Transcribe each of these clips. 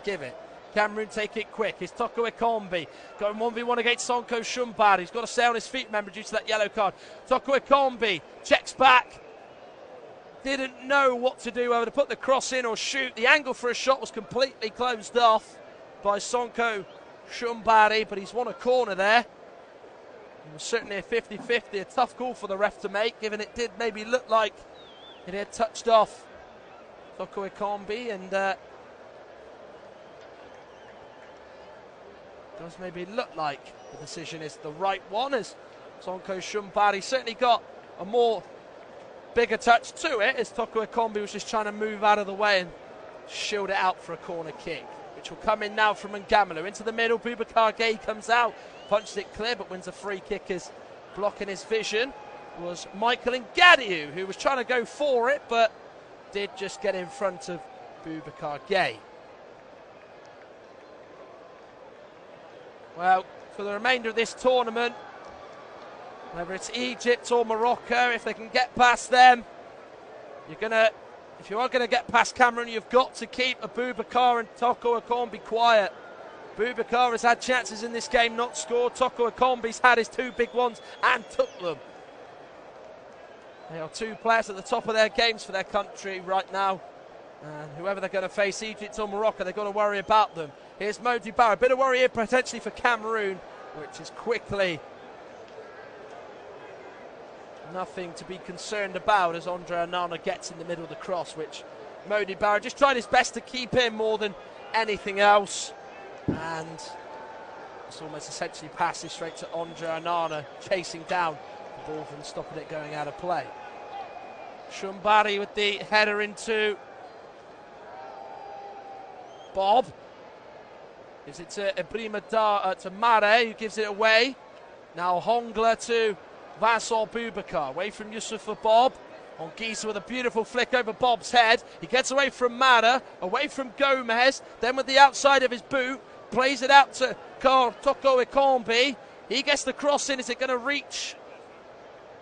give it. Cameroon take it quick. It's Toko Ekambi going 1v1 against Sonko Shumbari. He's got to stay on his feet, remember, due to that yellow card. Toko Ekambi checks back. Didn't know what to do, whether to put the cross in or shoot. The angle for a shot was completely closed off by Sonko Shumbari, but he's won a corner there. It was certainly a 50-50, a tough call for the ref to make, given it did maybe look like it had touched off Toko Ekambi, and does maybe look like the decision is the right one, as Sonko Shumbari certainly got a more bigger touch to it, as Toko Ekambi was just trying to move out of the way and shield it out for a corner kick, which will come in now from Ngamalu. Into the middle, Boubacar Gueye comes out, punches it clear, but wins a free kick as blocking his vision was Michael Ngadiou, who was trying to go for it, but did just get in front of Boubacar Gueye. Well, for the remainder of this tournament, whether it's Egypt or Morocco, if they can get past them, if you are gonna get past Cameroon, you've got to keep Boubacar and Toko Ekambi quiet. Boubacar has had chances in this game, not scored. Toko Ekambi's had his two big ones and took them. They are two players at the top of their games for their country right now. And whoever they're going to face, Egypt or Morocco, they've got to worry about them. Here's Modi Barra. A bit of worry here potentially for Cameroon, which is quickly nothing to be concerned about as Andre Onana gets in the middle of the cross, which Modi Barra just tried his best to keep in more than anything else. And it's almost essentially passes straight to Andre Onana, chasing down the ball and stopping it going out of play. Shumbari with the header into Bob. Gives it to Ibrahima to Mare, who gives it away. Now Hongla to Vincent Boubacar. Away from Yusuf for Bob. Ongisa with a beautiful flick over Bob's head. He gets away from Mara, away from Gomez. Then with the outside of his boot, plays it out to Toko Ekambi. He gets the cross in. Is it going to reach?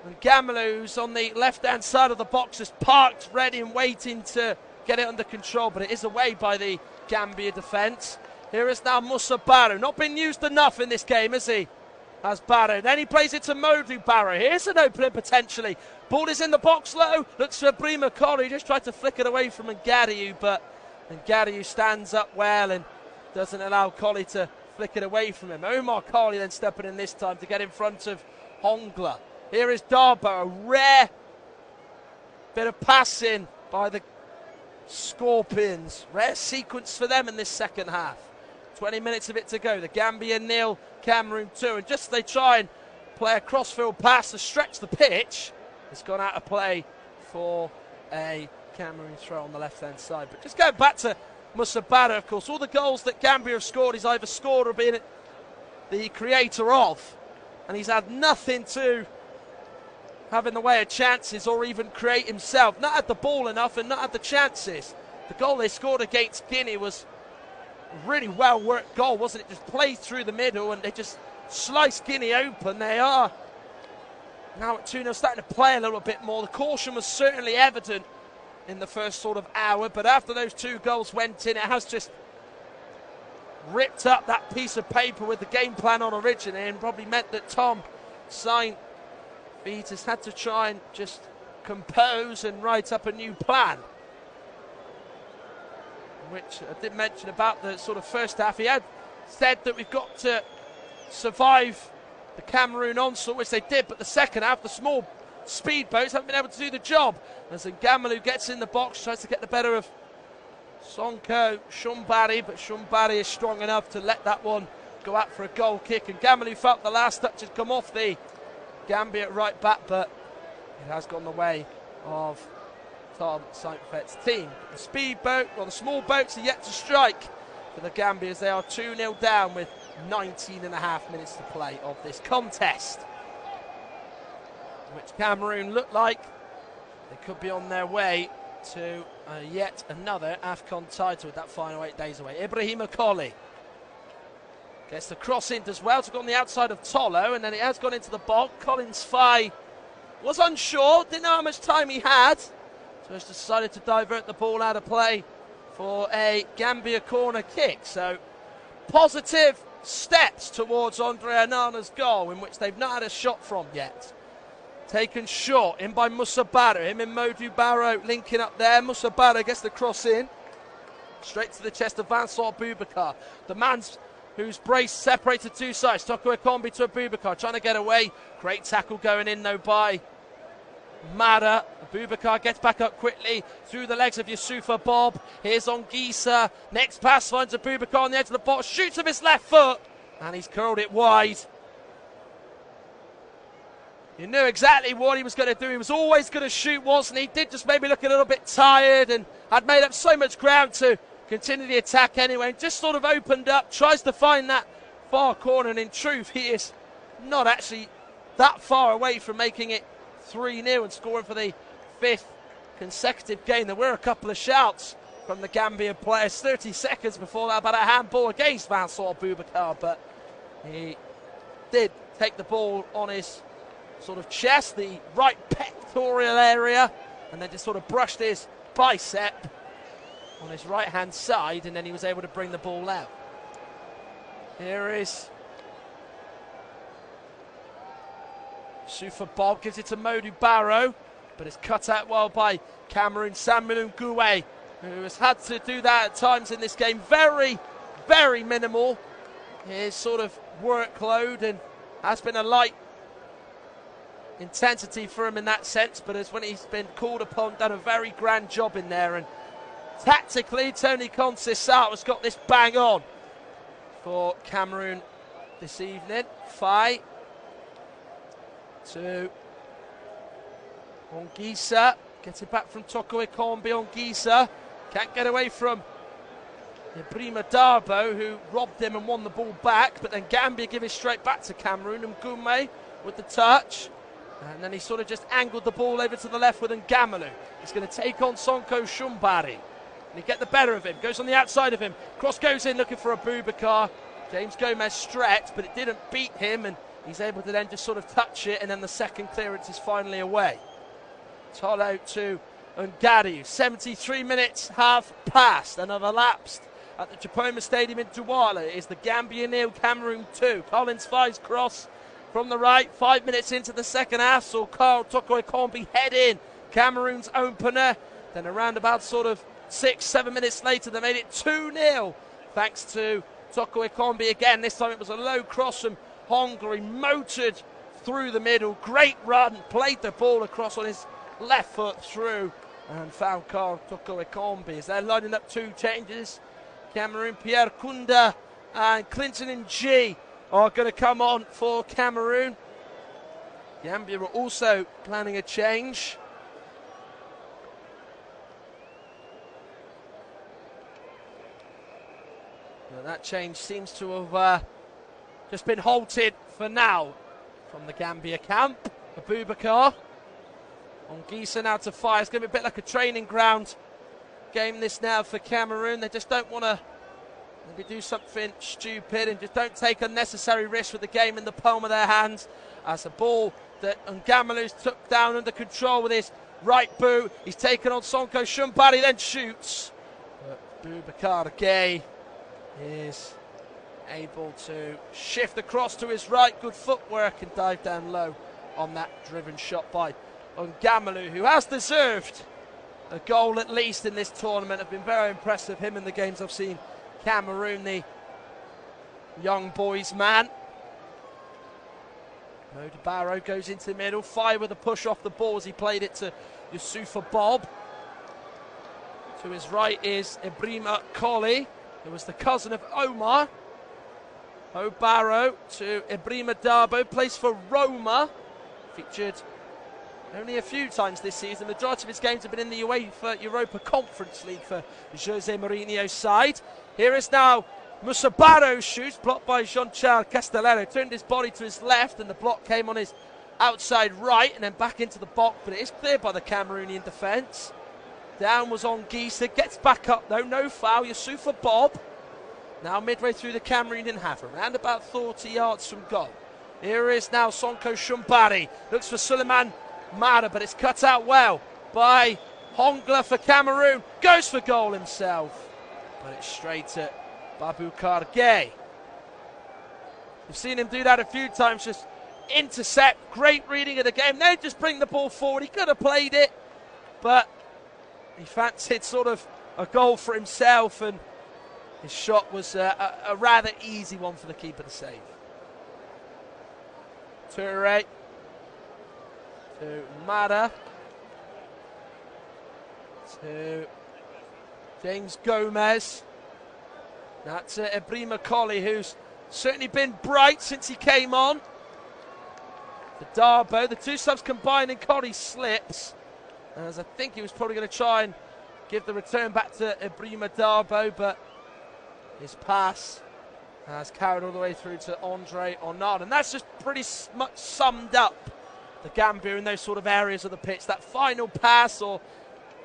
And Ngamalu, who's on the left-hand side of the box, is parked, ready and waiting to get it under control, but it is away by the Gambia defence. Here is now Moussa Barrow. Not been used enough in this game, has he? As Barrow. Then he plays it to Modou Barrow. Here's an opening potentially. Ball is in the box low. Looks for Brima Colley. Just tried to flick it away from Ngadiou, but Ngadiou stands up well and doesn't allow Colley to flick it away from him. Omar Colley then stepping in this time to get in front of Hongla. Here is Darbo. A rare bit of passing by the Scorpions. Rare sequence for them in this second half. 20 minutes of it to go. The Gambia 0, Cameroon 2. And just as they try and play a crossfield pass to stretch the pitch, it's gone out of play for a Cameroon throw on the left-hand side. But just going back to Moussa Barrow, of course, all the goals that Gambia have scored, he's either scored or been the creator of. And he's had nothing to have in the way of chances or even create himself. Not had the ball enough and not had the chances. The goal they scored against Guinea was a really well-worked goal, wasn't it? Just played through the middle and they just sliced Guinea open. They are now at 2-0, starting to play a little bit more. The caution was certainly evident in the first sort of hour, but after those two goals went in, it has just ripped up that piece of paper with the game plan on originally, and probably meant that Tom Saint-Vitus has had to try and just compose and write up a new plan, which I did mention about the sort of first half. He had said that we've got to survive the Cameroon onslaught, which they did, but the second half, the small speedboats haven't been able to do the job. As Ngamalu gets in the box, tries to get the better of Sonko Shumbari, but Shumbari is strong enough to let that one go out for a goal kick. And Ngamalu felt the last touch had come off the Gambia at right back, but it has gone the way of Tom Saint-Vitus' team. The speedboat, or the small boats, are yet to strike for the Gambia as they are 2-0 down with 19.5 minutes to play of this contest, which Cameroon look like they could be on their way to yet another Afcon title with that final 8 days away. Ibrahima Colley gets the cross in as well to go on the outside of Tolo, and then it has gone into the box. Collins Fye was unsure, didn't know how much time he had, so has decided to divert the ball out of play for a Gambia corner kick. So positive steps towards Andre Onana's goal, in which they've not had a shot from yet. Taken short in by Moussa Barrow. Him and Modou Barrow linking up there. Moussa Barrow gets the cross in. Straight to the chest of Vincent Boubacar. The man's who's braced, separated two sides. Toko Ekambi to Boubacar, trying to get away. Great tackle going in though by Mara. Boubacar gets back up quickly through the legs of Youssoufa Bob. Here's Ongisa. Next pass finds a Boubacar on the edge of the box. Shoots with his left foot. And he's curled it wide. You knew exactly what he was going to do. He was always going to shoot, wasn't he? Did just maybe look a little bit tired and had made up so much ground to continue the attack anyway. And just sort of opened up, tries to find that far corner. And in truth, he is not actually that far away from making it 3-0 and scoring for the 5th consecutive game. There were a couple of shouts from the Gambian players 30 seconds before that about a handball against Vincent Boubacar, but he did take the ball on his sort of chest, the right pectoral area, and then just sort of brushed his bicep on his right hand side, and then he was able to bring the ball out. Here is Youssoufa Bob, gives it to Modou Barrow, but it's cut out well by Cameroon Samuel Ngoué, who has had to do that at times in this game. Very, very minimal, his sort of workload, and has been a light intensity for him in that sense, but as when he's been called upon, done a very grand job in there. And tactically, Tony Conceição has got this bang on for Cameroon this evening. Faye to Ongisa, gets it back from Toko Ekambi. Ongisa can't get away from Ibrahima Darbo, who robbed him and won the ball back, but then Gambia give it straight back to Cameroon. And Ngoué with the touch, and then he sort of just angled the ball over to the left with Ngamalu. He's going to take on Sonko Shumbari, and he get the better of him, goes on the outside of him, cross goes in looking for a Boubacar. James Gomez stretched, but it didn't beat him, and he's able to then just sort of touch it, and then the second clearance is finally away. Tolo to Ngadi. 73 minutes have passed and have elapsed at the Chapoma Stadium in Douala. It is the Gambia 0, Cameroon 2. Collins Faye's cross from the right, 5 minutes into the second half, saw Carl Toko Ekambi head in Cameroon's opener. Then around about sort of 6-7 minutes later, they made it 2-0 thanks to Toko Ekambi again. This time it was a low cross from Hongary, motored through the middle, great run, played the ball across on his left foot through and found Carl Toko Ekambi. As they're lining up two changes, Cameroon, Pierre Kunda and Clinton Ng are going to come on for Cameroon. Gambia are also planning a change. But that change seems to have just been halted for now from the Gambia camp. Boubacar. Ongisa now to Faye. It's going to be a bit like a training ground game this now for Cameroon. They just don't want to maybe do something stupid and just don't take unnecessary risks with the game in the palm of their hands. As a ball that Ngamalu's took down under control with his right boot. He's taken on Sonko Shumbari, then shoots. But Boubacar Gay is able to shift across to his right. Good footwork and dive down low on that driven shot by Ngamalu, who has deserved a goal at least in this tournament. I've been very impressed with him in the games I've seen Cameroon, the young boys man. Modou Barrow goes into the middle. Faye with a push off the ball as he played it to Youssoufa Bob. To his right is Ibrahima Colley, who was the cousin of Omar. Barrow to Ibrahima Darbo, plays for Roma. Featured only a few times this season. The majority of his games have been in the UEFA Europa Conference League for Jose Mourinho's side. Here is now Moussa Barrow shoots, blocked by Jean-Charles Castellero. Turned his body to his left and the block came on his outside right and then back into the box, but it is cleared by the Cameroonian defence. Down was Ongisa, gets back up though, no foul. Youssoufa Bob, now midway through the Cameroonian half, around about 40 yards from goal. Here is now Sonko Shumbari, looks for Suleiman Mara, but it's cut out well by Hongla for Cameroon, goes for goal himself, but it's straight at Boubacar Gueye. We've seen him do that a few times, just intercept, great reading of the game. They just bring the ball forward. He could have played it, but he fancied sort of a goal for himself, and his shot was a rather easy one for the keeper to save. Toure to Mada to James Gomez. That's Ibrahima Colley, who's certainly been bright since he came on. To Darboe, the two subs combining, Colley slips, as I think he was probably going to try and give the return back to Ibrahima Darboe, but his pass has carried all the way through to Andre Onana, and that's just pretty much summed up the Gambia in those sort of areas of the pitch. That final pass, or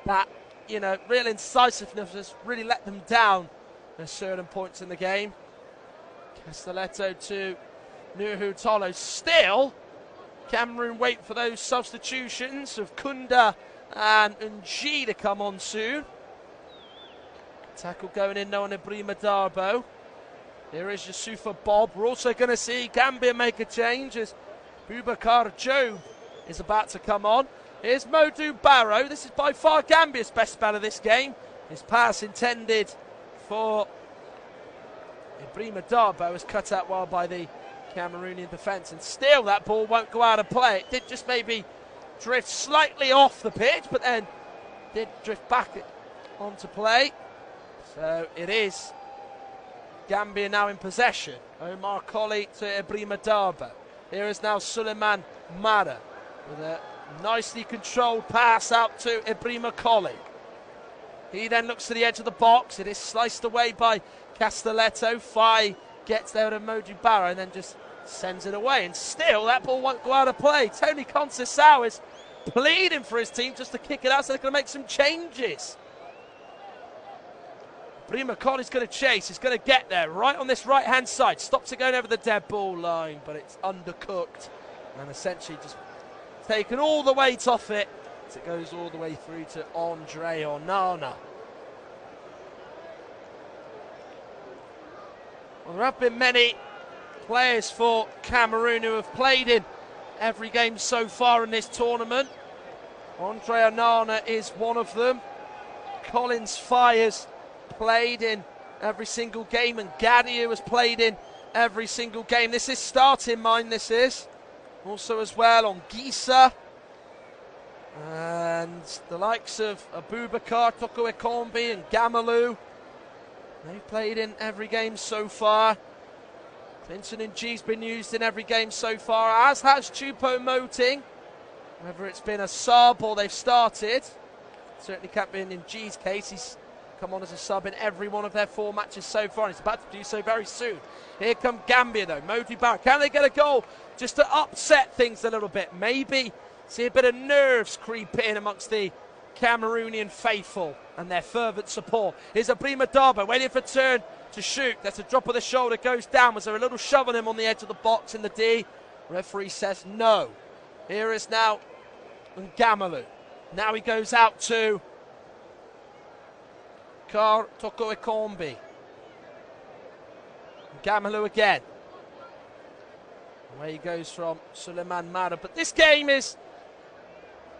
that, you know, real incisiveness has really let them down at certain points in the game. Castelletto to Nuhu Tolo. Still, Cameroon wait for those substitutions of Kunda and Nji to come on soon. Tackle going in now on Ibrahima Darboe. Here is Yusufa Bob. We're also going to see Gambia make a change as Boubacar Jobe is about to come on. Here's Modou Barrow. This is by far Gambia's best spell of this game. His pass intended for Ibrahima Darboe is cut out well by the Cameroonian defence, and still that ball won't go out of play. It did just maybe drift slightly off the pitch, but then did drift back onto play. So it is Gambia now in possession. Omar Colley to Ibrahima Darboe. Here is now Suleiman Mara with a nicely controlled pass out to Ibrahima Colley. He then looks to the edge of the box. It is sliced away by Castelletto. Fai gets there to Modou Barrow and then just sends it away. And still, that ball won't go out of play. Tony Conceição is pleading for his team just to kick it out so they're going to make some changes. Ibrahima Colley's going to chase. He's going to get there right on this right-hand side. Stops it going over the dead ball line, but it's undercooked and essentially just taken all the weight off it as it goes all the way through to Andre Onana. Well, there have been many players for Cameroon who have played in every game so far in this tournament. Andre Onana is one of them. Collins Fires played in every single game, and Gadiou has played in every single game. This is starting mine, this is. Also as well on Gisa. And the likes of Abubakar, Toko Ekombi and Gamalou. They've played in every game so far. Clinton and G's been used in every game so far, as has Choupo-Moting. Whether it's been a sub or they've started, certainly can't be in G's case. He's come on as a sub in every one of their 4 matches so far, and he's about to do so very soon. Here come Gambia though, Modou Barrow. Can they get a goal just to upset things a little bit? Maybe see a bit of nerves creep in amongst the Cameroonian faithful and their fervent support. Here's Ibrahima Darboe waiting for turn to shoot. That's a drop of the shoulder, goes down. Was there a little shove on him on the edge of the box in the D? Referee says no. Here is now Ngamalu. Now he goes out to Kar Toko Ekombi. Ngamalu again. Away he goes from Suleiman Mara. But this game is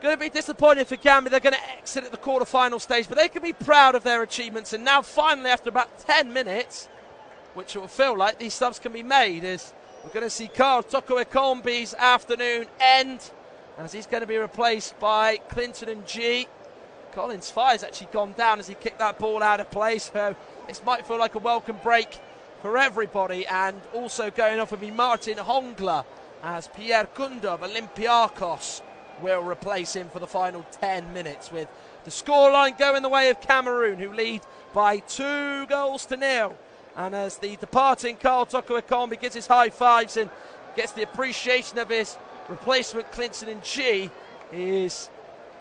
going to be disappointing for Gambia. They're going to exit at the quarter-final stage, but they can be proud of their achievements. And now finally, after about 10 minutes, which it will feel like, these subs can be made, as we're going to see Karl Toko Ekombi's afternoon end, as he's going to be replaced by Clinton and G. Collins Fire's actually gone down as he kicked that ball out of place. So this might feel like a welcome break for everybody. And also going off will be Martin Hongla, as Pierre Kunda of Olympiacos will replace him for the final 10 minutes, with the scoreline going the way of Cameroon, who lead by 2-0. And as the departing Karl Toko Ekombi gives his high fives and gets the appreciation of his replacement, Clinton and G is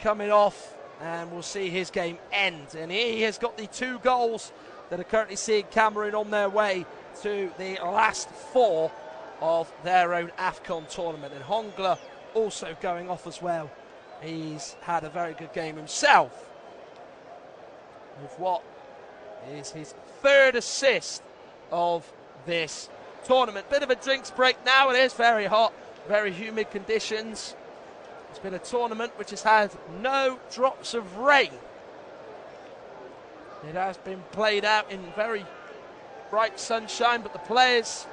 coming off, and we'll see his game end. And he has got the 2 goals that are currently seeing Cameroon on their way to the last 4 of their own Afcon tournament. And Hongla also going off as well. He's had a very good game himself with what is his third assist of this tournament. Bit of a drinks break now. It is very hot, very humid conditions. It's been a tournament which has had no drops of rain. It has been played out in very bright sunshine, but the players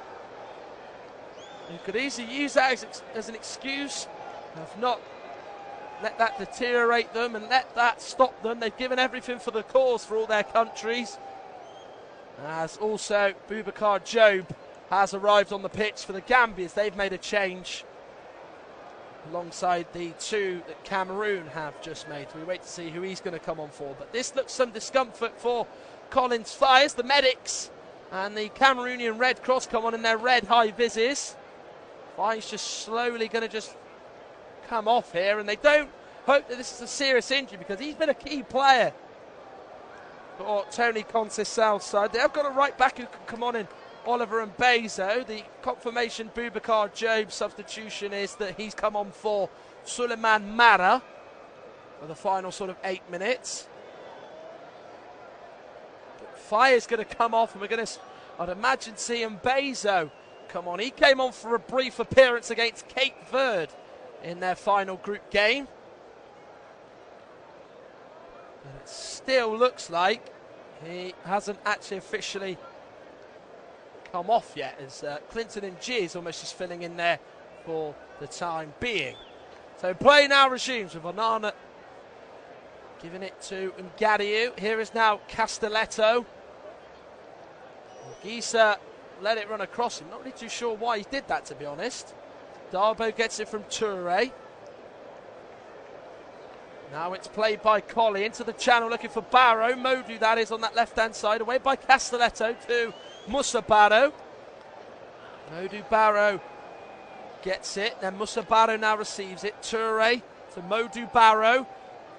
who could easily use that as an excuse have not let that deteriorate them and let that stop them. They've given everything for the cause for all their countries. As also Boubacar Jobe has arrived on the pitch for the Gambians. They've made a change alongside the two that Cameroon have just made. We wait to see who he's going to come on for. But this looks some discomfort for Collins Fires. The medics and the Cameroonian Red Cross come on in their red high vises. Fires just slowly going to just come off here, and they don't hope that this is a serious injury because he's been a key player for Tony Conte's South side. They have got a right back who can come on in, Oliver and Bezo. The confirmation Boubacar Jobe substitution is that he's come on for Suleiman Mara for the final sort of 8 minutes. But Fire's going to come off, and we're going to, I'd imagine, see Bezo come on. He came on for a brief appearance against Cape Verde in their final group game. And it still looks like he hasn't actually officially come off yet, as Clinton and G is almost just filling in there for the time being. So play now resumes with Onana giving it to Ngadiou. Here is now Castelletto. Gisa let it run across him. Not really too sure why he did that, to be honest. Darbo gets it from Toure. Now it's played by Colley into the channel looking for Barrow. Modu, that is, on that left-hand side. Away by Castelletto to Moussa Barrow. Modu Barrow gets it. Then Moussa Barrow now receives it. Toure to Modu Barrow.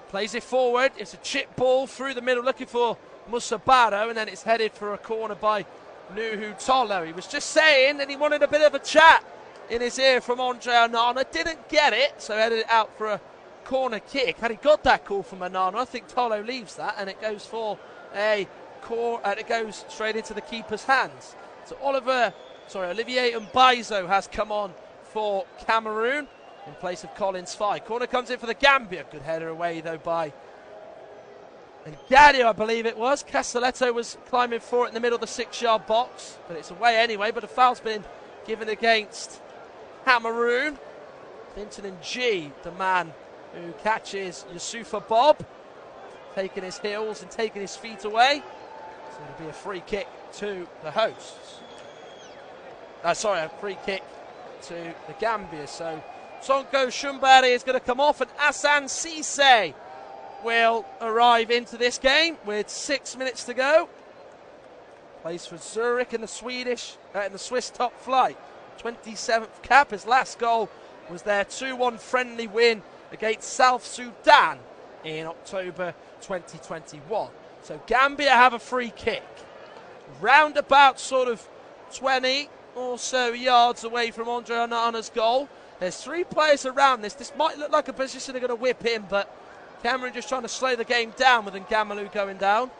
Plays it forward. It's a chip ball through the middle looking for Moussa Barrow. And then it's headed for a corner by Nuhu Tolo. He was just saying that he wanted a bit of a chat in his ear from Andre Onana. Didn't get it, so headed it out for a corner kick. Had he got that call from Onana, I think Tolo leaves that, and it goes for a corner, and it goes straight into the keeper's hands. So Olivier Mbaizo has come on for Cameroon in place of Collins Fye. Corner comes in for the Gambia. Good header away though by Ngadiou, I believe it was. Castelletto was climbing for it in the middle of the 6-yard box, but it's away anyway. But a foul's been given against Cameroon. Clinton and G, the man who catches Youssoufa Bob, taking his heels and taking his feet away. So it'll be a free kick to the hosts. A free kick to the Gambia. So Sonko Shumbari is going to come off, and Hassan Cisse will arrive into this game with 6 minutes to go. Plays for Zurich in the Swiss top flight. 27th cap. His last goal was their 2-1 friendly win against South Sudan in October 2021. So Gambia have a free kick. Round about sort of 20 or so yards away from Andre Onana's goal. There's 3 players around this. This might look like a position they're going to whip in, but Cameroon just trying to slow the game down with Ngamalu going down.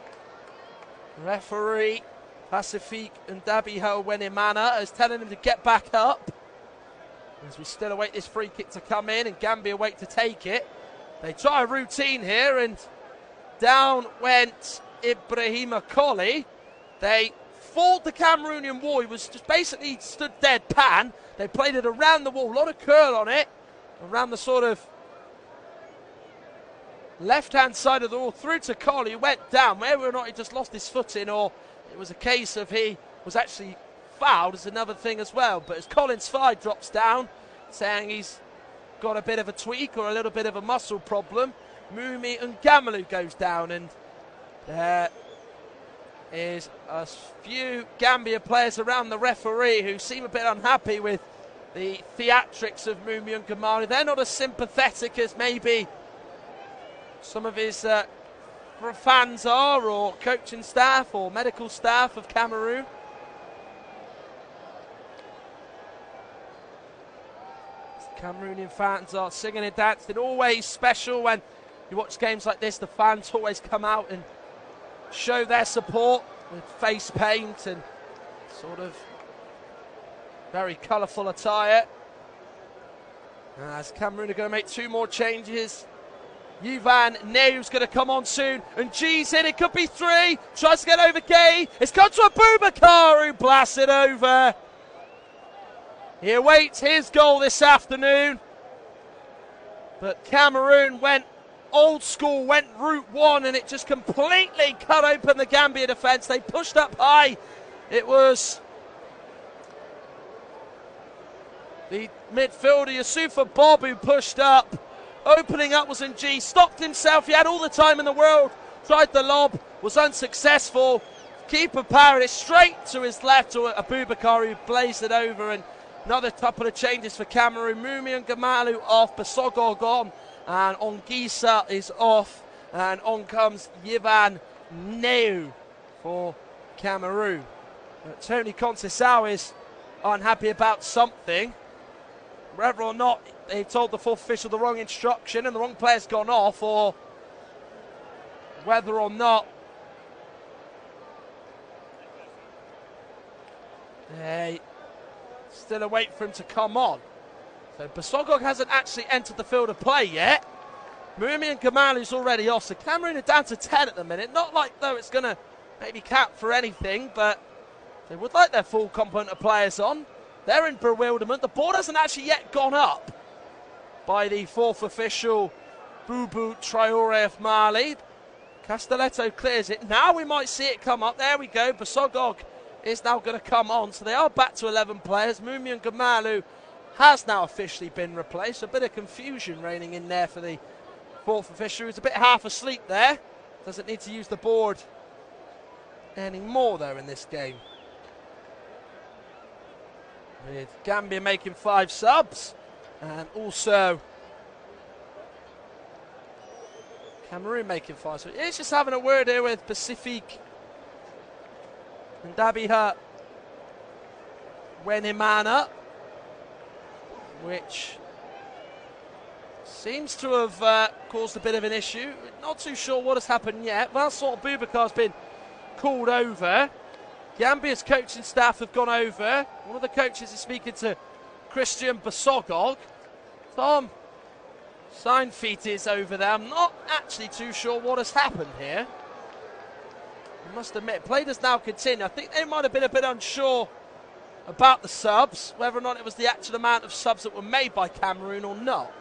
Referee Pacifique Ndabiho Wenimana is telling him to get back up, as we still await this free kick to come in, and Gambia wait to take it. They try a routine here, and down went Ibrahima Colley. They fought the Cameroonian wall. He was just basically stood deadpan. They played it around the wall, a lot of curl on it, around the sort of left-hand side of the wall, through to Colley, who went down. Whether or not he just lost his footing or it was a case of he was actually fouled is another thing as well. But as Collins Fye drops down, saying he's got a bit of a tweak or a little bit of a muscle problem, Mumi Ngamalu goes down, and there is a few Gambia players around the referee who seem a bit unhappy with the theatrics of Mumi Ngamalu. They're not as sympathetic as maybe some of his fans are, or coaching staff or medical staff of Cameroon. Cameroonian fans are singing and dancing. Always special when you watch games like this. The fans always come out and show their support with face paint and sort of very colourful attire. As Cameroon are going to make 2 more changes. Yvan Neu's going to come on soon, and G's in, it could be 3, tries to get over Gay, it's gone to Abubakar who blasts it over. He awaits his goal this afternoon, but Cameroon went old school, went route 1, and it just completely cut open the Gambia defence. They pushed up high. It was the midfielder Yusufa Bob who pushed up. Opening up was G, stopped himself, he had all the time in the world, tried the lob, was unsuccessful. Keeper parried it straight to his left to Abubakar who blazed it over, and another couple of changes for Cameroon. Mumi and Gamalu off, Basogog on, and Ongisa is off, and on comes Yvan Neu for Cameroon. But Tony Conceição is unhappy about something. Whether or not they've told the 4th official the wrong instruction and the wrong player's gone off, or whether or not they still await for him to come on. So Basogog hasn't actually entered the field of play yet. Mumi and Gamalu's already off, so Cameroon are down to 10 at the minute. Not like though it's going to maybe count for anything, but they would like their full complement of players on. They're in bewilderment. The ball hasn't actually yet gone up by the 4th official, Boubou Traoré of Mali. Castelletto clears it. Now we might see it come up. There we go. Basogog is now going to come on. So they are back to 11 players. Mumi and Gamalu has now officially been replaced. A bit of confusion reigning in there for the 4th official, who's a bit half asleep there. Doesn't need to use the board anymore though in this game. With Gambia making 5 subs, and also Cameroon making 5. So it's just having a word here with Pacific and Dabiha Wenimana, which seems to have caused a bit of an issue. Not too sure what has happened yet. Vincent Boubacar's been called over. Gambia's coaching staff have gone over. One of the coaches is speaking to Christian Basogog. Tom Seinfeld is over there. I'm not actually too sure what has happened here. I must admit, play does now continue. I think they might have been a bit unsure about the subs, whether or not it was the actual amount of subs that were made by Cameroon or not.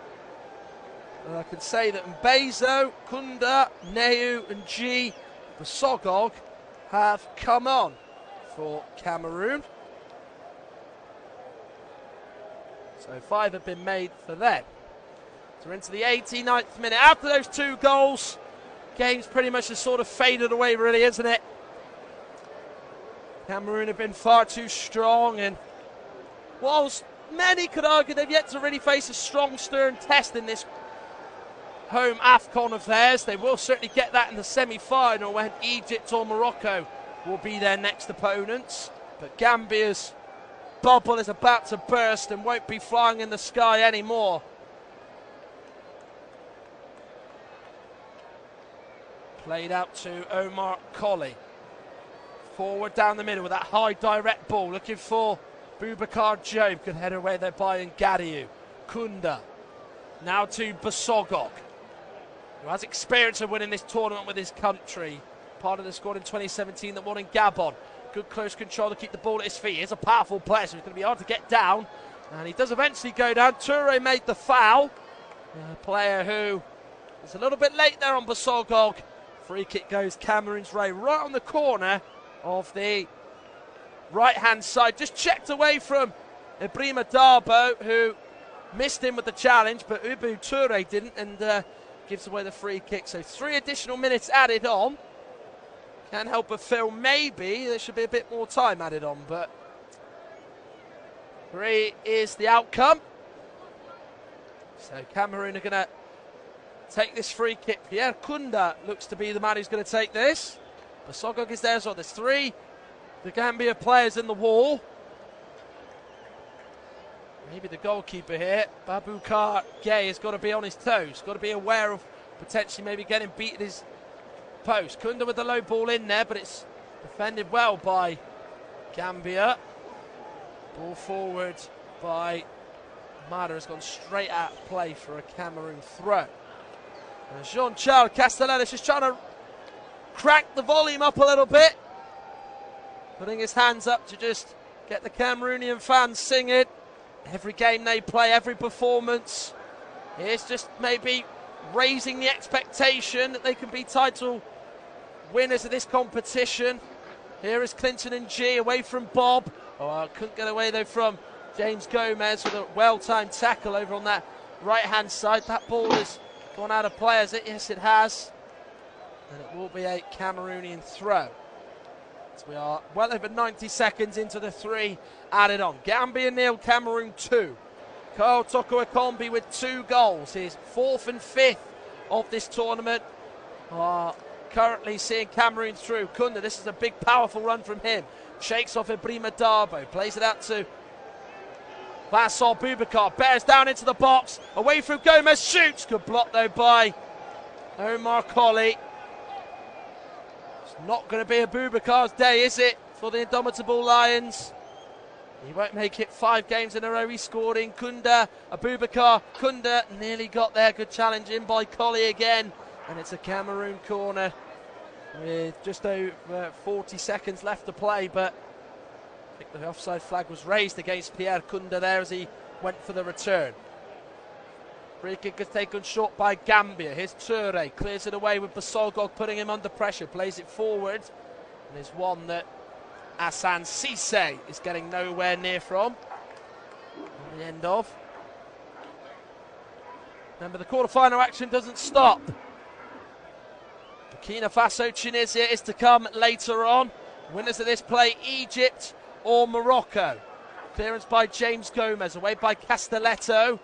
And I can say that Mbezo, Kunda, Neu and G Basogog have come on for Cameroon. So 5 have been made for them. So we're into the 89th minute. After those 2 goals, game's pretty much just sort of faded away, really, isn't it? Cameroon have been far too strong, and whilst many could argue they've yet to really face a strong, stern test in this home Afcon of theirs, they will certainly get that in the semi-final when Egypt or Morocco will be their next opponents. But Gambia's bubble is about to burst and won't be flying in the sky anymore. Played out to Omar Colley. Forward down the middle with that high direct ball, looking for Boubacar Jobe. Good header away there by Ngadiou. Kunda. Now to Basogog, who has experience of winning this tournament with his country. Part of the squad in 2017 that won in Gabon. Good close control to keep the ball at his feet. He's a powerful player, so it's going to be hard to get down. And he does eventually go down. Toure made the foul. A player who is a little bit late there on Basogog. Free kick goes Cameroon's way, right on the corner of the right-hand side. Just checked away from Ibrahima Darbo, who missed him with the challenge, but Ubu Toure didn't, and gives away the free kick. So 3 additional minutes added on. Can't help but feel maybe there should be a bit more time added on, but 3 is the outcome. So Cameroon are going to take this free kick. Pierre Kunda looks to be the man who's going to take this. Basogog is there as well. There's 3 the Gambia players in the wall. Maybe the goalkeeper here, Baboucar Gay, has got to be on his toes. Got to be aware of potentially maybe getting beaten his post. Kunda with the low ball in there, but it's defended well by Gambia. Ball forward by Mada has gone straight out of play for a Cameroon throw. And Jean-Charles Castellanos just trying to crank the volume up a little bit, putting his hands up to just get the Cameroonian fans singing. Every game they play, every performance, it's just maybe raising the expectation that they can be title winners of this competition. Here is Clinton and G away from Bob. Oh, couldn't get away though from James Gomez with a well-timed tackle over on that right-hand side. That ball has gone out of play, has it? Yes, it has. And it will be a Cameroonian throw. So we are well over 90 seconds into the 3 added on. Gambia 0, Cameroon 2. Kyle Toko Ekambi with 2 goals. His 4th and 5th of this tournament. Currently seeing Cameroon through. Kunda, this is a big, powerful run from him. Shakes off Ibrahima Darbo. Plays it out to Vincent Boubacar. Bears down into the box. Away from Gomez. Shoots. Good block, though, by Omar Colley. It's not going to be a Boubacar's day, is it, for the Indomitable Lions? He won't make it 5 games in a row. He scored in Kunda. Boubacar. Kunda nearly got there. Good challenge in by Colley again. And it's a Cameroon corner with just over 40 seconds left to play, but I think the offside flag was raised against Pierre Kunda there as he went for the return. Free kick is taken short by Gambia. Here's Toure, clears it away with Basogog putting him under pressure, plays it forward, and there's one that Hassan Cisse is getting nowhere near from. On the end of. Remember, the quarter-final action doesn't stop. Burkina Faso, Tunisia is to come later on. Winners of this play, Egypt or Morocco. Clearance by James Gomez, away by Castelletto.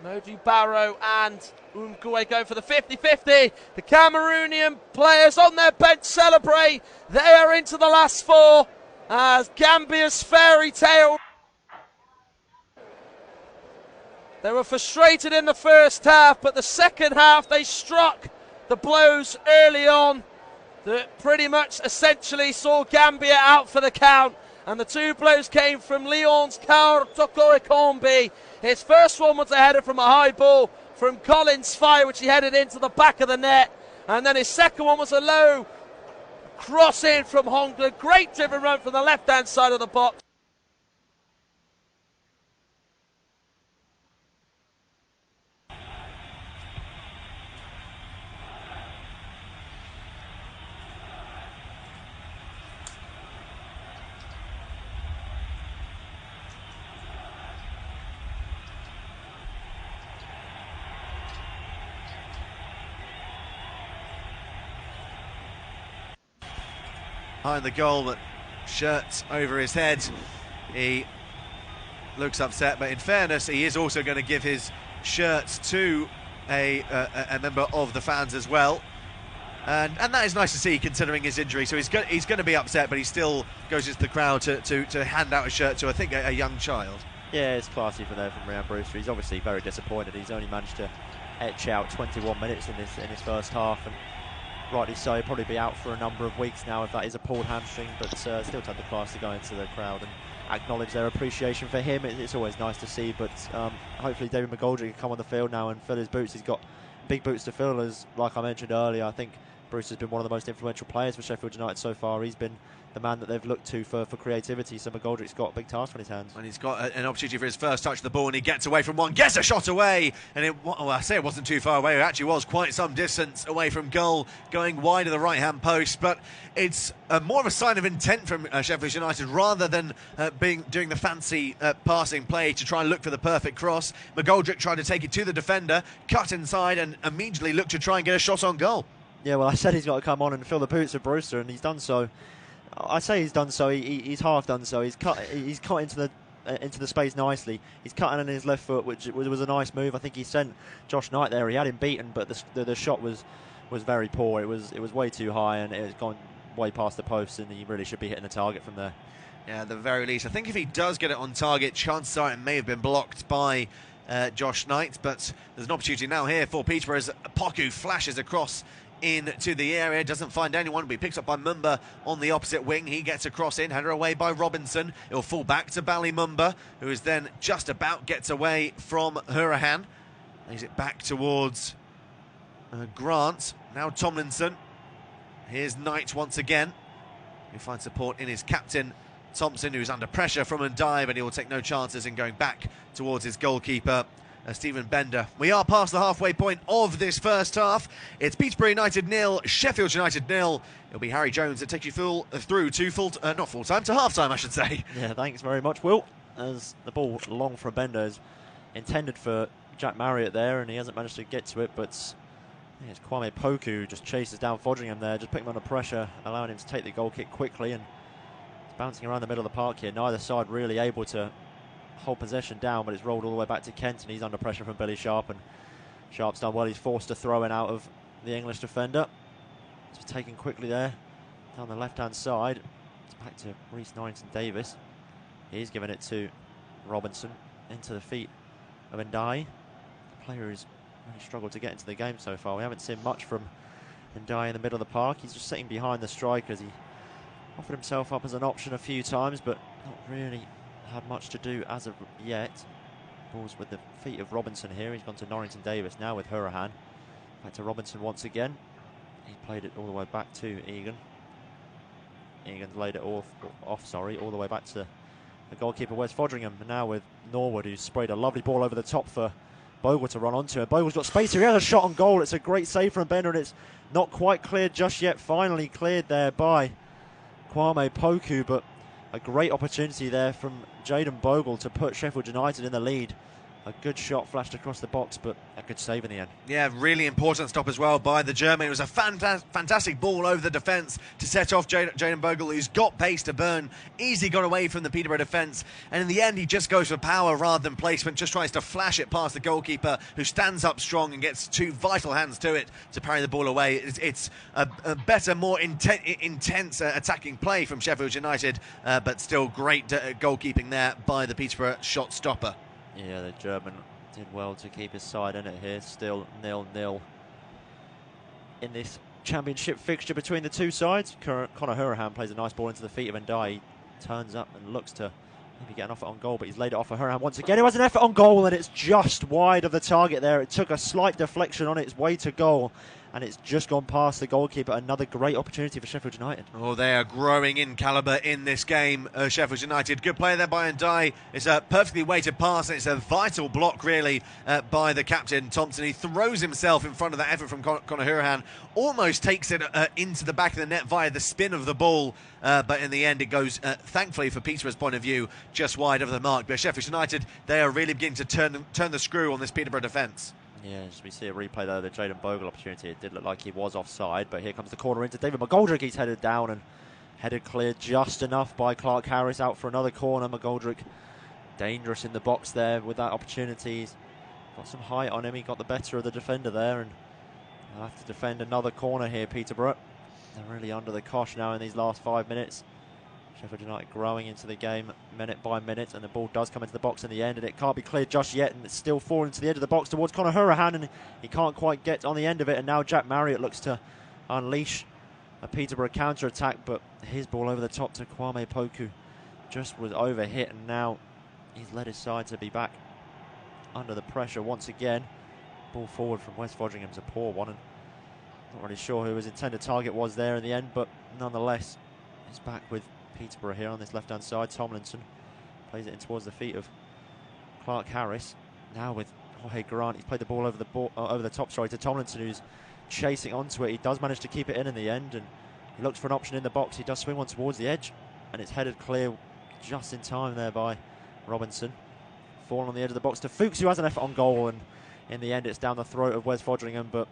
Modu Barrow and Umgue go for the 50-50. The Cameroonian players on their bench celebrate. They are into the last 4 as Gambia's fairy tale. They were frustrated in the first half, but the second half they struck the blows early on that pretty much essentially saw Gambia out for the count. And the 2 blows came from Lyon's Kyle Toko Ekambi. His first one was a header from a high ball from Collins Fire, which he headed into the back of the net. And then his second one was a low cross in from Hongler. Great driven run from the left-hand side of the box. Behind the goal, but shirt over his head. He looks upset, but in fairness, he is also going to give his shirt to a member of the fans as well. And that is nice to see, considering his injury. So he's going to be upset, but he still goes into the crowd to hand out a shirt to, I think, a young child. Yeah, it's classy from there from Ryan Brewster. He's obviously very disappointed. He's only managed to etch out 21 minutes in his first half, and rightly so. He'll probably be out for a number of weeks now if that is a pulled hamstring, but still take the class to go into the crowd and acknowledge their appreciation for him. It's always nice to see, but hopefully David McGoldrick can come on the field now and fill his boots. He's got big boots to fill, as like I mentioned earlier. I think Bruce has been one of the most influential players for Sheffield United so far. He's been the man that they've looked to for creativity, so McGoldrick's got a big task on his hands. And he's got an opportunity for his first touch of the ball, and he gets away from one, gets a shot away, and I say it wasn't too far away, it actually was quite some distance away from goal, going wide of the right-hand post, but it's more of a sign of intent from Sheffield United rather than doing the fancy passing play to try and look for the perfect cross. McGoldrick tried to take it to the defender, cut inside, and immediately looked to try and get a shot on goal. Yeah, well, I said he's got to come on and fill the boots of Brewster, and he's done so. I say he's done so. He's half done so. He's cut into the space nicely. He's cutting on his left foot, which was a nice move. I think he sent Josh Knight there. He had him beaten, but the shot was very poor. It was way too high, and it was gone way past the post, and he really should be hitting the target from there. Yeah, at the very least. I think if he does get it on target, chances are it may have been blocked by Josh Knight, but there's an opportunity now here for Peterborough as Poku flashes across into the area, doesn't find anyone, but he picks up by Mumba on the opposite wing. He gets a cross in, header away by Robinson. It'll fall back to Mumba, who is then just about gets away from Hurahan. Lays it back towards Grant. Now Tomlinson. Here's Knight once again. He finds support in his captain, Thompson, who's under pressure from Ndiaye, but he will take no chances in going back towards his goalkeeper, Stephen Bender. We are past the halfway point of this first half. It's Peterborough United 0, Sheffield United 0. It'll be Harry Jones that takes you through to not full-time, to half-time, I should say. Yeah, thanks very much, Will. As the ball long from Bender is intended for Jack Marriott there, and he hasn't managed to get to it, but it's Kwame Poku who just chases down Fodringham there, just putting him under pressure, allowing him to take the goal kick quickly, and it's bouncing around the middle of the park here. Neither side really able to hold possession down, but it's rolled all the way back to Kent, and he's under pressure from Billy Sharp, and Sharp's done well. He's forced a throw in out of the English defender. It's taken quickly there down the left-hand side. It's back to Rhys Norrington-Davis. He's given it to Robinson into the feet of Ndiaye, the player who's really struggled to get into the game so far. We haven't seen much from Ndiaye in the middle of the park. He's just sitting behind the strikers. He offered himself up as an option a few times, but not really had much to do as of yet. Ball's with the feet of Robinson here. He's gone to Norrington-Davis now with Hurahan. Back to Robinson once again. He played it all the way back to Egan. Egan's laid it all the way back to the goalkeeper, Wes Fodringham. And now with Norwood, who's sprayed a lovely ball over the top for Bogle to run onto. And Bogle's got space here. He has a shot on goal. It's a great save from Bender, and it's not quite cleared just yet. Finally cleared there by Kwame Poku, but a great opportunity there from Jayden Bogle to put Sheffield United in the lead. A good shot flashed across the box, but a good save in the end. Yeah, really important stop as well by the German. It was a fantastic ball over the defence to set off Jayden Bogle, who's got pace to burn. Easy got away from the Peterborough defence, and in the end he just goes for power rather than placement, just tries to flash it past the goalkeeper, who stands up strong and gets two vital hands to it to parry the ball away. It's a better, more intense attacking play from Sheffield United, but still great goalkeeping there by the Peterborough shot stopper. Yeah, the German did well to keep his side in it here. Still 0-0 in this championship fixture between the two sides. Conor Hurahan plays a nice ball into the feet of Ndiaye. He turns up and looks to maybe get an effort on goal, but he's laid it off for Hurahan once again. It was an effort on goal, and it's just wide of the target there. It took a slight deflection on its way to goal, and it's just gone past the goalkeeper. Another great opportunity for Sheffield United. Oh, they are growing in calibre in this game, Sheffield United. Good play there by Ndiaye. It's a perfectly weighted pass, and it's a vital block, really, by the captain, Thompson. He throws himself in front of that effort from Conor Hurahan, almost takes it into the back of the net via the spin of the ball, but in the end it goes, thankfully for Peterborough's point of view, just wide of the mark. But Sheffield United, they are really beginning to turn the screw on this Peterborough defence. Yeah, as we see a replay there of the Jayden Bogle opportunity, it did look like he was offside, but here comes the corner into David McGoldrick. He's headed down and headed clear just enough by Clark Harris out for another corner. McGoldrick dangerous in the box there with that opportunity. He's got some height on him. He got the better of the defender there, and they'll have to defend another corner here, Peterborough. They're really under the cosh now in these last 5 minutes. Sheffield United growing into the game minute by minute, and the ball does come into the box in the end, and it can't be cleared just yet, and it's still falling to the edge of the box towards Conor Hurahan, and he can't quite get on the end of it, and now Jack Marriott looks to unleash a Peterborough counter-attack, but his ball over the top to Kwame Poku just was overhit, and now he's led his side to be back under the pressure once again. Ball forward from Wes Fodringham's a poor one, and not really sure who his intended target was there in the end, but nonetheless, he's back with Peterborough here on this left-hand side. Tomlinson plays it in towards the feet of Clark Harris. Now with Jorge Grant, he's played the ball over the top, to Tomlinson, who's chasing onto it. He does manage to keep it in the end, and he looks for an option in the box. He does swing one towards the edge, and it's headed clear just in time there by Robinson. Falling on the edge of the box to Fuchs, who has an effort on goal, and in the end it's down the throat of Wes Fodringham, but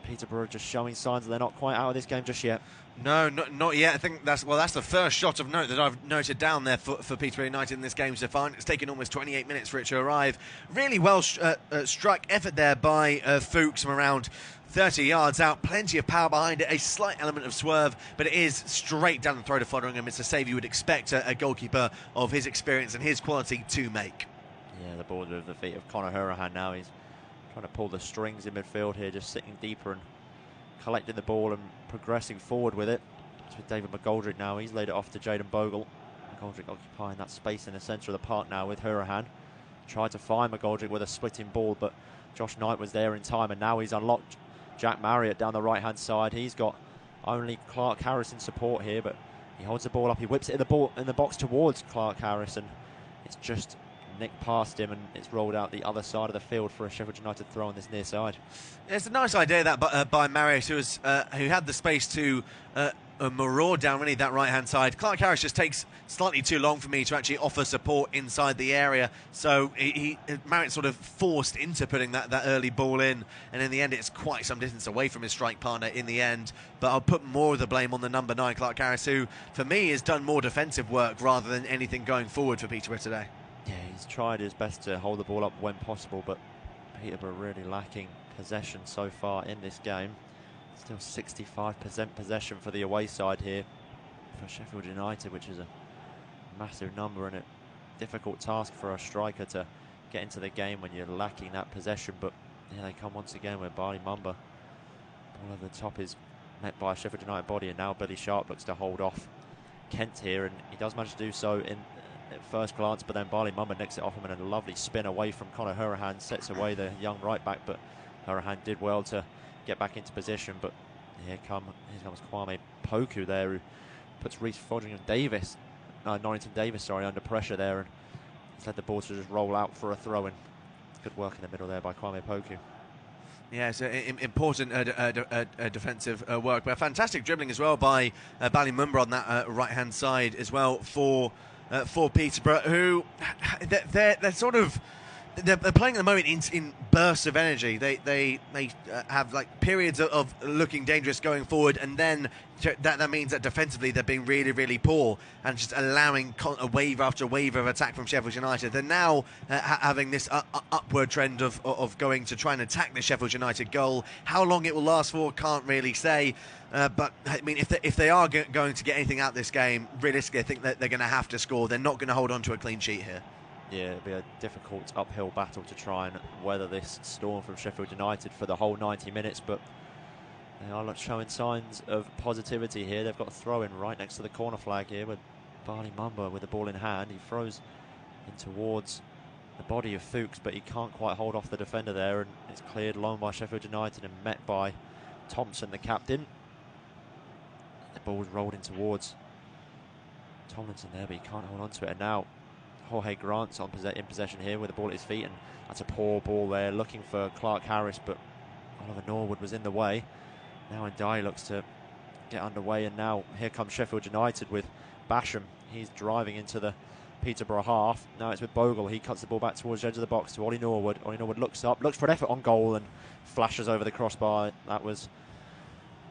Peterborough just showing signs that they're not quite out of this game just yet. No, not yet. I think that's the first shot of note that I've noted down there for Peterborough United in this game so far. It's taken almost 28 minutes for it to arrive. Really well struck effort there by Fuchs from around 30 yards out. Plenty of power behind it, a slight element of swerve, but it is straight down the throat of Fodringham. It's a save you would expect a goalkeeper of his experience and his quality to make. Yeah, the ball with the feet of Conor Hurahan now. He's trying to pull the strings in midfield here, just sitting deeper and collecting the ball and progressing forward with it. It's with David McGoldrick now. He's laid it off to Jaden Bogle. McGoldrick occupying that space in the centre of the park now with Hurahan. Tried to find McGoldrick with a splitting ball, but Josh Knight was there in time, and now he's unlocked Jack Marriott down the right-hand side. He's got only Clark Harris in support here, but he holds the ball up. He whips it in the box towards Clark Harris, and it's just nicked past him, and it's rolled out the other side of the field for a Sheffield United throw on this near side. It's a nice idea that by Marriott, who had the space to maraud down really that right-hand side. Clark Harris just takes slightly too long for me to actually offer support inside the area, so Marriott sort of forced into putting that early ball in, and in the end it's quite some distance away from his strike partner in the end. But I'll put more of the blame on the number 9, Clark Harris, who for me has done more defensive work rather than anything going forward for Peterborough today. Yeah, he's tried his best to hold the ball up when possible, but Peterborough really lacking possession so far in this game. Still 65% possession for the away side here for Sheffield United, which is a massive number and a difficult task for a striker to get into the game when you're lacking that possession. But here they come once again with Barley Mumba. Ball over the top is met by a Sheffield United body, and now Billy Sharp looks to hold off Kent here, and he does manage to do so at first glance, but then Barley Mumba nicks it off him, and a lovely spin away from Conor Hurahan sets away the young right back, but Hurahan did well to get back into position. But here comes Kwame Poku there, who puts Reece Norrington Davis under pressure there, and he's led the ball to just roll out for a throw-in. Good work in the middle there by Kwame Poku. Yeah, it's important defensive work, but fantastic dribbling as well by Barley Mumba on that right-hand side as well for Peterborough, who they're sort of. They're playing at the moment in bursts of energy. They have like periods of looking dangerous going forward, and then that means that defensively they're being really, really poor and just allowing a wave after wave of attack from Sheffield United. They're now having this upward trend of going to try and attack the Sheffield United goal. How long it will last for, can't really say. But I mean, if they are going to get anything out of this game, realistically, I think that they're going to have to score. They're not going to hold on to a clean sheet here. Yeah, it'll be a difficult uphill battle to try and weather this storm from Sheffield United for the whole 90 minutes, but they are showing signs of positivity here. They've got a throw-in right next to the corner flag here with Barley Mumba with the ball in hand. He throws in towards the body of Fuchs, but he can't quite hold off the defender there, and it's cleared long by Sheffield United and met by Thompson, the captain. The ball's rolled in towards Tomlinson there, but he can't hold on to it, and now Jorge Grant's in possession here with the ball at his feet, and that's a poor ball there, looking for Clark Harris, but Oliver Norwood was in the way. Now Ndiaye looks to get underway, and now here comes Sheffield United with Basham. He's driving into the Peterborough half. Now it's with Bogle. He cuts the ball back towards the edge of the box to Ollie Norwood. Ollie Norwood looks up, looks for an effort on goal, and flashes over the crossbar. That was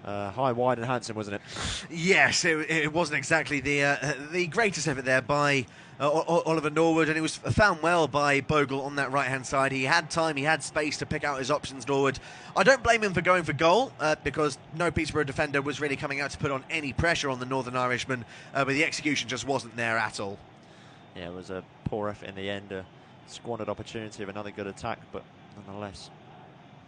high, wide and handsome, wasn't it? Yes, it wasn't exactly the greatest effort there by Oliver Norwood, and it was found well by Bogle on that right-hand side. He had time, he had space to pick out his options, Norwood. I don't blame him for going for goal, because no Peterborough defender was really coming out to put on any pressure on the Northern Irishman, but the execution just wasn't there at all. Yeah, it was a poor effort in the end, a squandered opportunity of another good attack, but nonetheless,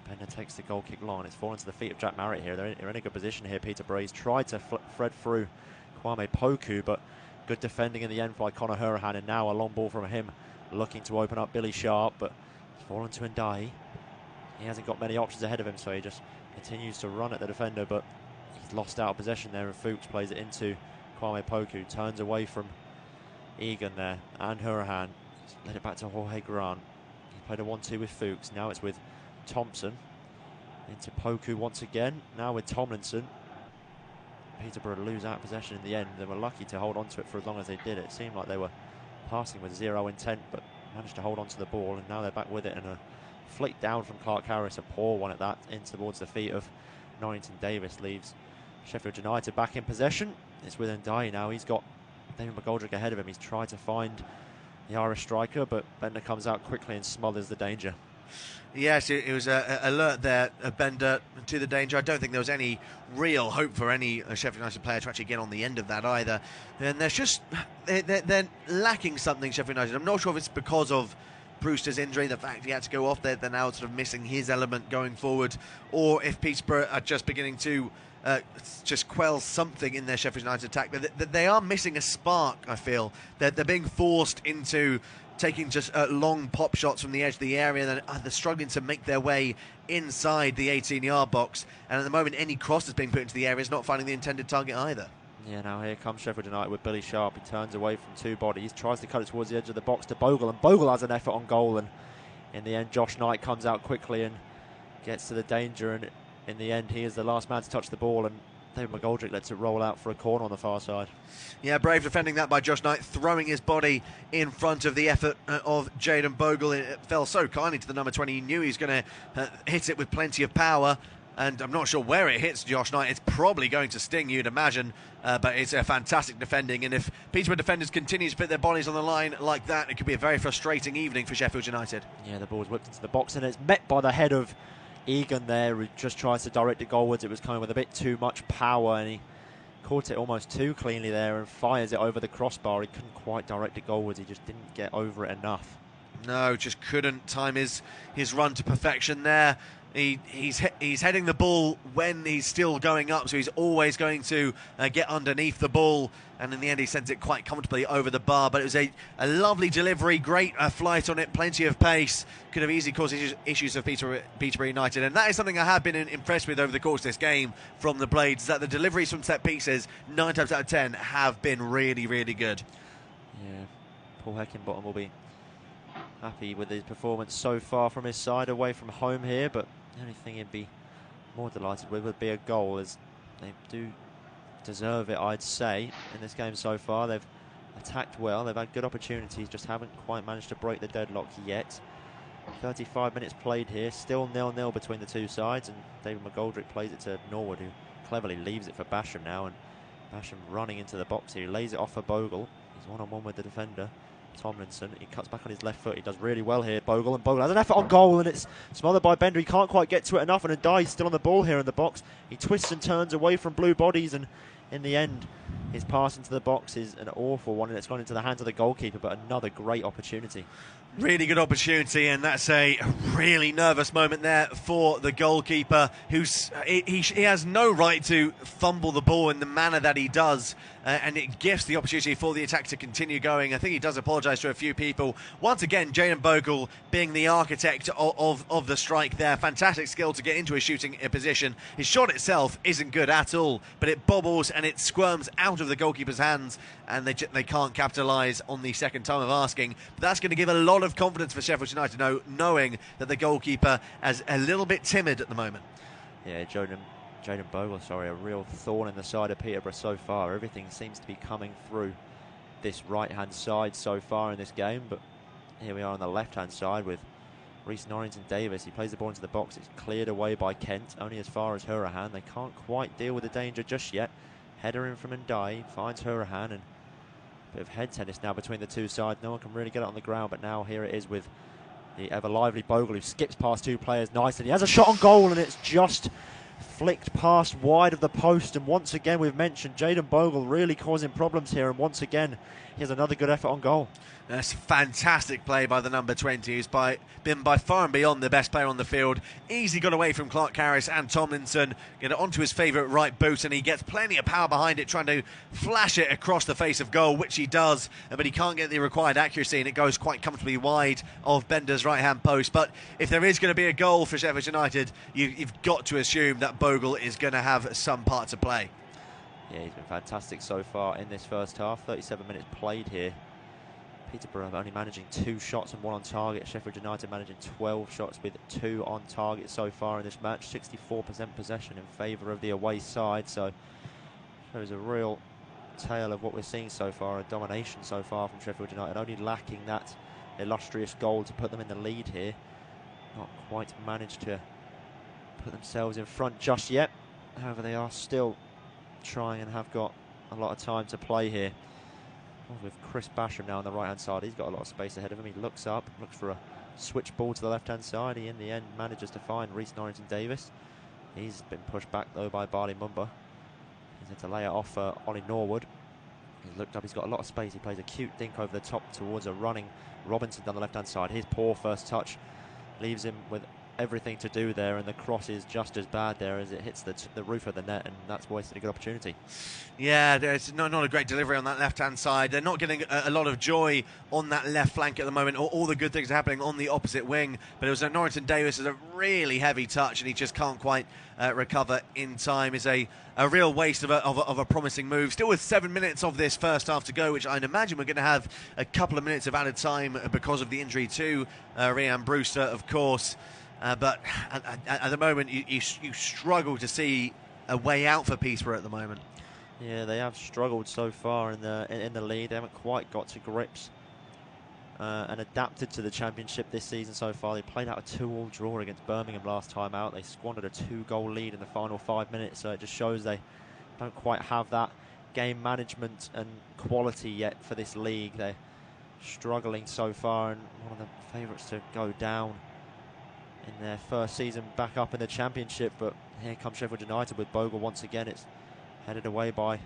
Bender takes the goal kick long. It's fallen to the feet of Jack Marriott here. They're in a good position here, Peterborough. He's tried to thread through Kwame Poku, but good defending in the end by Conor Hurahan, and now a long ball from him looking to open up Billy Sharp, but it's fallen to Ndiaye. He hasn't got many options ahead of him, so he just continues to run at the defender, but he's lost out of possession there, and Fuchs plays it into Kwame Poku, turns away from Egan there, and Hurahan. He's led it back to Jorge Grant. He played a 1-2 with Fuchs. Now it's with Thompson into Poku once again. Now with Tomlinson. Peterborough lose out possession in the end. They were lucky to hold on to it for as long as they did. It seemed like they were passing with zero intent, but managed to hold on to the ball, and now they're back with it. And a flick down from Clark Harris, a poor one at that, in towards the feet of Norrington Davis, leaves Sheffield United back in possession. It's with Ndiaye now. He's got David McGoldrick ahead of him. He's tried to find the Irish striker, but Bender comes out quickly and smothers the danger. Yes, it was an alert there, Bender, to the danger. I don't think there was any real hope for any Sheffield United player to actually get on the end of that either. And they're lacking something, Sheffield United. I'm not sure if it's because of Brewster's injury, the fact he had to go off, they're now sort of missing his element going forward, or if Peterborough are just beginning to just quell something in their Sheffield United attack. They are missing a spark, I feel. They're being forced into taking just long pop shots from the edge of the area, and they're struggling to make their way inside the 18-yard box. And at the moment, any cross that's being put into the area is not finding the intended target either. Yeah, now here comes Sheffield United with Billy Sharp. He turns away from two bodies, tries to cut it towards the edge of the box to Bogle, and Bogle has an effort on goal, and in the end Josh Knight comes out quickly and gets to the danger, and in the end he is the last man to touch the ball, and David McGoldrick lets it roll out for a corner on the far side. Yeah, brave defending that by Josh Knight, throwing his body in front of the effort of Jayden Bogle. It fell so kindly to the number 20. He knew he was going to hit it with plenty of power, and I'm not sure where it hits Josh Knight. It's probably going to sting, you'd imagine, but it's a fantastic defending, and if Peterborough defenders continue to put their bodies on the line like that, it could be a very frustrating evening for Sheffield United. Yeah, the ball's whipped into the box, and it's met by the head of Egan there, who just tries to direct it goalwards. It was coming with a bit too much power, and he caught it almost too cleanly there and fires it over the crossbar. He couldn't quite direct it goalwards. He just didn't get over it enough. No, just couldn't time his run to perfection there. He's heading the ball when he's still going up, so he's always going to get underneath the ball, and in the end he sends it quite comfortably over the bar. But it was a lovely delivery, great flight on it, plenty of pace, could have easily caused issues for Peterborough United, and that is something I have been impressed with over the course of this game from the Blades, that the deliveries from set pieces 9 times out of 10 have been really, really good. Yeah, Paul Heckingbottom will be happy with his performance so far from his side away from home here, but the only thing he'd be more delighted with would be a goal, as they do deserve it, I'd say, in this game so far. They've attacked well, they've had good opportunities, just haven't quite managed to break the deadlock yet. 35 minutes played here, still 0-0 between the two sides, and David McGoldrick plays it to Norwood, who cleverly leaves it for Basham now, and Basham running into the box here. He lays it off for Bogle. He's one-on-one with the defender, Tomlinson. He cuts back on his left foot. He does really well here, Bogle, and Bogle has an effort on goal, and it's smothered by Bender. He can't quite get to it enough, and Ndai's still on the ball here in the box. He twists and turns away from blue bodies, and in the end his pass into the box is an awful one, and it's gone into the hands of the goalkeeper, but another great opportunity. Really good opportunity, and that's a really nervous moment there for the goalkeeper, who's he has no right to fumble the ball in the manner that he does, and it gives the opportunity for the attack to continue going. I think he does apologise to a few people. Once again, Jayden Bogle being the architect of the strike there. Fantastic skill to get into a shooting position. His shot itself isn't good at all, but it bobbles and it squirms out of the goalkeeper's hands, and they can't capitalise on the second time of asking. But that's going to give a lot of confidence for Sheffield United, knowing that the goalkeeper is a little bit timid at the moment. Yeah, Jayden Bogle, a real thorn in the side of Peterborough so far. Everything seems to be coming through this right-hand side so far in this game, but here we are on the left-hand side with Reece Norrington-Davis. He plays the ball into the box. It's cleared away by Kent, only as far as Hurahan. They can't quite deal with the danger just yet. Header in from Ndai, finds Hurahan, and a bit of head tennis now between the two sides. No one can really get it on the ground, but now here it is with the ever-lively Bogle, who skips past two players nicely. He has a shot on goal, and it's just flicked past wide of the post. And once again, we've mentioned Jayden Bogle really causing problems here, and once again he has another good effort on goal. That's fantastic play by the number 20, who's been by far and beyond the best player on the field. Easily got away from Clark Harris and Tomlinson, get it onto his favourite right boot, and he gets plenty of power behind it, trying to flash it across the face of goal, which he does, but he can't get the required accuracy, and it goes quite comfortably wide of Bender's right-hand post. But if there is going to be a goal for Sheffield United, you've got to assume that Bogle is going to have some part to play. Yeah, he's been fantastic so far in this first half. 37 minutes played here. Peterborough only managing 2 shots and 1 on target. Sheffield United managing 12 shots with 2 on target so far in this match. 64% possession in favour of the away side. So there's a real tale of what we're seeing so far, a domination so far from Sheffield United, only lacking that illustrious goal to put them in the lead here. Not quite managed to put themselves in front just yet. However, they are still trying and have got a lot of time to play here. With Chris Basham now on the right-hand side, he's got a lot of space ahead of him. He looks up, looks for a switch ball to the left-hand side. He, in the end, manages to find Reece Norrington-Davis. He's been pushed back, though, by Barley Mumba. He's had to lay it off Ollie Norwood. He's looked up, he's got a lot of space. He plays a cute dink over the top towards a running Robinson down the left-hand side. His poor first touch leaves him with everything to do there, and the cross is just as bad there as it hits the roof of the net, and that's wasted a good opportunity. Yeah, there's not a great delivery on that left-hand side. They're not getting a lot of joy on that left flank at the moment. All the good things are happening on the opposite wing, but it was Norrington Davis with a really heavy touch, and he just can't quite recover in time. Is a real waste of a promising move. Still with 7 minutes of this first half to go, which I'd imagine we're going to have a couple of minutes of added time because of the injury to Rhian Brewster, of course. But at the moment, you struggle to see a way out for Peterborough at the moment. Yeah, they have struggled so far in the lead. They haven't quite got to grips and adapted to the championship this season so far. They played out a 2-2 draw against Birmingham last time out. They squandered a 2-goal lead in the final 5 minutes, so it just shows they don't quite have that game management and quality yet for this league. They're struggling so far, and one of the favourites to go down in their first season back up in the championship. But here comes Sheffield United with Bogle once again. It's headed away by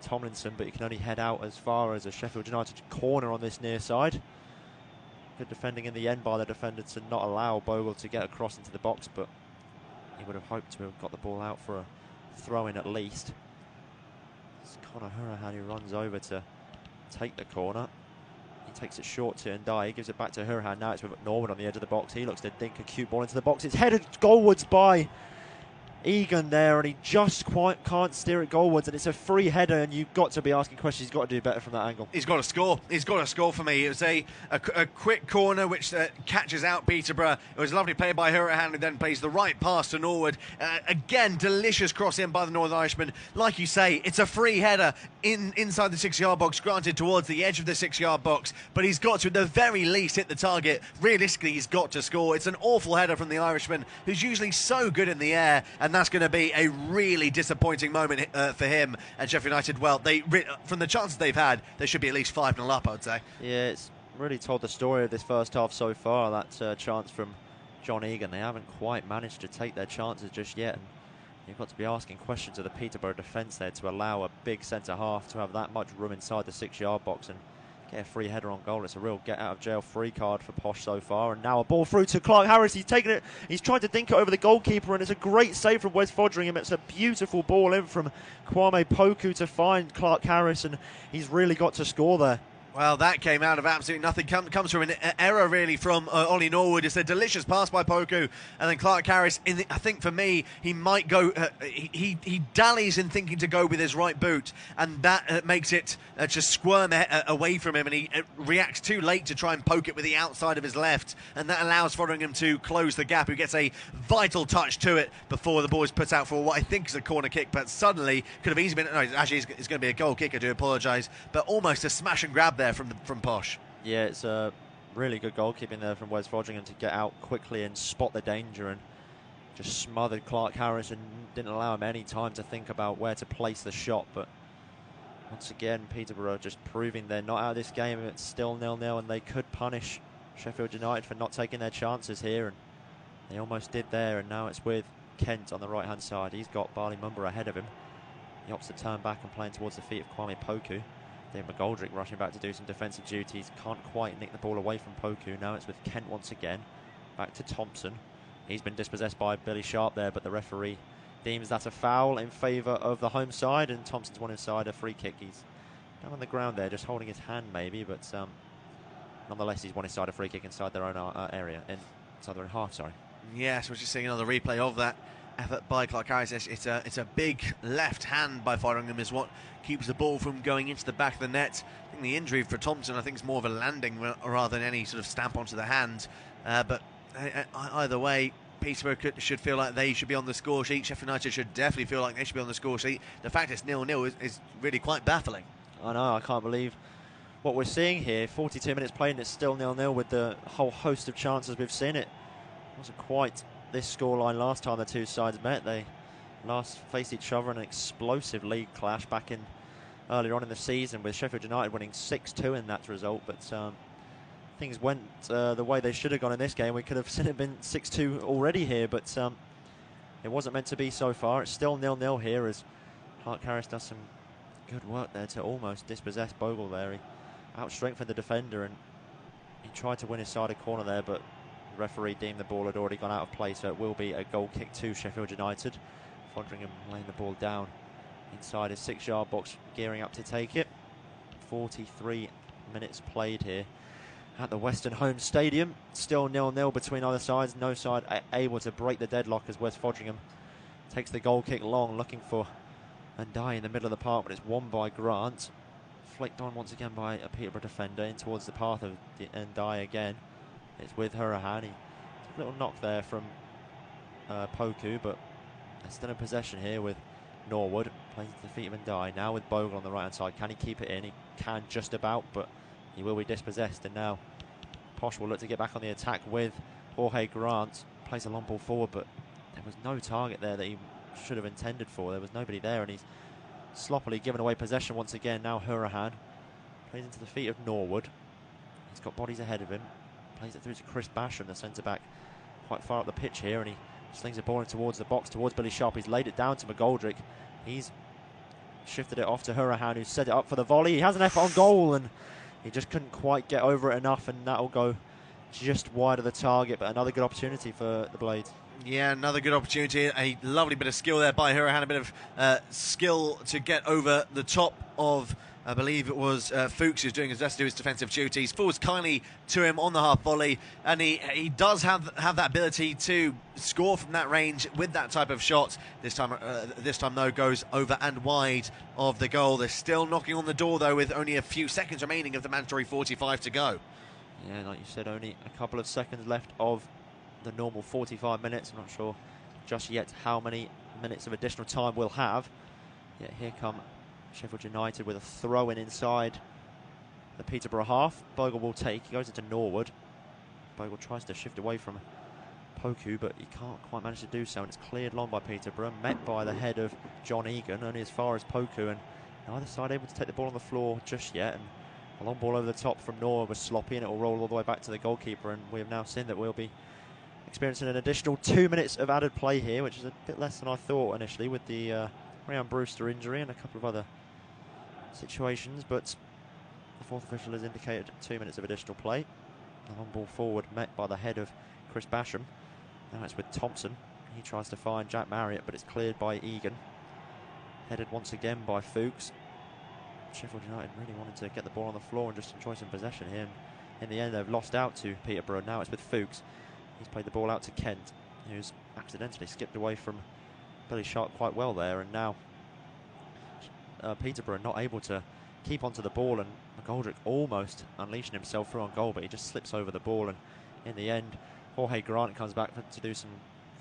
Tomlinson, but you can only head out as far as a Sheffield United corner on this near side. Good defending in the end by the defender to not allow Bogle to get across into the box, but he would have hoped to have got the ball out for a throw-in at least. It's Conor Hurahan who runs over to take the corner. He takes it short to Ndai. He gives it back to Hurahan. Now it's with Norwood on the edge of the box. He looks to dink a cute ball into the box. It's headed goalwards by Egan there, and he just quite can't steer it goalwards, and it's a free header, and you've got to be asking questions. He's got to do better from that angle. He's got to score. He's got to score for me. It was a quick corner which catches out Peterborough. It was lovely play by Hurahan, who then plays the right pass to Norwood. Again, delicious cross in by the Northern Irishman. Like you say, it's a free header inside the 6-yard box, granted towards the edge of the 6-yard box, but he's got to, at the very least, hit the target. Realistically, he's got to score. It's an awful header from the Irishman, who's usually so good in the air, and that's going to be a really disappointing moment for him. And Sheffield United, well, from the chances they've had, they should be at least 5-0 up, I would say. Yeah, it's really told the story of this first half so far, that chance from John Egan. They haven't quite managed to take their chances just yet, and you've got to be asking questions of the Peterborough defence there to allow a big centre-half to have that much room inside the 6-yard box and get a free header on goal. It's a real get-out-of-jail free card for Posh so far. And now a ball through to Clark Harris. He's taken it. He's tried to dink it over the goalkeeper, and it's a great save from Wes Foderingham. It's a beautiful ball in from Kwame Poku to find Clark Harris, and he's really got to score there. Well, that came out of absolutely nothing. Comes from an error, really, from Ollie Norwood. It's a delicious pass by Poku. And then Clark Harris, I think for me, he might go... he dallies in thinking to go with his right boot. And that makes it just squirm away from him. And he reacts too late to try and poke it with the outside of his left. And that allows Foderingham to close the gap, who gets a vital touch to it before the ball is put out for what I think is a corner kick. But suddenly, could have easily been... No, actually, it's going to be a goal kick, I do apologise. But almost a smash and grab there from Posh. Yeah, it's a really good goalkeeping there from Wes Foderingham to get out quickly and spot the danger, and just smothered Clark Harris and didn't allow him any time to think about where to place the shot. But once again, Peterborough just proving they're not out of this game. It's still 0-0, and they could punish Sheffield United for not taking their chances here, and they almost did there. And now it's with Kent on the right hand side. He's got Barley Mumba ahead of him. He opts to turn back and playing towards the feet of Kwame Poku. David McGoldrick rushing back to do some defensive duties. Can't quite nick the ball away from Poku. Now it's with Kent once again. Back to Thompson. He's been dispossessed by Billy Sharp there, but the referee deems that a foul in favour of the home side, and Thompson's one inside, a free kick. He's down on the ground there, just holding his hand maybe, but nonetheless he's one inside, a free kick inside their own area, inside their own half, sorry. Yes, we're just seeing another replay of that effort by Clark Harris. It's a big left hand by Foderingham is what keeps the ball from going into the back of the net. I think the injury for Thompson, I think, is more of a landing rather than any sort of stamp onto the hand. But either way, Peterborough should feel like they should be on the score sheet. Sheffield United should definitely feel like they should be on the score sheet. The fact it's 0-0 is really quite baffling. I know, I can't believe what we're seeing here. 42 minutes played and it's still 0-0 with the whole host of chances we've seen. It wasn't quite this scoreline last time the two sides met. They last faced each other in an explosive league clash back in earlier on in the season, with Sheffield United winning 6-2 in that result. But things went the way they should have gone in this game. We could have seen it been 6-2 already here, but it wasn't meant to be so far. It's still 0-0 here as Clark Harris does some Good work there to almost dispossess Bogle there. He out-strengthened the defender and he tried to win his side of corner there, but the referee deemed the ball had already gone out of play, so it will be a goal kick to Sheffield United. Fodringham laying the ball down inside his 6-yard box, gearing up to take it. 43 minutes played here at the Western Home Stadium. Still 0-0 between either sides. No side able to break the deadlock as West Fodringham takes the goal kick long, looking for Ndai in the middle of the park, but it's won by Grant. Flicked on once again by a Peterborough defender in towards the path of Ndai again. It's with Hurahan. A little knock there from Poku, but they're still in possession here with Norwood. Plays to the feet of Ndai. Now with Bogle on the right hand side. Can he keep it in? He can just about, but he will be dispossessed. And now Posh will look to get back on the attack with Jorge Grant. Plays a long ball forward, but there was no target there that he should have intended for. There was nobody there, and he's sloppily given away possession once again. Now Hurahan plays into the feet of Norwood. He's got bodies ahead of him. Plays it through to Chris Basham, the centre-back, quite far up the pitch here, and he slings the ball in towards the box, towards Billy Sharp. He's laid it down to McGoldrick. He's shifted it off to Hurahan, who set it up for the volley. He has an effort on goal, and he just couldn't quite get over it enough, and that'll go just wide of the target, but another good opportunity for the Blades. Yeah, another good opportunity. A lovely bit of skill there by Hurahan, a bit of skill to get over the top of, I believe it was Fuchs, who's doing his best to do his defensive duties. Falls kindly to him on the half volley, and he does have that ability to score from that range with that type of shot. This time though, goes over and wide of the goal. They're still knocking on the door though, with only a few seconds remaining of the mandatory 45 to go. Yeah, like you said, only a couple of seconds left of the normal 45 minutes. I'm not sure just yet how many minutes of additional time we'll have. Yet here come Sheffield United with a throw-in inside the Peterborough half. Bogle will take. He goes into Norwood. Bogle tries to shift away from Poku, but he can't quite manage to do so, and it's cleared long by Peterborough, met by the head of John Egan, only as far as Poku, and neither side able to take the ball on the floor just yet. And a long ball over the top from Norwood was sloppy, and it will roll all the way back to the goalkeeper, and we have now seen that we'll be experiencing an additional 2 minutes of added play here, which is a bit less than I thought initially, with the Ryan Brewster injury and a couple of other situations, but the fourth official has indicated 2 minutes of additional play. A long ball forward met by the head of Chris Basham. Now it's with Thompson. He tries to find Jack Marriott, but it's cleared by Egan. Headed once again by Fuchs. Sheffield United really wanted to get the ball on the floor and just enjoy some possession here. In the end, they've lost out to Peterborough. Now it's with Fuchs. He's played the ball out to Kent, who's accidentally skipped away from Billy Sharp quite well there, and now Peterborough not able to keep onto the ball, and McGoldrick almost unleashing himself through on goal, but he just slips over the ball, and in the end Jorge Grant comes back to do some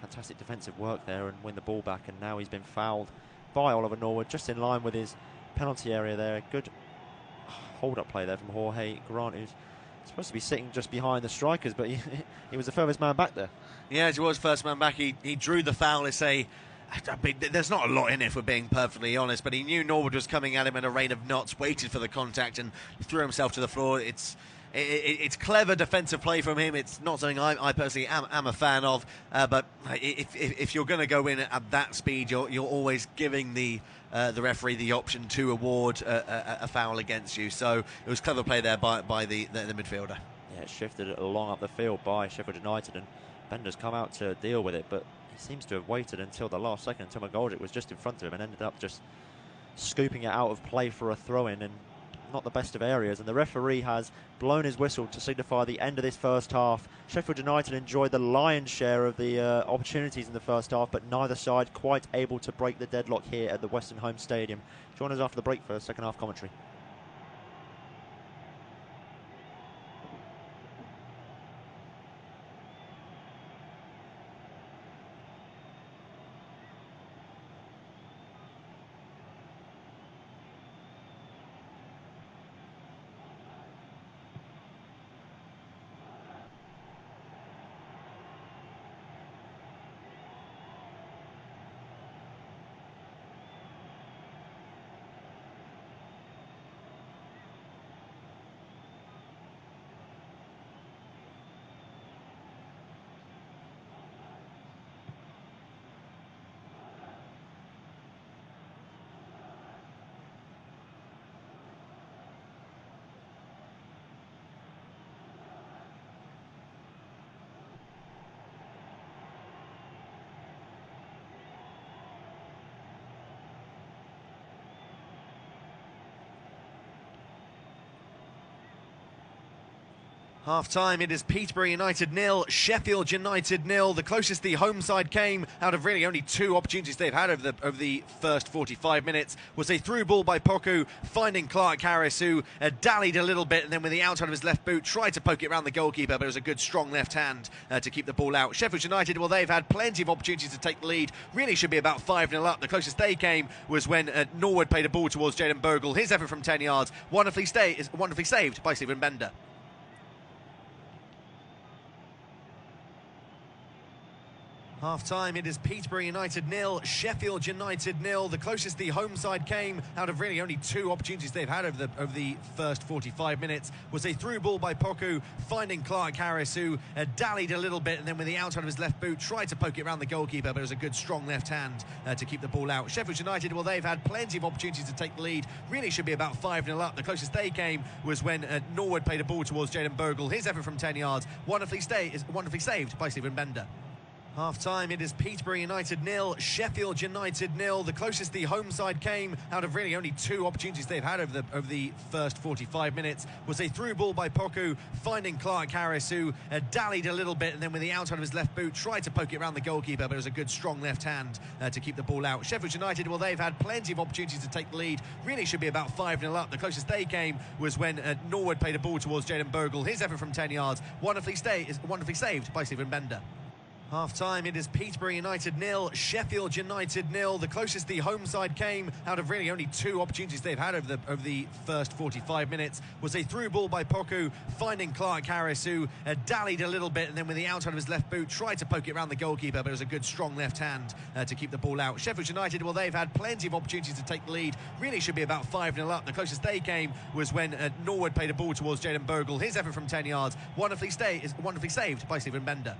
fantastic defensive work there and win the ball back, and now he's been fouled by Oliver Norwood just in line with his penalty area there. Good hold-up play there from Jorge Grant, who's supposed to be sitting just behind the strikers, but he was the furthest man back there. Yeah, he was first man back. He drew the foul. There's not a lot in it, if we're being perfectly honest, but he knew Norwood was coming at him in a rain of knots, waited for the contact and threw himself to the floor. It's clever defensive play from him. It's not something I personally am a fan of, but if you're going to go in at that speed, you're always giving the referee the option to award a foul against you. So it was clever play there by the midfielder. Yeah, it shifted it along up the field by Sheffield United, and Bender's come out to deal with it, but he seems to have waited until the last second, until McGoldrick was just in front of him, and ended up just scooping it out of play for a throw-in, and not the best of areas. And the referee has blown his whistle to signify the end of this first half. Sheffield United enjoyed the lion's share of the opportunities in the first half, but neither side quite able to break the deadlock here at the Western Home Stadium. Join us after the break for second half commentary. Half-time, it is Peterborough United 0, Sheffield United 0. The closest the home side came out of really only two opportunities they've had over the first 45 minutes was a through ball by Poku, finding Clark Harris, who dallied a little bit, and then with the outside of his left boot, tried to poke it around the goalkeeper, but it was a good strong left hand to keep the ball out. Sheffield United, well, they've had plenty of opportunities to take the lead. Really should be about 5-0 up. The closest they came was when Norwood played a ball towards Jaden Bogle. His effort from 10 yards, wonderfully saved by Stephen Bender. Half-time, it is Peterborough United 0, Sheffield United 0. The closest the home side came out of really only two opportunities they've had over the first 45 minutes was a through ball by Poku, finding Clark Harris, who dallied a little bit, and then with the outside of his left boot, tried to poke it around the goalkeeper, but it was a good strong left hand to keep the ball out. Sheffield United, well, they've had plenty of opportunities to take the lead. Really should be about 5-0 up. The closest they came was when Norwood played a ball towards Jaden Bogle. His effort from 10 yards, wonderfully saved by Stephen Bender. Half-time, it is Peterborough United 0, Sheffield United 0. The closest the home side came out of really only two opportunities they've had over the first 45 minutes was a through ball by Poku, finding Clark Harris, who dallied a little bit, and then with the outside of his left boot, tried to poke it around the goalkeeper, but it was a good strong left hand to keep the ball out. Sheffield United, well, they've had plenty of opportunities to take the lead. Really should be about 5-0 up. The closest they came was when Norwood played a ball towards Jaden Bogle. His effort from 10 yards, wonderfully saved by Stephen Bender. Half-time, it is Peterborough United 0, Sheffield United 0. The closest the home side came out of really only two opportunities they've had over the first 45 minutes was a through ball by Poku, finding Clark Harris, who dallied a little bit, and then with the outside of his left boot, tried to poke it around the goalkeeper, but it was a good strong left hand to keep the ball out. Sheffield United, well, they've had plenty of opportunities to take the lead. Really should be about 5-0 up. The closest they came was when Norwood played a ball towards Jaden Bogle. His effort from 10 yards, wonderfully saved by Stephen Bender.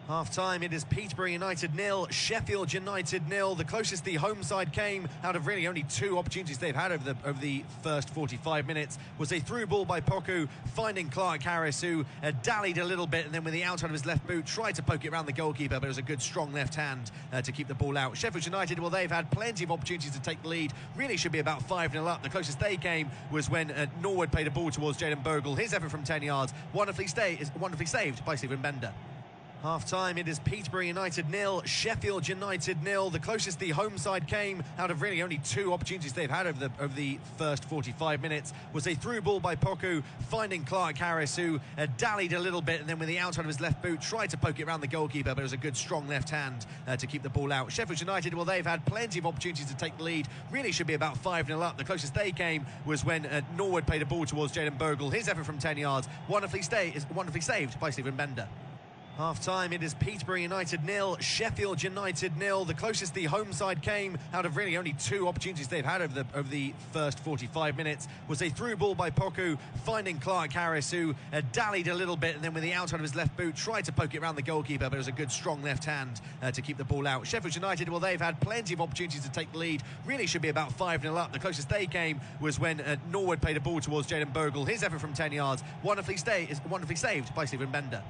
Half-time, it is Peterborough United 0, Sheffield United 0. The closest the home side came out of really only two opportunities they've had over the first 45 minutes was a through ball by Poku, finding Clark Harris, who dallied a little bit, and then with the outside of his left boot, tried to poke it around the goalkeeper, but it was a good strong left hand to keep the ball out. Sheffield United, well, they've had plenty of opportunities to take the lead. Really should be about 5-0 up. The closest they came was when Norwood played a ball towards Jaden Bogle. His effort from 10 yards, wonderfully saved by Stephen Bender. Half-time, it is Peterborough United 0, Sheffield United 0. The closest the home side came out of really only two opportunities they've had over the first 45 minutes was a through ball by Poku, finding Clark Harris, who dallied a little bit, and then with the outside of his left boot, tried to poke it around the goalkeeper, but it was a good strong left hand to keep the ball out. Sheffield United, well, they've had plenty of opportunities to take the lead. Really should be about 5-0 up. The closest they came was when Norwood played a ball towards Jaden Bogle. His effort from 10 yards, wonderfully saved by Stephen Bender. Half-time, it is Peterborough United 0, Sheffield United 0. The closest the home side came out of really only two opportunities they've had over the first 45 minutes was a through ball by Poku, finding Clark Harris, who dallied a little bit, and then with the outside of his left boot, tried to poke it around the goalkeeper, but it was a good strong left hand to keep the ball out. Sheffield United, well, they've had plenty of opportunities to take the lead. Really should be about 5-0 up. The closest they came was when Norwood played a ball towards Jaden Bogle. His effort from 10 yards, wonderfully saved by Stephen Bender.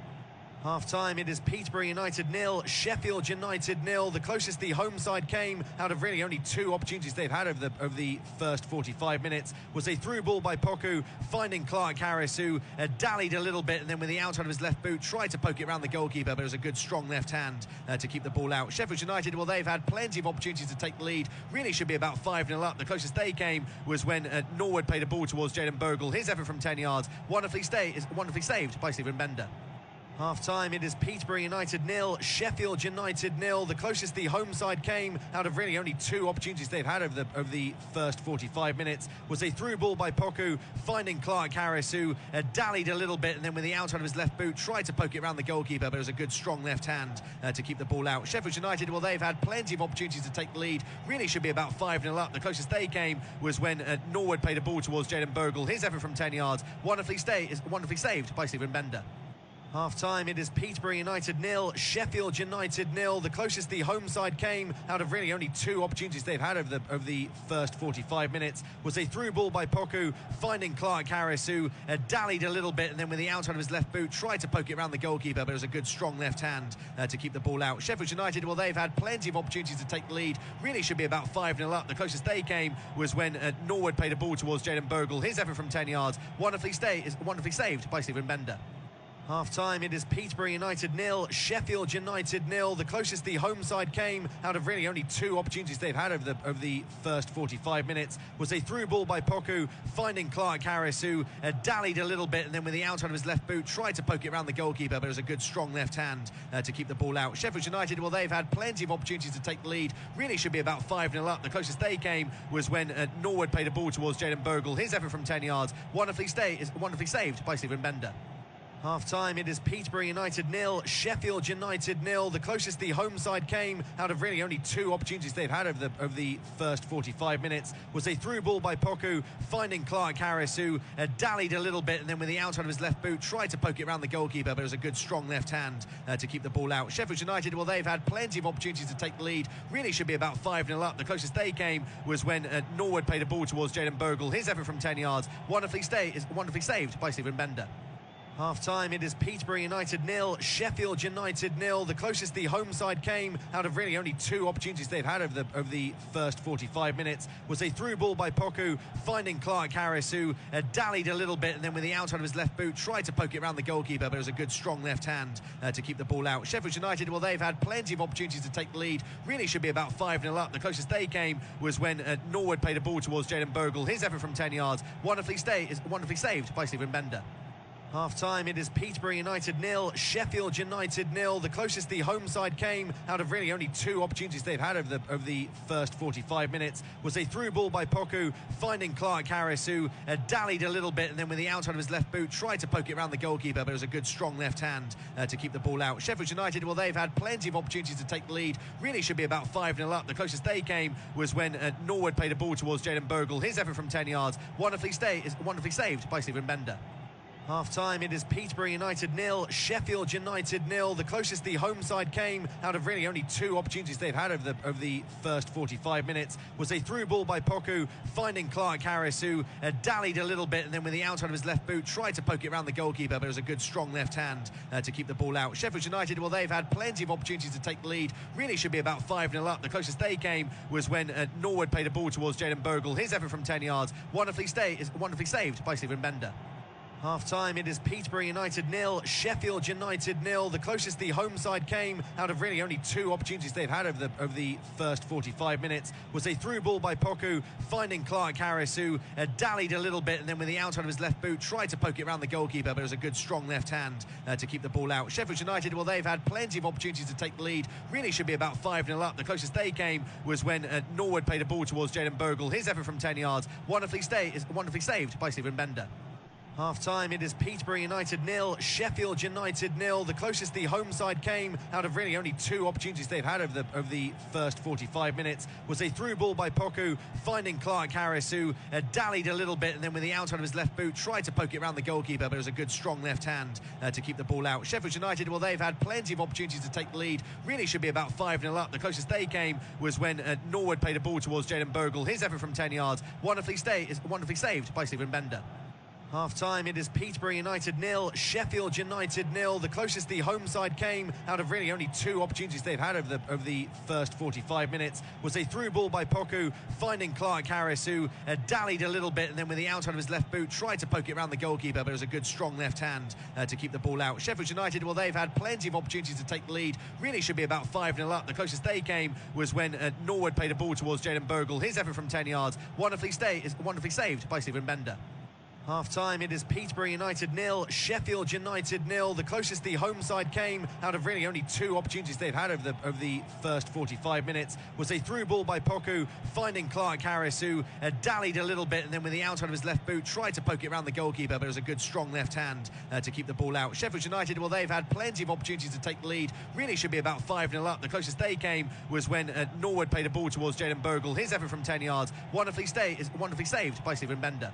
Half-time, it is Peterborough United 0, Sheffield United 0. The closest the home side came out of really only two opportunities they've had over the first 45 minutes was a through ball by Poku, finding Clark Harris, who dallied a little bit, and then with the outside of his left boot, tried to poke it around the goalkeeper, but it was a good strong left hand to keep the ball out. Sheffield United, well, they've had plenty of opportunities to take the lead. Really should be about 5-0 up. The closest they came was when Norwood played a ball towards Jaden Bogle. His effort from 10 yards, wonderfully saved by Stephen Bender. Half-time, it is Peterborough United 0, Sheffield United 0. The closest the home side came out of really only two opportunities they've had over the first 45 minutes was a through ball by Poku, finding Clark Harris, who dallied a little bit, and then with the outside of his left boot, tried to poke it around the goalkeeper, but it was a good strong left hand to keep the ball out. Sheffield United, well, they've had plenty of opportunities to take the lead. Really should be about 5-0 up. The closest they came was when Norwood played a ball towards Jaden Bogle. His effort from 10 yards, wonderfully saved by Stephen Bender. Half-time, it is Peterborough United 0, Sheffield United 0. The closest the home side came out of really only two opportunities they've had over the first 45 minutes was a through ball by Poku, finding Clark Harris, who dallied a little bit, and then with the outside of his left boot, tried to poke it around the goalkeeper, but it was a good strong left hand to keep the ball out. Sheffield United, well, they've had plenty of opportunities to take the lead. Really should be about 5-0 up. The closest they came was when Norwood played a ball towards Jaden Bogle. His effort from 10 yards, wonderfully saved by Stephen Bender. Half-time, it is Peterborough United 0, Sheffield United 0. The closest the home side came out of really only two opportunities they've had over the first 45 minutes was a through ball by Poku, finding Clark Harris, who dallied a little bit, and then with the outside of his left boot tried to poke it around the goalkeeper, but it was a good strong left hand to keep the ball out. Sheffield United, well, they've had plenty of opportunities to take the lead, really should be about 5-0 up. The closest they came was when Norwood played a ball towards Jaden Bogle. His effort from 10 yards, wonderfully saved by Stephen Bender. Half-time, it is Peterborough United 0, Sheffield United 0. The closest the home side came out of really only two opportunities they've had over the first 45 minutes was a through ball by Poku, finding Clark Harris, who dallied a little bit, and then with the outside of his left boot tried to poke it around the goalkeeper, but it was a good strong left hand to keep the ball out. Sheffield United, well, they've had plenty of opportunities to take the lead, really should be about 5-0 up. The closest they came was when Norwood played a ball towards Jaden Bogle. His effort from 10 yards, wonderfully saved by Stephen Bender. Half-time, it is Peterborough United 0, Sheffield United 0. The closest the home side came out of really only two opportunities they've had over the first 45 minutes was a through ball by Poku, finding Clark Harris, who dallied a little bit, and then with the outside of his left boot tried to poke it around the goalkeeper, but it was a good strong left hand to keep the ball out. Sheffield United, well, they've had plenty of opportunities to take the lead, really should be about 5-0 up. The closest they came was when Norwood played a ball towards Jaden Bogle. His effort from 10 yards, wonderfully saved by Stephen Bender. Half-time, it is Peterborough United 0, Sheffield United 0. The closest the home side came out of really only two opportunities they've had over the first 45 minutes was a through ball by Poku, finding Clark Harris, who dallied a little bit, and then with the outside of his left boot tried to poke it around the goalkeeper, but it was a good strong left hand to keep the ball out. Sheffield United, well, they've had plenty of opportunities to take the lead, really should be about 5-0 up. The closest they came was when Norwood played a ball towards Jaden Bogle. His effort from 10 yards, wonderfully saved by Stephen Bender. Half-time, it is Peterborough United 0, Sheffield United 0. The closest the home side came out of really only two opportunities they've had over the first 45 minutes was a through ball by Poku, finding Clark Harris, who dallied a little bit, and then with the outside of his left boot tried to poke it around the goalkeeper, but it was a good strong left hand to keep the ball out. Sheffield United, well, they've had plenty of opportunities to take the lead, really should be about 5-0 up. The closest they came was when Norwood played a ball towards Jaden Bogle. His effort from 10 yards, wonderfully saved by Stephen Bender. Half-time, it is Peterborough United 0, Sheffield United 0. The closest the home side came out of really only two opportunities they've had over the first 45 minutes was a through ball by Poku, finding Clark Harris, who dallied a little bit, and then with the outside of his left boot tried to poke it around the goalkeeper, but it was a good strong left hand to keep the ball out. Sheffield United, well, they've had plenty of opportunities to take the lead, really should be about 5-0 up. The closest they came was when Norwood played a ball towards Jaden Bogle. His effort from 10 yards, wonderfully saved by Stephen Bender. Half-time, it is Peterborough United 0, Sheffield United 0. The closest the home side came out of really only two opportunities they've had over the first 45 minutes was a through ball by Poku, finding Clark Harris, who dallied a little bit, and then with the outside of his left boot tried to poke it around the goalkeeper, but it was a good strong left hand to keep the ball out. Sheffield United, well, they've had plenty of opportunities to take the lead, really should be about 5-0 up. The closest they came was when Norwood played a ball towards Jaden Bogle. His effort from 10 yards, wonderfully saved by Stephen Bender. Half-time, it is Peterborough United 0, Sheffield United 0. The closest the home side came out of really only two opportunities they've had over the first 45 minutes was a through ball by Poku, finding Clark Harris, who dallied a little bit, and then with the outside of his left boot tried to poke it around the goalkeeper, but it was a good strong left hand to keep the ball out. Sheffield United, well, they've had plenty of opportunities to take the lead, really should be about 5-0 up. The closest they came was when Norwood played a ball towards Jaden Bogle. His effort from 10 yards, wonderfully saved by Stephen Bender. Half-time, it is Peterborough United 0, Sheffield United 0. The closest the home side came out of really only two opportunities they've had over the first 45 minutes was a through ball by Poku, finding Clark Harris, who dallied a little bit, and then with the outside of his left boot tried to poke it around the goalkeeper, but it was a good strong left hand to keep the ball out. Sheffield United, well, they've had plenty of opportunities to take the lead, really should be about 5-0 up. The closest they came was when Norwood played a ball towards Jaden Bogle. His effort from 10 yards, wonderfully saved by Stephen Bender.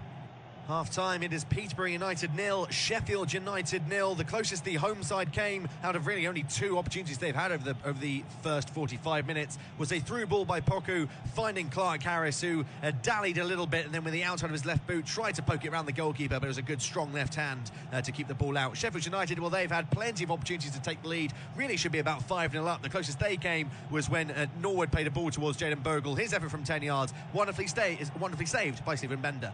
Half-time, it is Peterborough United 0, Sheffield United 0. The closest the home side came out of really only two opportunities they've had over the first 45 minutes was a through ball by Poku, finding Clark Harris, who dallied a little bit, and then with the outside of his left boot tried to poke it around the goalkeeper, but it was a good strong left hand to keep the ball out. Sheffield United, well, they've had plenty of opportunities to take the lead, really should be about 5-0 up. The closest they came was when Norwood played a ball towards Jaden Bogle. His effort from 10 yards, wonderfully saved by Stephen Bender.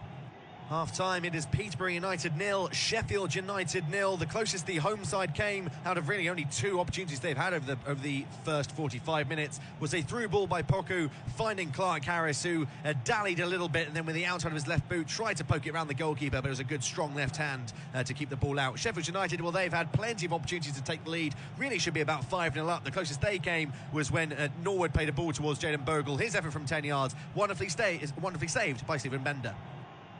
Half-time, it is Peterborough United 0, Sheffield United 0. The closest the home side came out of really only two opportunities they've had over the first 45 minutes was a through ball by Poku, finding Clark Harris, who dallied a little bit, and then with the outside of his left boot tried to poke it around the goalkeeper, but it was a good strong left hand to keep the ball out. Sheffield United, well, they've had plenty of opportunities to take the lead, really should be about 5-0 up. The closest they came was when Norwood played a ball towards Jaden Bogle. His effort from 10 yards, wonderfully saved by Stephen Bender.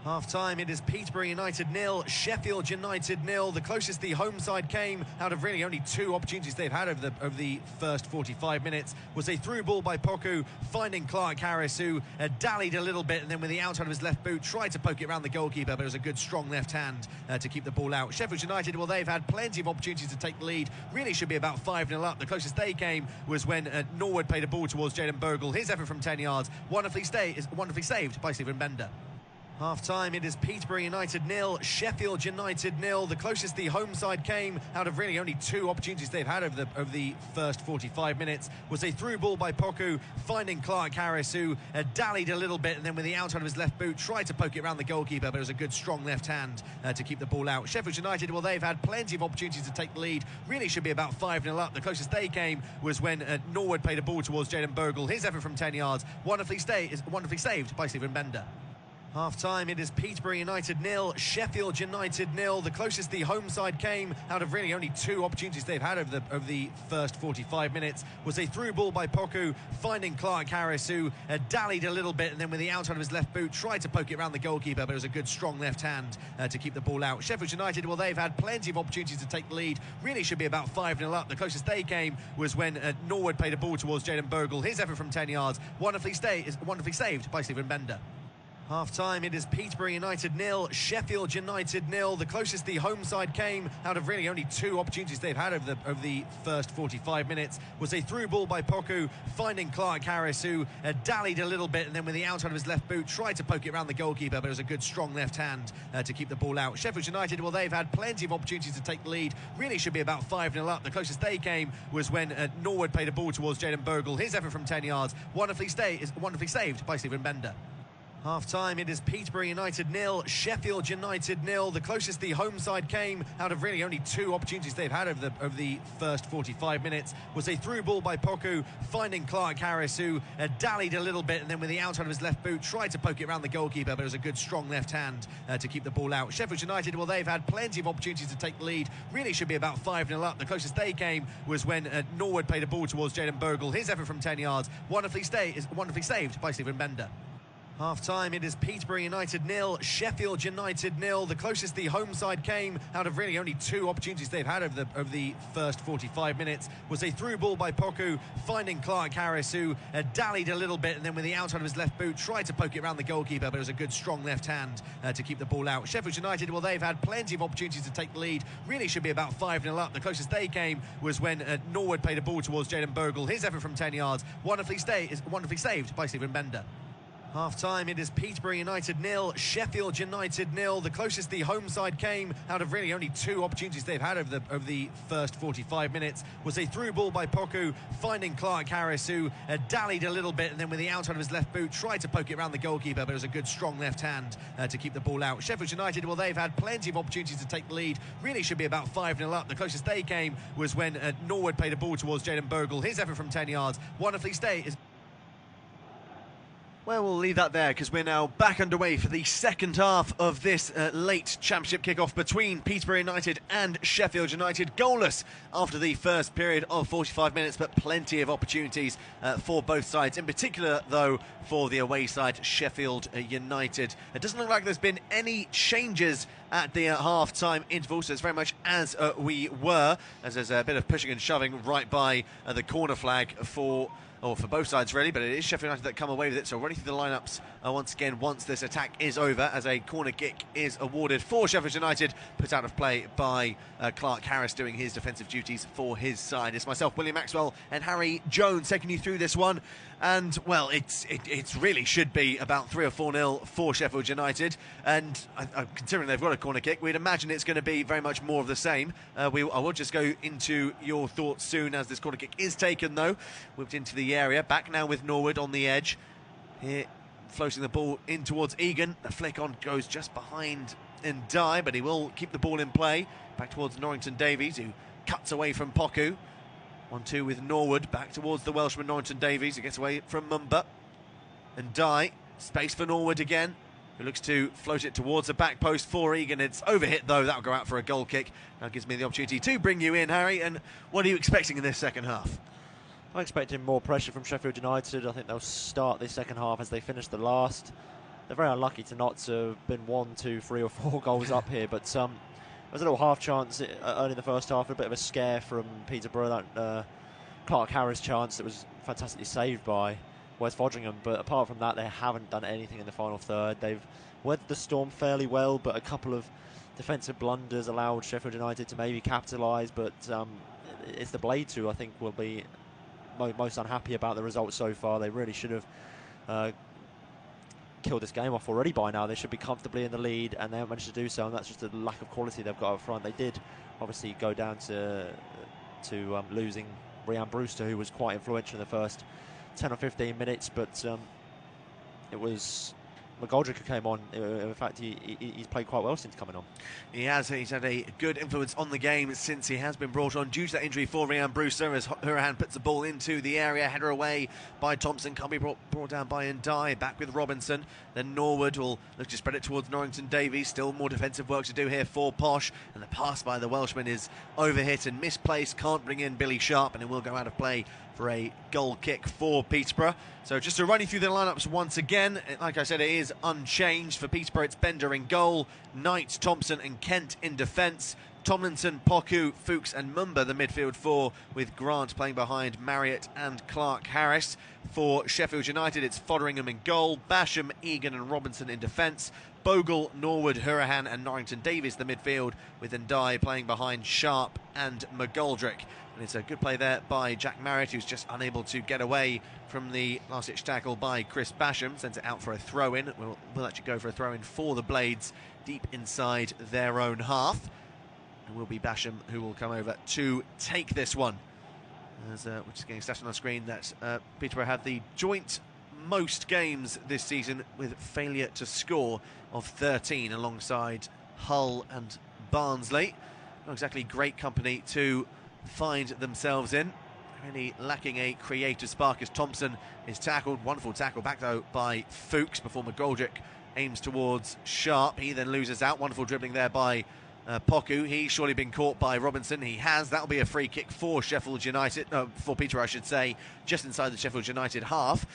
Half-time, it is Peterborough United 0, Sheffield United 0. The closest the home side came out of really only two opportunities they've had over the first 45 minutes was a through ball by Poku, finding Clark Harris, who dallied a little bit, and then with the outside of his left boot tried to poke it around the goalkeeper, but it was a good strong left hand to keep the ball out. Sheffield United, well, they've had plenty of opportunities to take the lead, really should be about 5-0 up. The closest they came was when Norwood played a ball towards Jaden Bogle. His effort from 10 yards, wonderfully saved by Stephen Bender. Half-time, it is Peterborough United 0, Sheffield United 0. The closest the home side came out of really only two opportunities they've had over the first 45 minutes was a through ball by Poku, finding Clark Harris, who dallied a little bit, and then with the outside of his left boot tried to poke it around the goalkeeper, but it was a good strong left hand to keep the ball out. Sheffield United, well, they've had plenty of opportunities to take the lead, really should be about 5-0 up. The closest they came was when Norwood played a ball towards Jaden Bogle. His effort from 10 yards, wonderfully saved by Stephen Bender. Half-time, it is Peterborough United 0, Sheffield United 0. The closest the home side came out of really only two opportunities they've had over the first 45 minutes was a through ball by Poku, finding Clark Harris, who dallied a little bit, and then with the outside of his left boot tried to poke it around the goalkeeper, but it was a good strong left hand to keep the ball out. Sheffield United, well, they've had plenty of opportunities to take the lead, really should be about 5-0 up. The closest they came was when Norwood played a ball towards Jaden Bogle. His effort from 10 yards, wonderfully saved by Stephen Bender. Half-time, it is Peterborough United 0, Sheffield United 0. The closest the home side came out of really only two opportunities they've had over the first 45 minutes was a through ball by Poku, finding Clark Harris, who dallied a little bit, and then with the outside of his left boot tried to poke it around the goalkeeper, but it was a good strong left hand to keep the ball out. Sheffield United, well, they've had plenty of opportunities to take the lead, really should be about 5-0 up. The closest they came was when Norwood played a ball towards Jaden Bogle. His effort from 10 yards, wonderfully saved by Stephen Bender. Half-time, it is Peterborough United 0, Sheffield United 0. The closest the home side came out of really only two opportunities they've had over the first 45 minutes was a through ball by Poku, finding Clark Harris, who dallied a little bit, and then with the outside of his left boot tried to poke it around the goalkeeper, but it was a good strong left hand to keep the ball out. Sheffield United, well, they've had plenty of opportunities to take the lead, really should be about 5-0 up. The closest they came was when Norwood played a ball towards Jaden Bogle. His effort from 10 yards, wonderfully saved by Stephen Bender. Half-time, it is Peterborough United 0, Sheffield United 0. The closest the home side came out of really only two opportunities they've had over the first 45 minutes was a through ball by Poku, finding Clark Harris, who dallied a little bit, and then with the outside of his left boot tried to poke it around the goalkeeper, but it was a good strong left hand to keep the ball out. Sheffield United, well, they've had plenty of opportunities to take the lead, really should be about 5-0 up. The closest they came was when Norwood played a ball towards Jaden Bogle. His effort from 10 yards, wonderfully saved by Stephen Bender. Half-time, it is Peterborough United 0, Sheffield United 0. The closest the home side came out of really only two opportunities they've had over the first 45 minutes was a through ball by Poku, finding Clark Harris, who dallied a little bit, and then with the outside of his left boot tried to poke it around the goalkeeper, but it was a good strong left hand to keep the ball out. Sheffield United, well, they've had plenty of opportunities to take the lead, really should be about 5-0 up. The closest they came was when Norwood played a ball towards Jaden Bogle. His effort from 10 yards, wonderfully Well, we'll leave that there because we're now back underway for the second half of this late championship kick-off between Peterborough United and Sheffield United. Goalless after the first period of 45 minutes, but plenty of opportunities for both sides. In particular, though, for the away side, Sheffield United. It doesn't look like there's been any changes at the half-time interval, so it's very much as we were, as there's a bit of pushing and shoving right by the corner flag for both sides, really, but it is Sheffield United that come away with it. So running through the lineups once again once this attack is over, as a corner kick is awarded for Sheffield United, put out of play by Clark Harris doing his defensive duties for his side. It's myself, William Maxwell, and Harry Jones taking you through this one. And, well, it really should be about 3 or 4-0 for Sheffield United. And considering they've got a corner kick, we'd imagine it's going to be very much more of the same. I will just go into your thoughts soon as this corner kick is taken, though. Whipped into the area. Back now with Norwood on the edge. Here floating the ball in towards Egan. The flick on goes just behind Ndai, but he will keep the ball in play. Back towards Norrington Davies, who cuts away from Poku. 1-2 with Norwood, back towards the Welshman Norrington Davies, who gets away from Mumba. Ndai, space for Norwood again, who looks to float it towards the back post for Egan. It's overhit though, that'll go out for a goal kick. Now gives me the opportunity to bring you in, Harry, and what are you expecting in this second half? I'm expecting more pressure from Sheffield United. I think they'll start this second half as they finish the last. They're very unlucky to not to have been 1, 2, 3 or 4 goals up here, but there was a little half chance early in the first half, a bit of a scare from Peterborough, that Clark Harris chance that was fantastically saved by West Fodringham, but apart from that they haven't done anything in the final third. They've weathered the storm fairly well, but a couple of defensive blunders allowed Sheffield United to maybe capitalise, but it's the Blades who I think will be most unhappy about the results so far. They really should have killed this game off already by now. They should be comfortably in the lead, and they haven't managed to do so, and that's just a lack of quality they've got up front. They did obviously go down to losing Ryan Brewster, who was quite influential in the first 10 or 15 minutes, but it was McGoldrick who came on. In fact, he's played quite well since coming on. He has. He's had a good influence on the game since he has been brought on due to that injury for Ryan Brewster, as Hurahan puts the ball into the area, header away by Thompson, can't be brought down by Ndai, back with Robinson. Then Norwood will look to spread it towards Norrington Davies. Still more defensive work to do here for Posh, and the pass by the Welshman is overhit and misplaced, can't bring in Billy Sharp, and it will go out of play for a goal kick for Peterborough. So just to run you through the lineups once again, like I said, it is unchanged. For Peterborough, it's Bender in goal, Knight, Thompson and Kent in defence, Tomlinson, Poku, Fuchs and Mumba the midfield four, with Grant playing behind Marriott and Clark Harris. For Sheffield United, it's Foderingham in goal, Basham, Egan and Robinson in defence, Bogle, Norwood, Hurahan and Norrington Davies the midfield, with Ndai playing behind Sharp and McGoldrick. And it's a good play there by Jack Marriott, who's just unable to get away from the last-ditch tackle by Chris Basham. Sends it out for a throw-in. We'll actually go for a throw-in for the Blades deep inside their own half. And will be Basham who will come over to take this one. As we're just getting stats on the screen that Peterborough had the joint most games this season with failure to score of 13 alongside Hull and Barnsley. Not exactly great company to find themselves in. Really lacking a creative spark as Thompson is tackled. Wonderful tackle back though by Fuchs before McGoldrick aims towards Sharp. He then loses out. Wonderful dribbling there by Poku. He's surely been caught by Robinson. He has. That'll be a free kick for Sheffield United, for Peterborough I should say, just inside the Sheffield United half.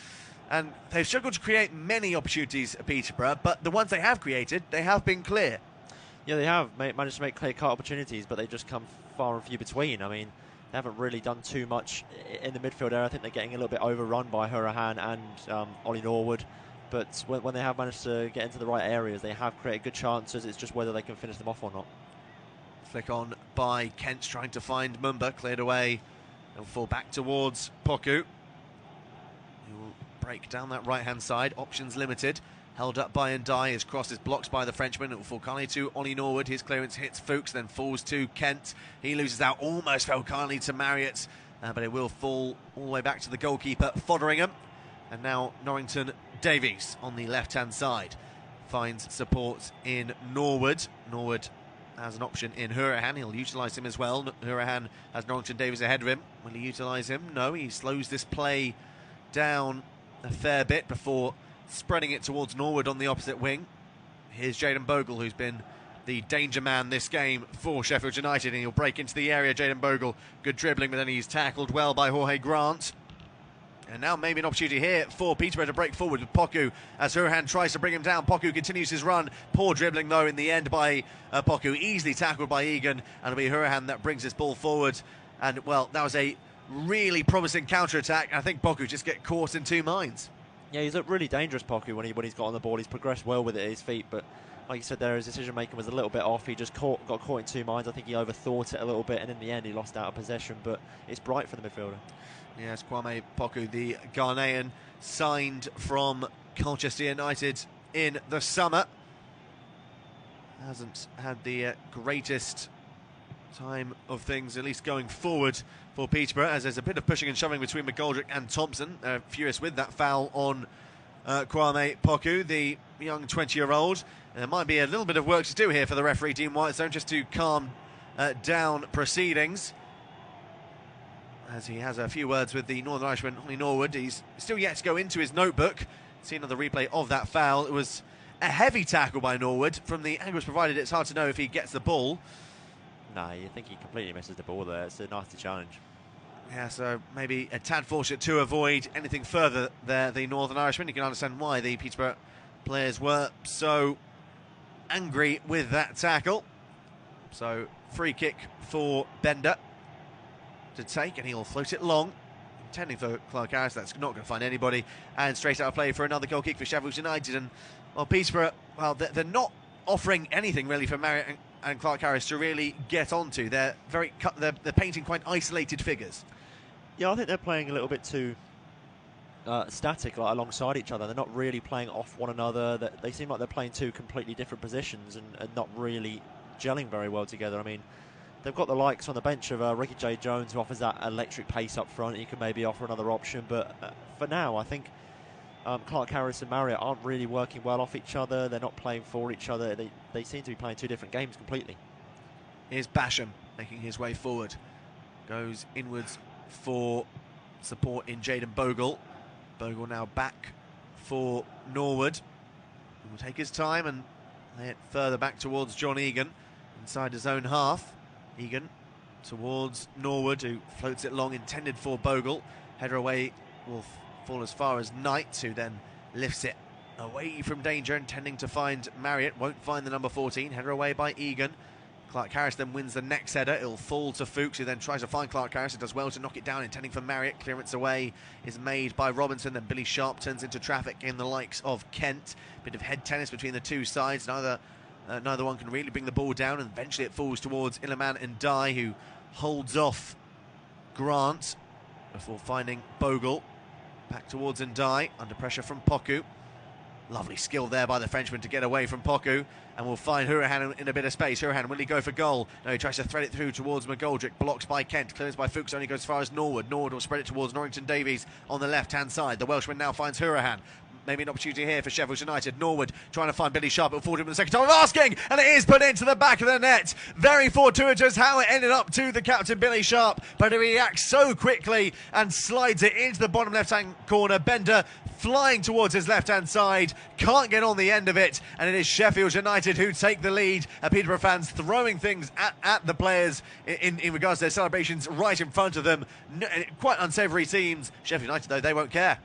And they've struggled to create many opportunities at Peterborough, but the ones they have created, they have been clear. Yeah, they have managed to make clear-cut opportunities, but they just come far and few between. I mean, they haven't really done too much in the midfield area. I think they're getting a little bit overrun by Hurahan and Ollie Norwood. But when they have managed to get into the right areas, they have created good chances. It's just whether they can finish them off or not. Flick on by Kent, trying to find Mumba, cleared away. They'll fall back towards Poku. He will break down that right-hand side. Options limited. Held up by Ndai. His cross is blocked by the Frenchman. It will fall kindly to Ollie Norwood. His clearance hits Fuchs, then falls to Kent. He loses out. Almost fell kindly to Marriott, but it will fall all the way back to the goalkeeper, Foderingham. And now Norrington Davies on the left-hand side finds support in Norwood. Norwood has an option in Hurahan. He'll utilise him as well. Hurahan has Norrington Davies ahead of him. Will he utilise him? No, he slows this play down a fair bit before spreading it towards Norwood on the opposite wing. Here's Jayden Bogle, who's been the danger man this game for Sheffield United, and he'll break into the area. Jayden Bogle, good dribbling, but then he's tackled well by Jorge Grant. And now maybe an opportunity here for Peterborough to break forward with Poku as Hurahan tries to bring him down. Poku continues his run. Poor dribbling, though, in the end by Poku. Easily tackled by Egan, and it'll be Hurahan that brings this ball forward. And, well, that was a really promising counter-attack. I think Poku just get caught in two minds. Yeah, he's looked really dangerous, Poku, when he's got on the ball. He's progressed well with it at his feet, but like you said there, his decision-making was a little bit off. He just got caught in two minds. I think he overthought it a little bit, and in the end he lost out of possession, but it's bright for the midfielder. Yes, Kwame Poku, the Ghanaian, signed from Colchester United in the summer. Hasn't had the greatest time of things, at least going forward for Peterborough, as there's a bit of pushing and shoving between McGoldrick and Thompson. Furious with that foul on Kwame Poku, the young 20-year-old. There might be a little bit of work to do here for the referee, Dean Whitestone, just to calm down proceedings, as he has a few words with the Northern Irishman, Holly Norwood. He's still yet to go into his notebook. See another replay of that foul. It was a heavy tackle by Norwood. From the angles provided, it's hard to know if he gets the ball. No, you think he completely misses the ball there. It's a nasty challenge. Yeah, so maybe a tad fortunate to avoid anything further there, the Northern Irishman. You can understand why the Peterborough players were so angry with that tackle. So, free kick for Bender to take, and he'll float it long, intending for Clark Harris. That's not going to find anybody, and straight out of play for another goal kick for Sheffield United. And, well, Peterborough, well, they're not offering anything really for Marriott and Clark Harris to really get onto. They're painting quite isolated figures. Yeah, I think they're playing a little bit too static, like alongside each other. They're not really playing off one another. They seem like they're playing two completely different positions and not really gelling very well together. I mean, they've got the likes on the bench of Ricky J. Jones, who offers that electric pace up front. He could maybe offer another option, but for now, I think Clark Harris and Marriott aren't really working well off each other. They're not playing for each other. They seem to be playing two different games completely. Here's Basham making his way forward. Goes inwards for support in Jaden Bogle. Bogle now back for Norwood. He will take his time and lay it further back towards John Egan inside his own half. Egan towards Norwood, who floats it long, intended for Bogle. Header away will fall as far as Knight, who then lifts it away from danger, intending to find Marriott. Won't find the number 14. Header away by Egan. Clark Harris then wins the next header. It'll fall to Fuchs, who then tries to find Clark Harris. It does well to knock it down, intending for Marriott. Clearance away is made by Robinson. Then Billy Sharp turns into traffic in the likes of Kent. Bit of head tennis between the two sides. Neither one can really bring the ball down, and eventually it falls towards Iliman and Dye, who holds off Grant before finding Bogle. Back towards Ndai, under pressure from Poku. Lovely skill there by the Frenchman to get away from Poku, and we'll find Hourihan in a bit of space. Hourihan, will he go for goal? No, he tries to thread it through towards McGoldrick, blocked by Kent, clears by Fuchs, only goes as far as Norwood. Norwood will spread it towards Norrington Davies on the left-hand side. The Welshman now finds Hourihan. Maybe an opportunity here for Sheffield United. Norwood trying to find Billy Sharp. It'll fall to him the second time of asking, and it is put into the back of the net. Very fortuitous how it ended up to the captain, Billy Sharp, but he reacts so quickly and slides it into the bottom left-hand corner. Bender flying towards his left-hand side, can't get on the end of it, and it is Sheffield United who take the lead. Peterborough fans throwing things at the players in regards to their celebrations right in front of them. Quite unsavoury scenes. Sheffield United, though, they won't care.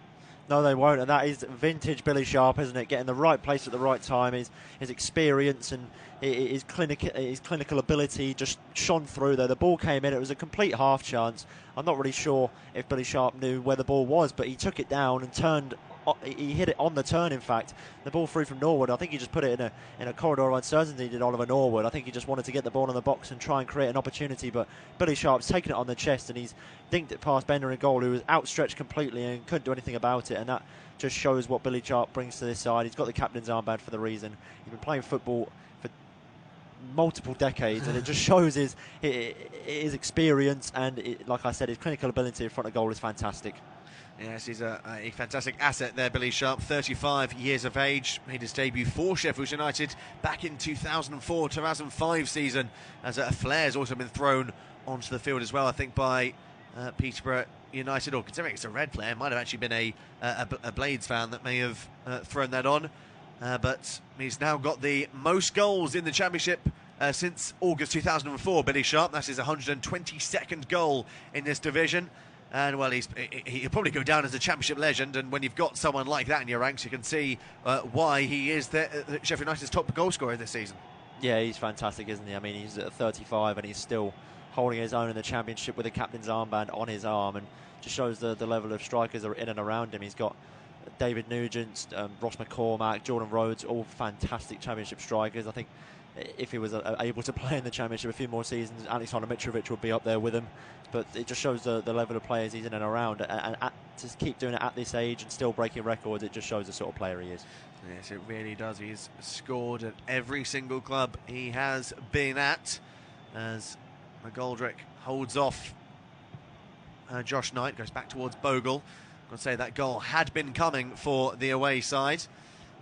No, they won't, and that is vintage Billy Sharp, isn't it? Getting the right place at the right time. His experience and his clinical ability just shone through there. The ball came in, it was a complete half chance. I'm not really sure if Billy Sharp knew where the ball was, but he took it down and turned. He hit it on the turn, in fact. The ball through from Norwood. I think he just put it in a corridor of uncertainty, did Oliver Norwood. I think he just wanted to get the ball in the box and try and create an opportunity, but Billy Sharp's taken it on the chest and he's dinked it past Bender in goal, who was outstretched completely and couldn't do anything about it, and that just shows what Billy Sharp brings to this side. He's got the captain's armband for the reason. He's been playing football for multiple decades, and it just shows his experience and, like I said, his clinical ability in front of goal is fantastic. Yes, he's a fantastic asset there, Billy Sharp, 35 years of age, made his debut for Sheffield United back in 2004-2005 season, as a flare has also been thrown onto the field as well, I think, by Peterborough United, or considering it's a red flare, it might have actually been a Blades fan that may have thrown that on, but he's now got the most goals in the Championship since August 2004, Billy Sharp. That's his 122nd goal in this division. And, well, he'll probably go down as a Championship legend, and when you've got someone like that in your ranks, you can see why he is Sheffield United's top goal scorer this season. Yeah, he's fantastic, isn't he? I mean, he's at 35 and he's still holding his own in the Championship with the captain's armband on his arm, and just shows the level of strikers that are in and around him. He's got David Nugent, Ross McCormack, Jordan Rhodes, all fantastic Championship strikers. I think if he was able to play in the Championship a few more seasons, Alexander Mitrovic would be up there with him. But it just shows the level of players he's in and around, and to keep doing it at this age and still breaking records, it just shows the sort of player he is. Yes, it really does. He's scored at every single club he has been at, as McGoldrick holds off Josh Knight, goes back towards Bogle. I'd say that goal had been coming for the away side,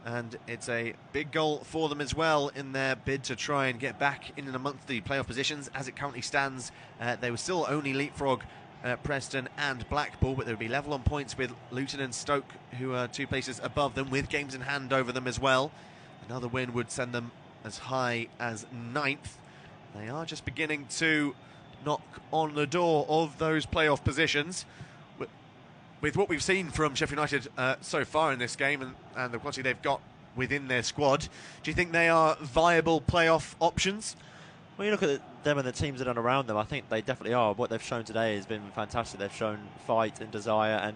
and it's a big goal for them as well in their bid to try and get back in and amongst the playoff positions. As it currently stands, they will still only leapfrog Preston and Blackpool, but they would be level on points with Luton and Stoke, who are 2 places above them with games in hand over them as well. Another win would send them as high as 9th. They are just beginning to knock on the door of those playoff positions. With what we've seen from Sheffield United so far in this game and the quality they've got within their squad, do you think they are viable playoff options? When you look at them and the teams that are around them, I think they definitely are. What they've shown today has been fantastic. They've shown fight and desire, and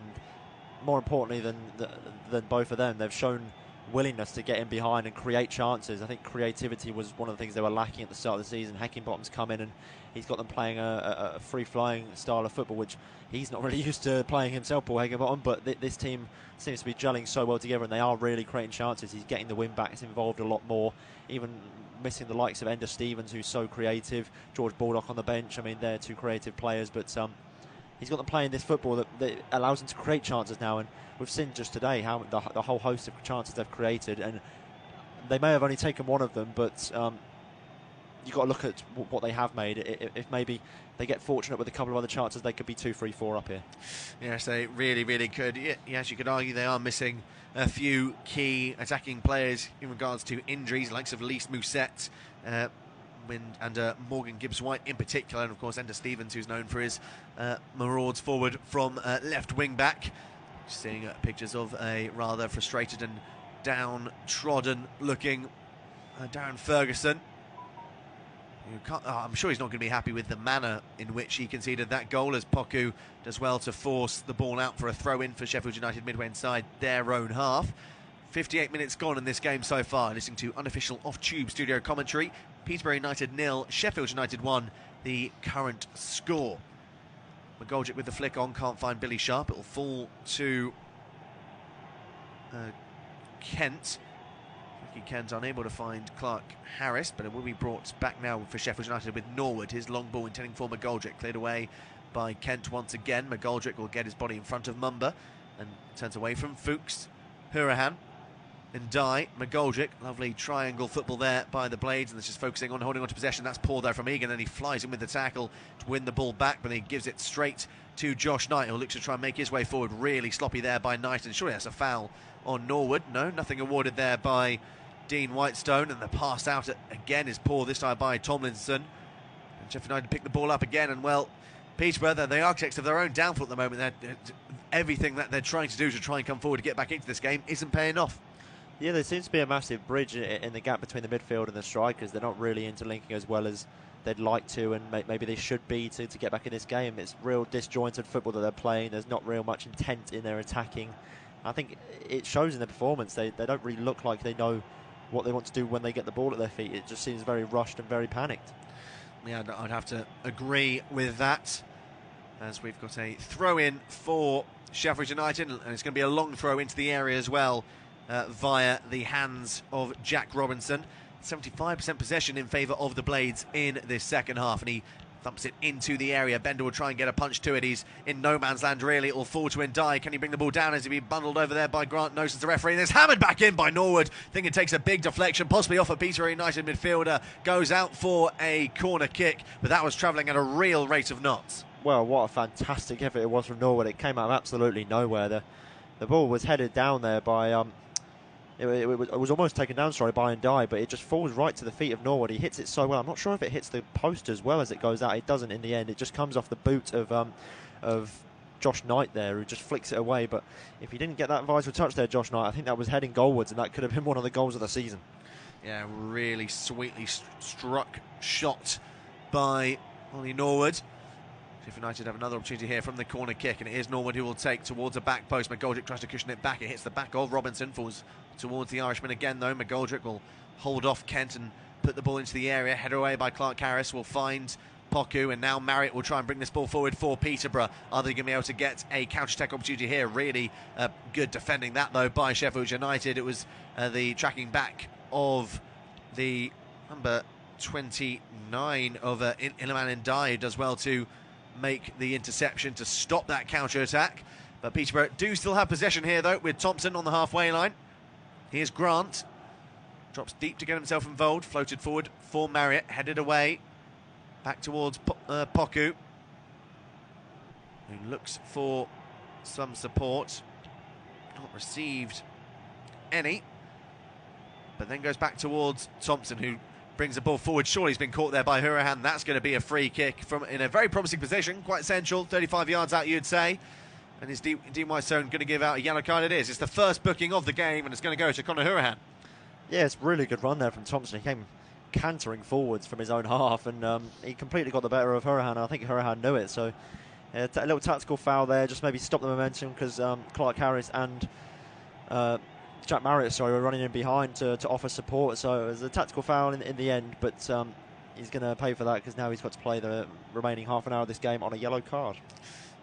more importantly than both of them, they've shown willingness to get in behind and create chances. I think creativity was one of the things they were lacking at the start of the season. Heckingbottom's come in and he's got them playing a free-flying style of football, which he's not really used to playing himself, Paul Heckingbottom, but this team seems to be gelling so well together, and they are really creating chances. He's getting the win back, he's involved a lot more, even missing the likes of Ender Stevens, who's so creative, George Baldock on the bench. I mean, they're two creative players, but he's got them playing this football that allows them to create chances now, and we've seen just today how the whole host of chances they've created, and they may have only taken one of them, but you've got to look at what they have made. If maybe they get fortunate with a couple of other chances, they could be 2-3-4 up here. Yes, they really, really could. Yes, you could argue they are missing a few key attacking players in regards to injuries, likes of Lys Mousset and Morgan Gibbs-White in particular, and of course Ender Stevens, who's known for his marauds forward from left wing back. Seeing pictures of a rather frustrated and downtrodden looking Darren Ferguson. I'm sure he's not going to be happy with the manner in which he conceded that goal, as Poku does well to force the ball out for a throw-in for Sheffield United midway inside their own half. 58 minutes gone in this game so far. Listening to unofficial off-tube studio commentary. Peterborough United 0, Sheffield United 1, the current score. McGoldrick with the flick on, can't find Billy Sharp. It will fall to Kent. Kent unable to find Clark Harris, but it will be brought back now for Sheffield United with Norwood. His long ball intending for McGoldrick, cleared away by Kent once again. McGoldrick will get his body in front of Mumba and turns away from Fuchs. Hurahan and Dye. McGoldrick, lovely triangle football there by the Blades, and it's just focusing on holding on to possession. That's poor there from Egan, and he flies in with the tackle to win the ball back, but he gives it straight to Josh Knight, who looks to try and make his way forward. Really sloppy there by Knight, and surely that's a foul on Norwood. No, nothing awarded there by Dean Whitestone, and the pass out again is poor, this time by Tomlinson. And Sheffield United pick the ball up again, and well, Peterborough, they're the architects of their own downfall at the moment. Everything that they're trying to do to try and come forward to get back into this game isn't paying off. Yeah, there seems to be a massive bridge in the gap between the midfield and the strikers. They're not really interlinking as well as they'd like to, and maybe they should be to get back in this game. It's real disjointed football that they're playing. There's not real much intent in their attacking. I think it shows in their performance. They don't really look like they know what they want to do when they get the ball at their feet. It just seems very rushed and very panicked. Yeah, I'd have to agree with that, as we've got a throw-in for Sheffield United, and it's going to be a long throw into the area as well, via the hands of Jack Robinson. 75% possession in favour of the Blades in this second half, and he thumps it into the area. Bender will try and get a punch to it. He's in no man's land, really. It will fall to Ndai. Can he bring the ball down as he be bundled over there by Grant Noson's the referee? And it's hammered back in by Norwood. I think it takes a big deflection, possibly off a Peterborough United midfielder. Goes out for a corner kick, but that was travelling at a real rate of knots. Well, what a fantastic effort it was from Norwood. It came out of absolutely nowhere. The ball was headed down there by... It was almost taken down, by Ndai, but it just falls right to the feet of Norwood. He hits it so well. I'm not sure if it hits the post as well as it goes out. It doesn't in the end. It just comes off the boot of Josh Knight there, who just flicks it away. But if he didn't get that vital touch there, Josh Knight, I think that was heading goalwards, and that could have been one of the goals of the season. Yeah, really sweetly struck shot by Ollie Norwood. Sheffield United have another opportunity here from the corner kick, and it is Norwood who will take towards a back post. McGoldrick tries to cushion it back. It hits the back of Robinson, falls towards the Irishman again, though. McGoldrick will hold off Kent and put the ball into the area. Head away by Clark Harris will find Poku, and now Marriott will try and bring this ball forward for Peterborough. Are they going to be able to get a counter-attack opportunity here? Really good defending that, though, by Sheffield United. It was the tracking back of the number 29 of Iliman Ndai, who does well to make the interception to stop that counter-attack. But Peterborough do still have possession here, though, with Thompson on the halfway line. Here's Grant. Drops deep to get himself involved. Floated forward for Marriott. Headed away. Back towards Poku, who looks for some support. Not received any. But then goes back towards Thompson, who brings the ball forward. Surely he's been caught there by Hurahan. That's going to be a free kick from in a very promising position. Quite central, 35 yards out, you'd say. And is Dean Whitestone going to give out a yellow card? It is. It's the first booking of the game, and it's going to go to Conor Hurahan. Yeah, it's a really good run there from Thompson. He came cantering forwards from his own half, and he completely got the better of Hurahan. I think Hurahan knew it, so a little tactical foul there, just maybe stop the momentum, because Clark Harris and Jack Marriott, were running in behind to offer support, so it was a tactical foul in the end, but he's going to pay for that, because now he's got to play the remaining half an hour of this game on a yellow card.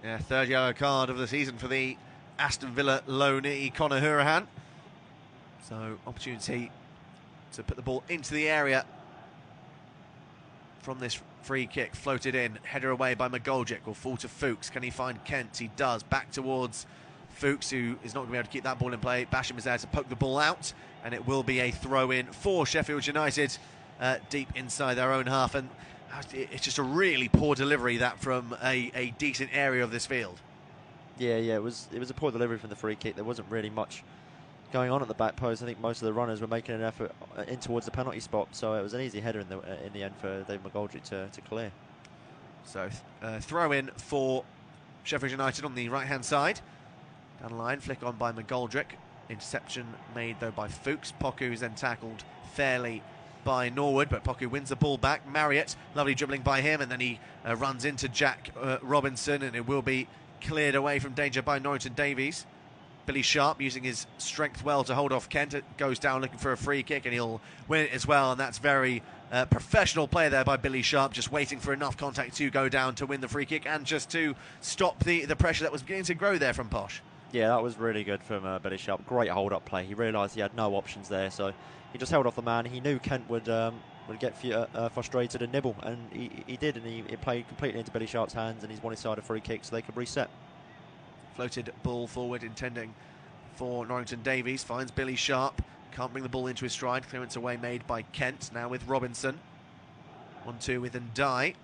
Yeah, third yellow card of the season for the Aston Villa loanee Conor Hurahan. So opportunity to put the ball into the area from this free kick, floated in, header away by McGoldrick, will fall to Fuchs. Can he find Kent? He does. Back towards Fuchs, who is not going to be able to keep that ball in play. Basham is there to poke the ball out, and it will be a throw-in for Sheffield United, deep inside their own half. And it's just a really poor delivery, that from a decent area of this field. Yeah, it was a poor delivery from the free kick. There wasn't really much going on at the back post. I think most of the runners were making an effort in towards the penalty spot, so it was an easy header in the end for David McGoldrick to clear. So throw in for Sheffield United on the right-hand side. Down the line, flick on by McGoldrick. Interception made, though, by Fuchs. Poku is then tackled fairly by Norwood, but Poku wins the ball back. Marriott, lovely dribbling by him, and then he runs into Jack Robinson, and it will be cleared away from danger by Norrington Davies. Billy Sharp using his strength well to hold off Kent. It goes down looking for a free kick, and he'll win it as well, and that's very professional play there by Billy Sharp, just waiting for enough contact to go down to win the free kick and just to stop the pressure that was beginning to grow there from Posh. Yeah, that was really good from Billy Sharp. Great hold-up play. He realised he had no options there, so he just held off the man. He knew Kent would get frustrated and nibble, and he did, and he played completely into Billy Sharp's hands, and he's won his side a free kick, so they could reset. Floated ball forward, intending for Norrington Davies. Finds Billy Sharp. Can't bring the ball into his stride. Clearance away made by Kent. Now with Robinson. 1-2 with Ndai.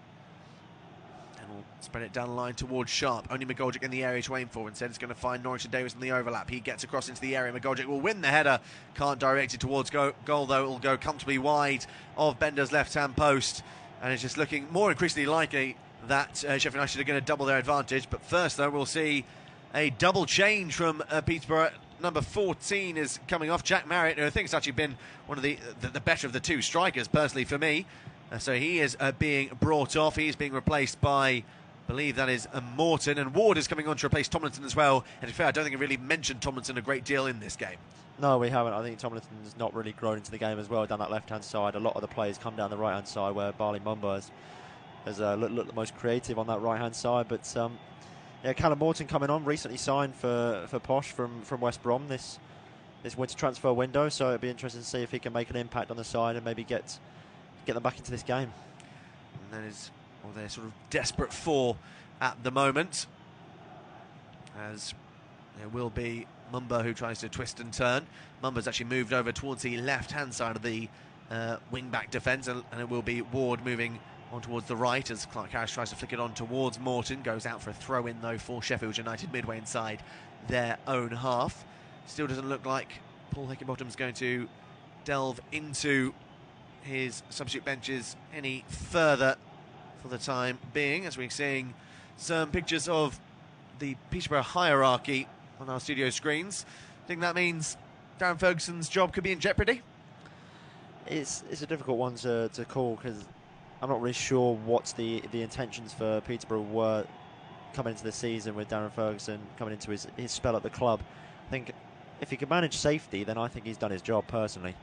And we'll spread it down the line towards Sharp. Only McGoldrick in the area to aim for. Instead, it's going to find Norrington Davies in the overlap. He gets across into the area. McGoldrick will win the header. Can't direct it towards goal, though. It'll go comfortably wide of Bender's left-hand post. And it's just looking more increasingly likely that Sheffield United are going to double their advantage. But first, though, we'll see a double change from Peterborough. Number 14 is coming off. Jack Marriott, who I think has actually been one of the better of the two strikers, personally, for me. So he is being brought off. He's being replaced by, I believe that is Morton. And Ward is coming on to replace Tomlinson as well. And in fact, I don't think we really mentioned Tomlinson a great deal in this game. No, we haven't. I think Tomlinson's not really grown into the game as well down that left-hand side. A lot of the players come down the right-hand side, where Barley Mumba has looked the most creative on that right-hand side. But yeah, Callum Morton coming on, recently signed for Posh from West Brom this winter transfer window, so it'll be interesting to see if he can make an impact on the side and maybe get them back into this game. And that is what they're sort of desperate for at the moment, as there will be Mumba who tries to twist and turn. Mumba's actually moved over towards the left-hand side of the wing-back defence, and it will be Ward moving on towards the right as Clark Harris tries to flick it on towards Morton. Goes out for a throw-in, though, for Sheffield United midway inside their own half. Still doesn't look like Paul Hickenbottom's going to delve into his substitute benches any further for the time being, as we're seeing some pictures of the Peterborough hierarchy on our studio screens. I think that means Darren Ferguson's job could be in jeopardy. It's a difficult one to call, because I'm not really sure what the intentions for Peterborough were coming into the season with Darren Ferguson coming into his spell at the club. I think if he can manage safety, then I think he's done his job personally.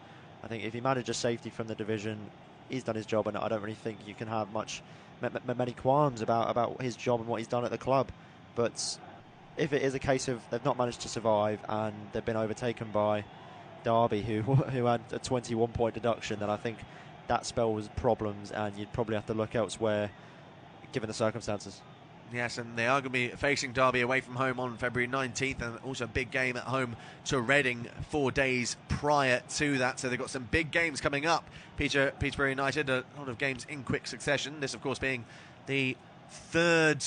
I think if he manages safety from the division, he's done his job, and I don't really think you can have many qualms about his job and what he's done at the club. But if it is a case of they've not managed to survive and they've been overtaken by Derby, who had a 21-point deduction, then I think that spell was problems, and you'd probably have to look elsewhere given the circumstances. Yes, and they are going to be facing Derby away from home on February 19th, and also a big game at home to Reading 4 days prior to that. So they've got some big games coming up. Peterborough United, a lot of games in quick succession. This, of course, being the third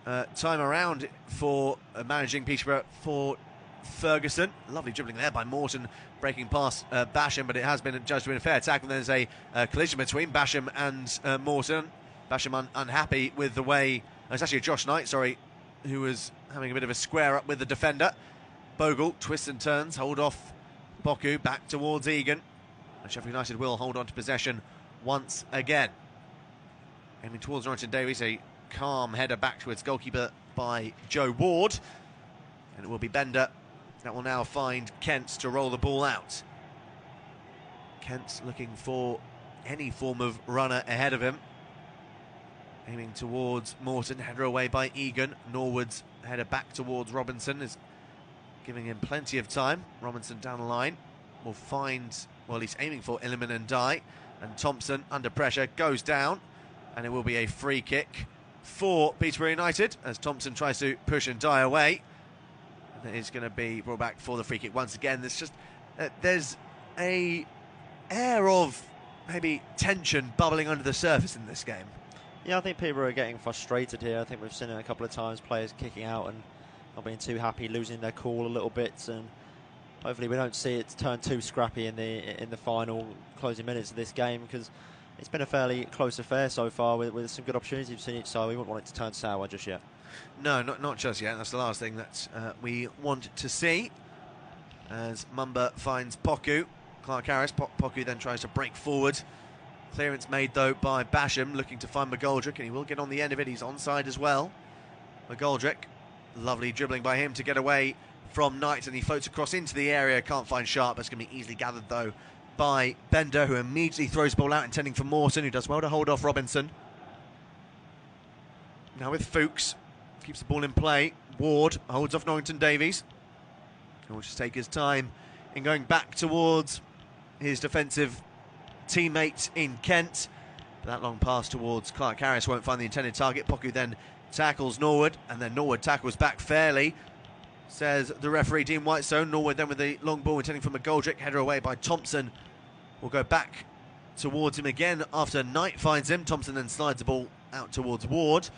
time around for managing Peterborough for Ferguson. Lovely dribbling there by Morton, breaking past Basham, but it has been judged to be a fair tackle. There's a collision between Basham and Morton. Basham unhappy with the way... It's actually Josh Knight, sorry, who was having a bit of a square up with the defender. Bogle twists and turns, hold off Boku, back towards Egan. And Sheffield United will hold on to possession once again. Aiming towards Norrington Davies, a calm header back towards goalkeeper by Joe Ward. And it will be Bender that will now find Kent to roll the ball out. Kent looking for any form of runner ahead of him. Aiming towards Morton, header away by Egan. Norwood's header back towards Robinson is giving him plenty of time. Robinson down the line will find, well, he's aiming for Illiman and Dye. And Thompson, under pressure, goes down. And it will be a free kick for Peterborough United as Thompson tries to push and Dye away. And it is going to be brought back for the free kick once again. There's just, there's a air of maybe tension bubbling under the surface in this game. Yeah, I think people are getting frustrated here. I think we've seen it a couple of times, players kicking out and not being too happy, losing their cool a little bit, and hopefully we don't see it turn too scrappy in the final closing minutes of this game, because it's been a fairly close affair so far with some good opportunities we've seen each side. We wouldn't want it to turn sour just yet. No, not just yet. That's the last thing that we want to see. As Mumba finds Poku, Clark Harris, Poku then tries to break forward. Clearance made, though, by Basham, looking to find McGoldrick, and he will get on the end of it. He's onside as well. McGoldrick, lovely dribbling by him to get away from Knight, and he floats across into the area. Can't find Sharp. That's going to be easily gathered, though, by Bender, who immediately throws the ball out, intending for Morton, who does well to hold off Robinson. Now with Fuchs, keeps the ball in play. Ward holds off Norrington Davies. He'll just take his time in going back towards his defensive teammate in Kent. That long pass towards Clark Harris won't find the intended target. Poku then tackles Norwood, and then Norwood tackles back fairly, says the referee, Dean Whitestone. Norwood then with the long ball intending for McGoldrick, header away by Thompson. Will go back towards him again after Knight finds him. Thompson then slides the ball out towards Ward,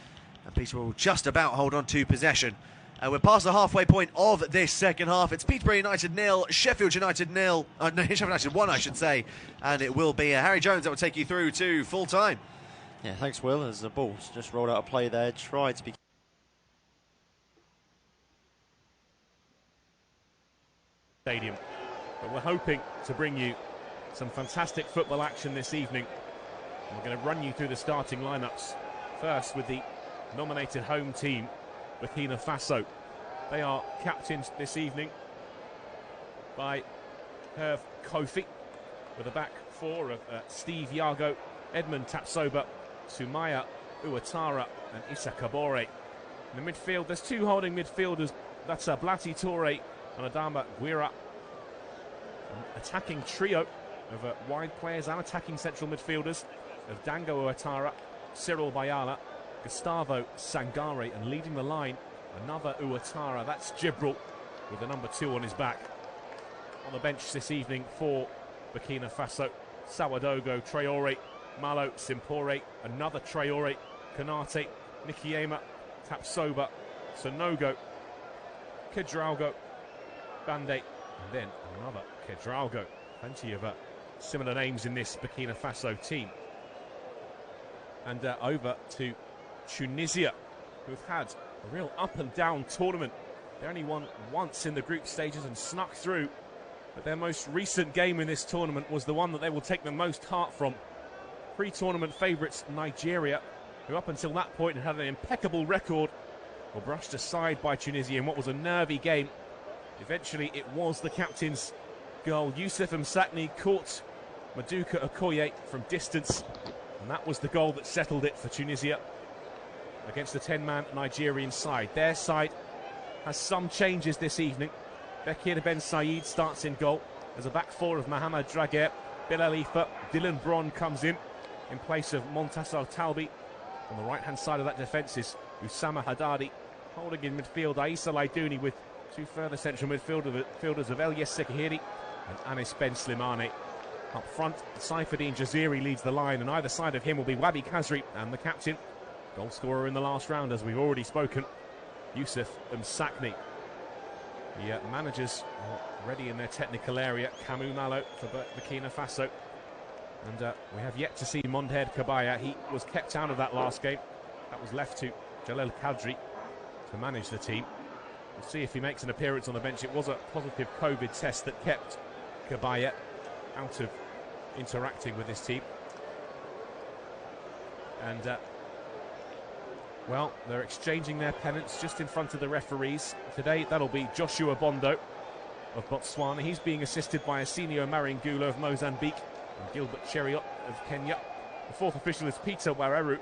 and Peterborough will just about hold on to possession. We're past the halfway point of this second half. It's Peterborough United 0, Sheffield United 0, no, Sheffield United 1, I should say. And it will be Harry Jones that will take you through to full time. Yeah, thanks, Will. As the ball's just rolled out of play there, tried to be stadium. But we're hoping to bring you some fantastic football action this evening. And we're going to run you through the starting lineups. First with the nominated home team, Burkina Faso. They are captained this evening by Herve Kofi, with a back four of Steve Yago, Edmund Tapsoba, Sumaya Ouattara and Issa Kabore. In the midfield, there's two holding midfielders. That's Blati Toure and Adama Guira. An attacking trio of wide players and attacking central midfielders of Dango Ouattara, Cyril Bayala, Gustavo Sangare, and leading the line, another Ouattara, that's Jibril, with the number 2 on his back. On the bench this evening for Burkina Faso, Sawadogo, Traore, Malo, Simpore, another Traore, Kanate, Nikiema, Tapsoba, Sonogo, Kedralgo, Bande, and then another Kedralgo. Plenty of similar names in this Burkina Faso team. And over to Tunisia, who've had a real up and down tournament. They only won once in the group stages and snuck through, but their most recent game in this tournament was the one that they will take the most heart from. Pre-tournament favourites Nigeria, who up until that point had an impeccable record, were brushed aside by Tunisia in what was a nervy game. Eventually it was the captain's goal. Youssef Msakni caught Maduka Okoye from distance, and that was the goal that settled it for Tunisia against the 10-man Nigerian side. Their side has some changes this evening. Bekir Ben Said starts in goal. There's a back four of Mohamed Draguer, Bilal Ifa, Dylan Bron comes in place of Montassar Talbi. On the right-hand side of that defence is Oussama Haddadi holding in midfield. Aissa Laidouni with two further central midfielders of Elias Sekihiri and Anis Ben Slimane. Up front, Saifuddin Jaziri leads the line, and either side of him will be Wabi Kazri and the captain, goal scorer in the last round, as we've already spoken, Youssouf Msakni. The managers are ready in their technical area. Kamou Malo for Burkina Faso. And we have yet to see Mondher Kabaya. He was kept out of that last game. That was left to Jalel Kadri to manage the team. We'll see if he makes an appearance on the bench. It was a positive COVID test that kept Kabaya out of interacting with his team. And well, they're exchanging their pennants just in front of the referees. Today, that'll be Joshua Bondo of Botswana. He's being assisted by Asinio Maringula of Mozambique and Gilbert Cheriot of Kenya. The fourth official is Peter Wareru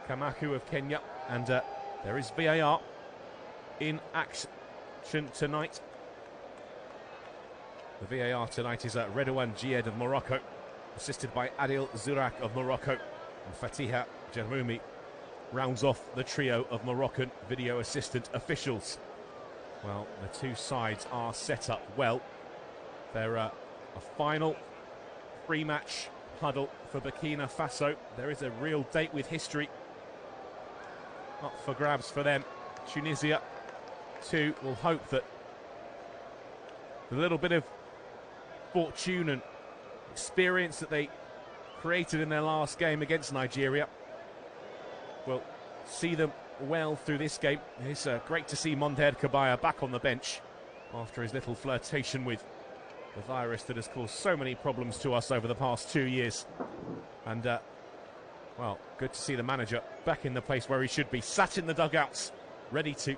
Kamaku of Kenya. And there is VAR in action tonight. The VAR tonight is Redouane Djed of Morocco, assisted by Adil Zurak of Morocco, and Fatiha Jarmoumi rounds off the trio of Moroccan video assistant officials. Well, the two sides are set up well. They're a final pre-match huddle for Burkina Faso. There is a real date with history up for grabs for them. Tunisia, too, will hope that the little bit of fortune and experience that they created in their last game against Nigeria will see them well through this game. It's great to see Mondher Kabaya back on the bench after his little flirtation with the virus that has caused so many problems to us over the past 2 years. And, well, good to see the manager back in the place where he should be, sat in the dugouts, ready to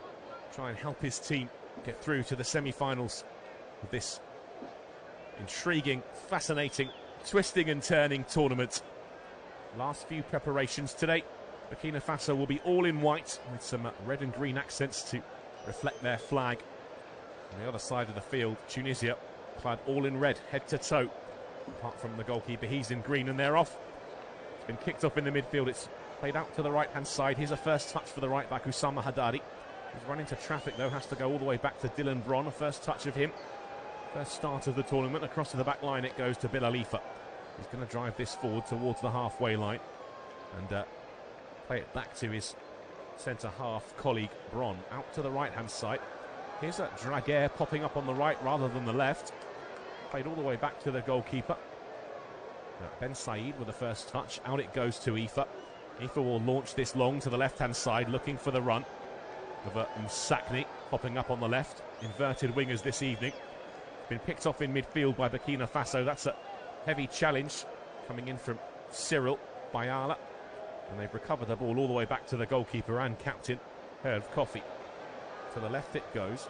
try and help his team get through to the semi-finals of this intriguing, fascinating, twisting and turning tournament. Last few preparations today. Burkina Faso will be all in white with some red and green accents to reflect their flag. On the other side of the field, Tunisia clad all in red, head to toe. Apart from the goalkeeper, he's in green, and they're off. It's been kicked off in the midfield. It's played out to the right-hand side. Here's a first touch for the right-back, Oussama Haddadi. He's run into traffic, though, has to go all the way back to Dylan Bron. A first touch of him. First start of the tournament. Across to the back line it goes to Bilalifa. He's going to drive this forward towards the halfway line and play it back to his centre-half colleague Bron. Out to the right-hand side. Here's a Draguer popping up on the right rather than the left. Played all the way back to the goalkeeper. Ben Said with the first touch. Out it goes to Ifa. Ifa will launch this long to the left-hand side, looking for the run of Msakni popping up on the left. Inverted wingers this evening. Been picked off in midfield by Burkina Faso. That's a heavy challenge coming in from Cyril Bayala. And they've recovered the ball all the way back to the goalkeeper and captain, Herve Kofi. To the left it goes.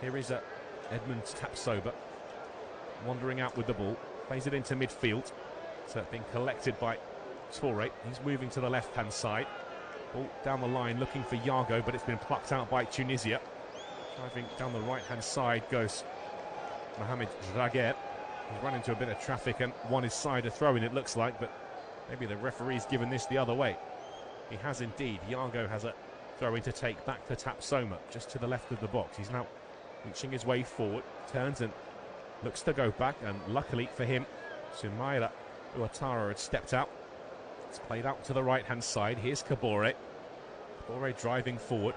Here is Edmund Tapsoba wandering out with the ball. Plays it into midfield. It's being collected by Toure. He's moving to the left-hand side. Ball down the line looking for Yago, but it's been plucked out by Tunisia. Driving down the right-hand side goes Mohamed Draguer. He's run into a bit of traffic and won his side a throw-in, it looks like, but maybe the referee's given this the other way. He has indeed. Yago has a throw-in to take back to Tapsoma, just to the left of the box. He's now reaching his way forward, turns and looks to go back, and luckily for him, Sumaila Ouattara had stepped out. It's played out to the right-hand side. Here's Kabore. Kabore driving forward,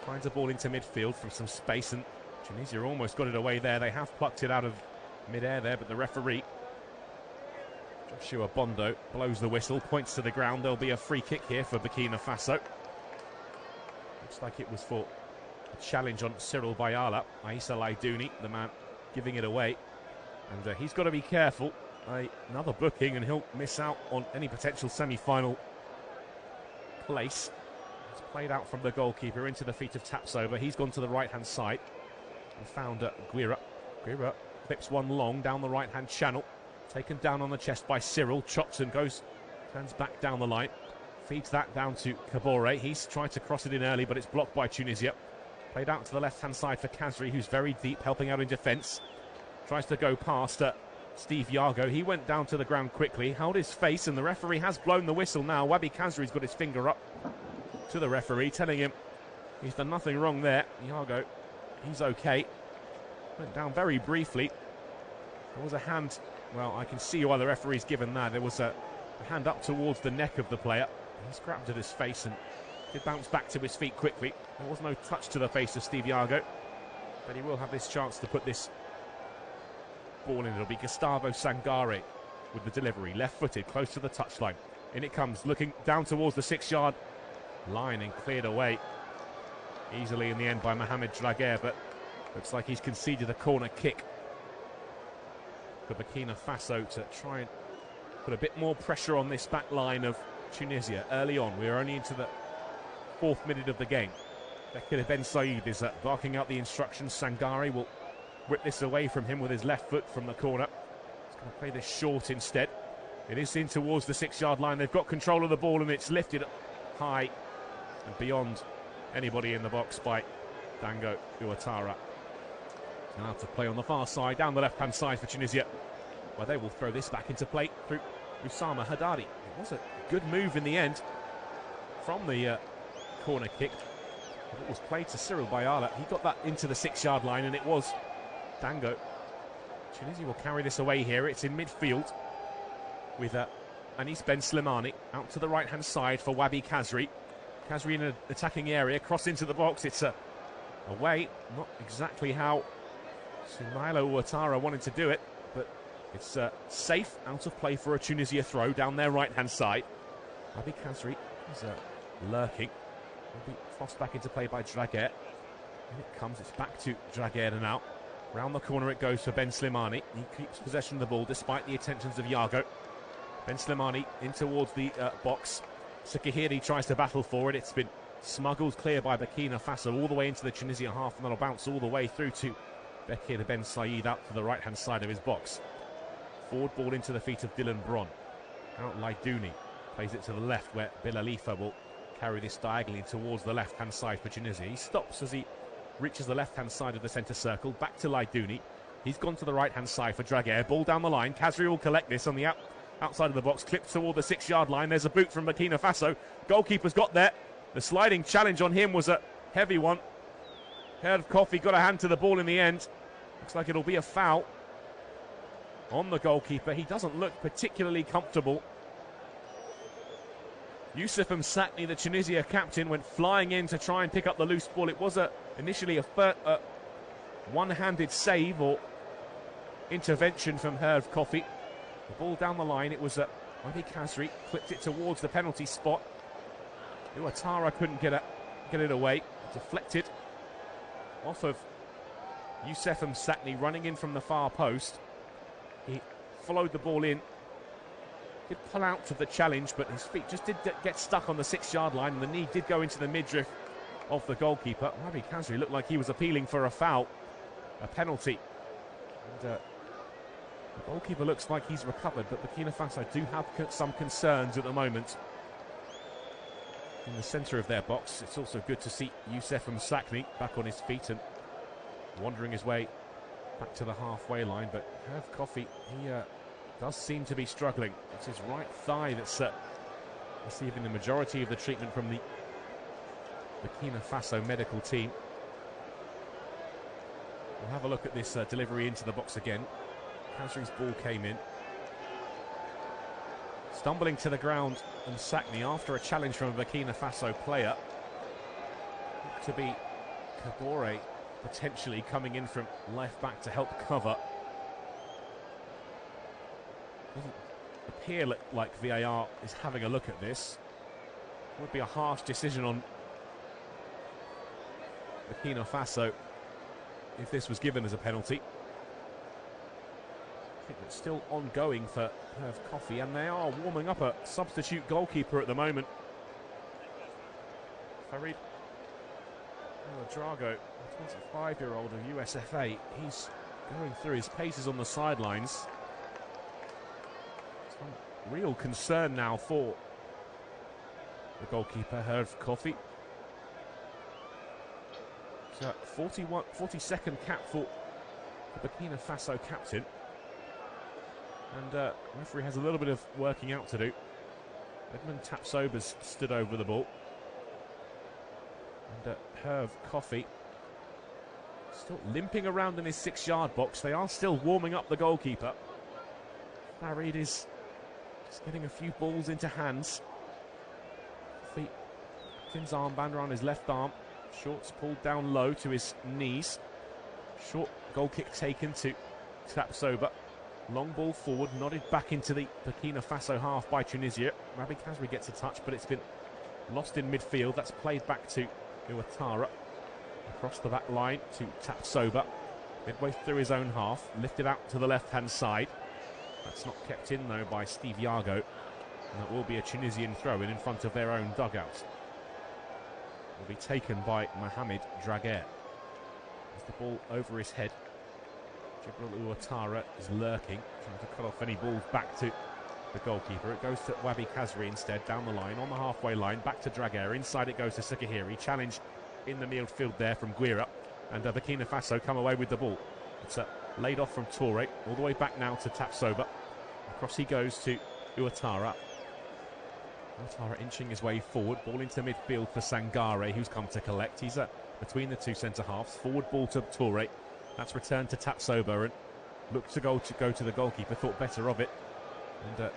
finds a ball into midfield from some space, and Tunisia almost got it away there. They have plucked it out of mid-air there, but the referee, Joshua Bondo, blows the whistle, points to the ground. There'll be a free kick here for Burkina Faso. Looks like it was for a challenge on Cyril Bayala. Aissa Laidouni, the man giving it away. And he's got to be careful. Another booking and he'll miss out on any potential semi-final place. It's played out from the goalkeeper into the feet of Tapsoba. He's gone to the right-hand side and found Guira. Guira clips one long down the right-hand channel. Taken down on the chest by Cyril. Chops and turns back down the line. Feeds that down to Kabore. He's tried to cross it in early, but it's blocked by Tunisia. Played out to the left-hand side for Kazri, who's very deep, helping out in defence. Tries to go past Steve Yago. He went down to the ground quickly, held his face, and the referee has blown the whistle now. Wabi Kazri's got his finger up. to the referee, telling him he's done nothing wrong there. Iago, he's okay. Went down very briefly. There was a hand. Well, I can see why the referee's given that. There was a hand up towards the neck of the player. He's grabbed at his face and did bounce back to his feet quickly. There was no touch to the face of Steve Iago, but he will have this chance to put this ball in. It'll be Gustavo Sangare with the delivery, left-footed, close to the touchline. In it comes, looking down towards the 6-yard line and cleared away easily in the end by Mohamed Draguer, but looks like he's conceded a corner kick for Burkina Faso to try and put a bit more pressure on this back line of Tunisia early on. We're only into the 4th minute of the game. Bekir Ben Said is barking out the instructions. Sangare will whip this away from him with his left foot from the corner. He's going to play this short instead. It is in towards the 6-yard line. They've got control of the ball and it's lifted high and beyond anybody in the box by Dango Ouattara. Now to play on the far side, down the left-hand side for Tunisia, where they will throw this back into play through Oussama Haddadi. It was a good move in the end from the corner kick. It was played to Cyril Bayala. He got that into the 6-yard line and it was Dango. Tunisia will carry this away here. It's in midfield with Anis Ben Slimani out to the right-hand side for Wabi Kazri. Kazri in an attacking area, cross into the box. It's away, not exactly how Soumaïla Ouattara wanted to do it, but it's safe, out of play for a Tunisia throw down their right-hand side. Wabi Kazri is lurking. Will be tossed back into play by Draguer. And it comes, it's back to Draguer now. Round the corner it goes for Ben Slimani. He keeps possession of the ball despite the attentions of Iago. Ben Slimani in towards the box. Sekihiri tries to battle for it. It's been smuggled clear by Burkina Faso all the way into the Tunisia half, and that'll bounce all the way through to Bekir Ben Said out to the right-hand side of his box. Forward ball into the feet of Dylan Bron. Out Laidouni. Plays it to the left where Bilalifa will carry this diagonally towards the left-hand side for Tunisia. He stops as he reaches the left-hand side of the centre circle. Back to Laidouni. He's gone to the right-hand side for Draguer. Ball down the line. Kazri will collect this on the outside of the box. Clipped toward the 6-yard line. There's a boot from Burkina Faso. Goalkeeper's got there. The sliding challenge on him was a heavy one. Heard of Coffee got a hand to the ball in the end. Looks like it'll be a foul on the goalkeeper. He doesn't look particularly comfortable. Youssef Msakni, the Tunisia captain, went flying in to try and pick up the loose ball. It was initially a one-handed save or intervention from Herve Coffee. The ball down the line, it was Wabi Kazri, clipped it towards the penalty spot. Ouattara couldn't get it away. Deflected off of Youssef Msakni, running in from the far post. He followed the ball in. Did pull out of the challenge, but his feet just did get stuck on the 6-yard line, and the knee did go into the midriff of the goalkeeper. Wabi Kazri looked like he was appealing for a foul, a penalty. And the goalkeeper looks like he's recovered, but Burkina Faso do have some concerns at the moment. In the centre of their box, it's also good to see Youssef Msakni back on his feet and wandering his way back to the halfway line, but Herve Coffee, he does seem to be struggling. It's his right thigh that's receiving the majority of the treatment from the Burkina Faso medical team. We'll have a look at this delivery into the box again. Kazri's ball came in. Stumbling to the ground, and Msakni after a challenge from a Burkina Faso player. Looked to be Kabore potentially coming in from left back to help cover. Doesn't appear like VAR is having a look at this. Would be a harsh decision on Burkina Faso if this was given as a penalty. I think it's still ongoing for Herve Coffee, and they are warming up a substitute goalkeeper at the moment. Farid Drago, 25-year-old of USFA, he's going through his paces on the sidelines. Some real concern now for the goalkeeper, Herve Coffee. It's a 42nd cap for the Burkina Faso captain. And the referee has a little bit of working out to do. Edmund Tapsoba's stood over the ball. And Herve Coffey still limping around in his 6-yard box. They are still warming up the goalkeeper. Farid is just getting a few balls into hands. Coffey, Tim's armband around his left arm. Shorts pulled down low to his knees. Short goal kick taken to Tapsoba. Long ball forward, nodded back into the Burkina Faso half by Tunisia. Rabi Kazri gets a touch, but it's been lost in midfield. That's played back to Ouattara. Across the back line to Tapsoba. Midway through his own half, lifted out to the left-hand side. That's not kept in, though, by Steve Yago. And that will be a Tunisian throw-in front of their own dugout. Will be taken by Mohamed Draguer. As the ball over his head, Jibril Ouattara is lurking, trying to cut off any balls back to the goalkeeper. It goes to Wabi Kazri instead, down the line, on the halfway line, back to Draguer. Inside it goes to Sekahiri. Challenge in the midfield there from Guira. And Burkina Faso come away with the ball. It's laid off from Toure, all the way back now to Tapsoba. Across he goes to Ouattara. Ouattara inching his way forward. Ball into midfield for Sangare, who's come to collect. He's between the two centre-halves. Forward ball to Toure. That's returned to Tapsoba and looked to go to the goalkeeper. Thought better of it. And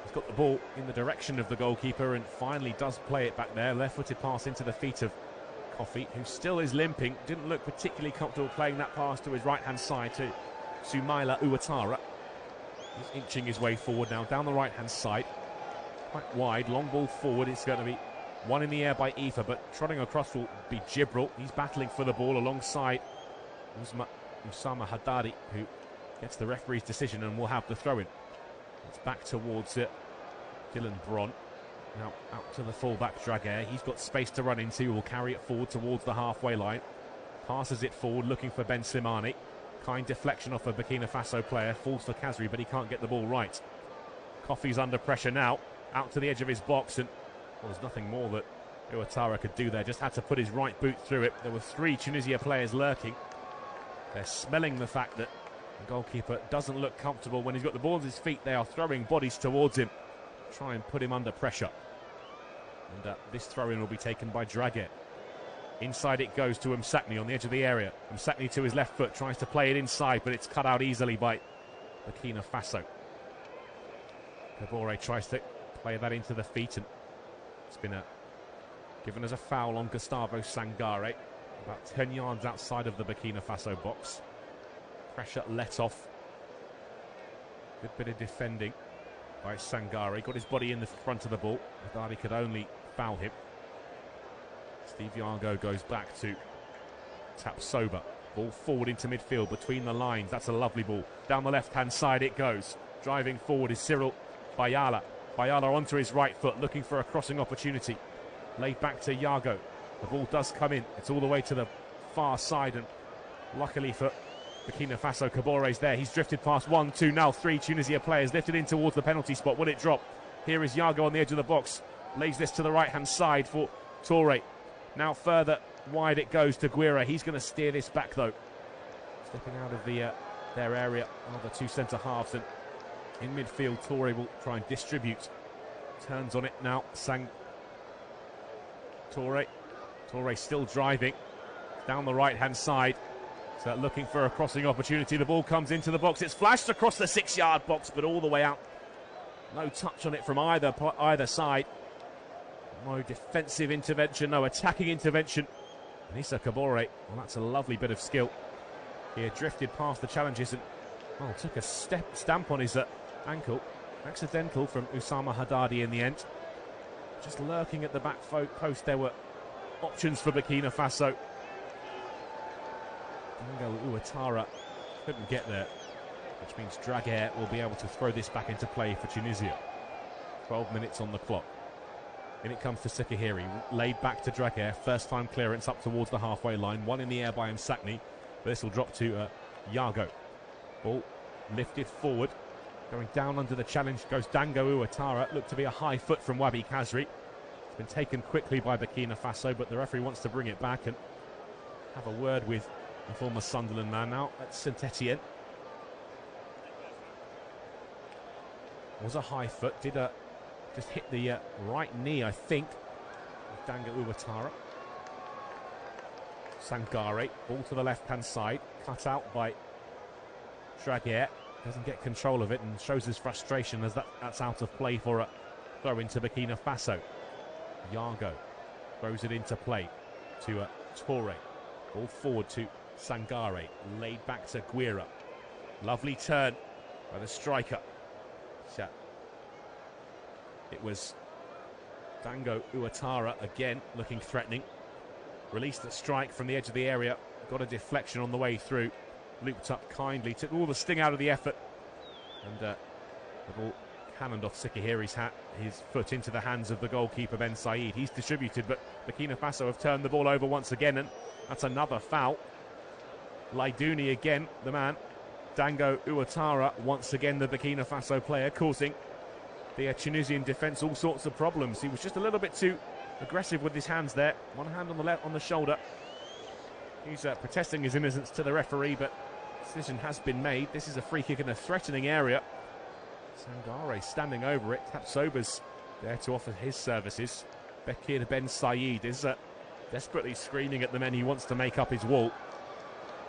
he's got the ball in the direction of the goalkeeper and finally does play it back there. Left-footed pass into the feet of Coffey, who still is limping. Didn't look particularly comfortable playing that pass to his right-hand side to Soumaila Ouattara. He's inching his way forward now down the right-hand side. Quite wide, long ball forward. It's going to be one in the air by Aoife, but trotting across will be Jibril. He's battling for the ball alongside Oussama Haddadi, who gets the referee's decision and will have the throw-in. It's back towards Dylan Bron. Now out to the full-back Draguer. He's got space to run into. Will carry it forward towards the halfway line. Passes it forward, looking for Ben Slimani. Kind deflection off a Burkina Faso player. Falls for Kazri, but he can't get the ball right. Coffey's under pressure now. Out to the edge of his box, and well, there's nothing more that Ouattara could do there. Just had to put his right boot through it. There were 3 Tunisia players lurking. They're smelling the fact that the goalkeeper doesn't look comfortable when he's got the ball at his feet. They are throwing bodies towards him. Try and put him under pressure. And this throw-in will be taken by Draguer. Inside it goes to Msakni on the edge of the area. Msakni to his left foot, tries to play it inside, but it's cut out easily by Burkina Faso. Kabore tries to play that into the feet, and it's been given as a foul on Gustavo Sangare, about 10 yards outside of the Burkina Faso box. Pressure let off. Good bit of defending by Sangare. Got his body in the front of the ball. Haddadi could only foul him. Steve Yago goes back to Tapsoba. Ball forward into midfield between the lines. That's a lovely ball. Down the left-hand side it goes. Driving forward is Cyril Bayala. Bayala onto his right foot, looking for a crossing opportunity. Laid back to Yago. The ball does come in. It's all the way to the far side, and luckily for Burkina Faso, Kabore's there. He's drifted past 1, 2, now 3 Tunisia players, lifted in towards the penalty spot. Will it drop? Here is Yago on the edge of the box. Lays this to the right-hand side for Toure. Now further wide it goes to Guira. He's going to steer this back, though. Stepping out of their area are the 2 centre-halves, and in midfield, Toure will try and distribute. Turns on it now. Toure still driving down the right-hand side. So looking for a crossing opportunity. The ball comes into the box. It's flashed across the 6-yard box, but all the way out. No touch on it from either side. No defensive intervention, no attacking intervention. Anissa Kabore, well, that's a lovely bit of skill. He had drifted past the challenges and took a stamp on his ankle. Accidental from Oussama Haddadi in the end. Just lurking at the back post, there were options for Burkina Faso. Ouattara couldn't get there, which means Draguer will be able to throw this back into play for Tunisia. 12 minutes on the clock. In it comes to Sekahiri, laid back to Draguer. First time clearance up towards the halfway line. One in the air by Msakni, but this will drop to Yago. Ball lifted forward. Going down under the challenge goes Dango Ouattara. Looked to be a high foot from Wabi Kazri. It's been taken quickly by Burkina Faso, but the referee wants to bring it back and have a word with the former Sunderland man now at Saint-Etienne. Was a high foot, did just hit the right knee, I think, with Dango Ouattara. Sangare, ball to the left-hand side, cut out by Draguer. Doesn't get control of it and shows his frustration as that's out of play for a throw into Burkina Faso. Yago throws it into play to Toure. Ball forward to Sangare, laid back to Guira. Lovely turn by the striker. It was Dango Ouattara again, looking threatening. Released the strike from the edge of the area. Got a deflection on the way through. Looped up kindly, took all the sting out of the effort. And the ball cannoned off Sikahiri's his foot into the hands of the goalkeeper Ben Said. He's distributed, but Burkina Faso have turned the ball over once again, and that's another foul. Laidouni again, the man. Dango Ouattara, once again the Burkina Faso player, causing the Tunisian defence all sorts of problems. He was just a little bit too aggressive with his hands there. One hand on the left, on the shoulder. He's protesting his innocence to the referee, but decision has been made. This is a free kick in a threatening area. Sangare standing over it. Tapsoba's there to offer his services. Bekir Ben Said is desperately screaming at the men he wants to make up his wall.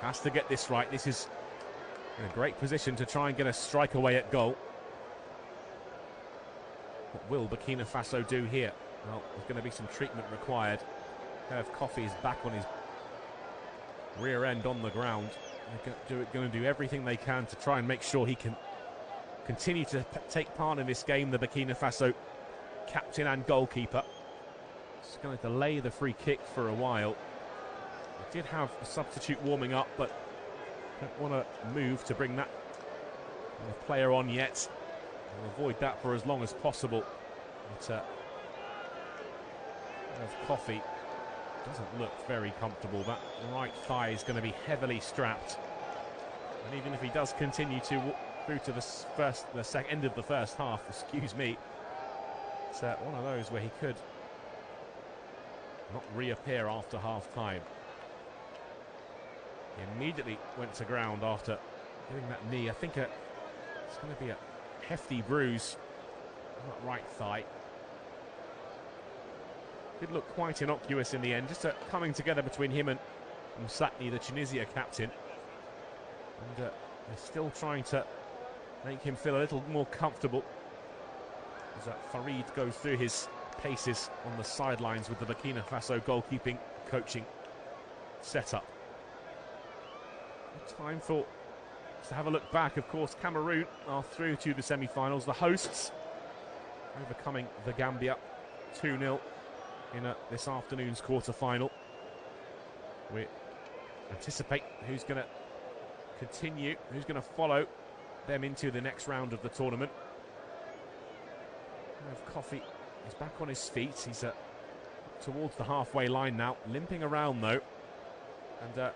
Has to get this right. This is in a great position to try and get a strike away at goal. What will Burkina Faso do here? Well, there's going to be some treatment required. Herve Coffee is back on his rear end on the ground. They're going to do everything they can to try and make sure he can continue to take part in this game, the Burkina Faso captain and goalkeeper. It's going to delay the free kick for a while. They did have a substitute warming up, but don't want to move to bring that player on yet. We'll avoid that for as long as possible. But Coffee doesn't look very comfortable. That right thigh is going to be heavily strapped. And even if he does continue to walk through to the end of the first half, excuse me, it's one of those where he could not reappear after half-time. He immediately went to ground after getting that knee. I think it's going to be a hefty bruise on that right thigh. Did look quite innocuous in the end, just a coming together between him and Msatni, the Tunisia captain. And they're still trying to make him feel a little more comfortable as Farid goes through his paces on the sidelines with the Burkina Faso goalkeeping coaching setup. Time for us to have a look back. Of course, Cameroon are through to the semi-finals. The hosts overcoming the Gambia 2-0 in this afternoon's quarter-final. We anticipate who's going to continue, who's going to follow them into the next round of the tournament. Coffee is back on his feet. He's towards the halfway line now, limping around though. And to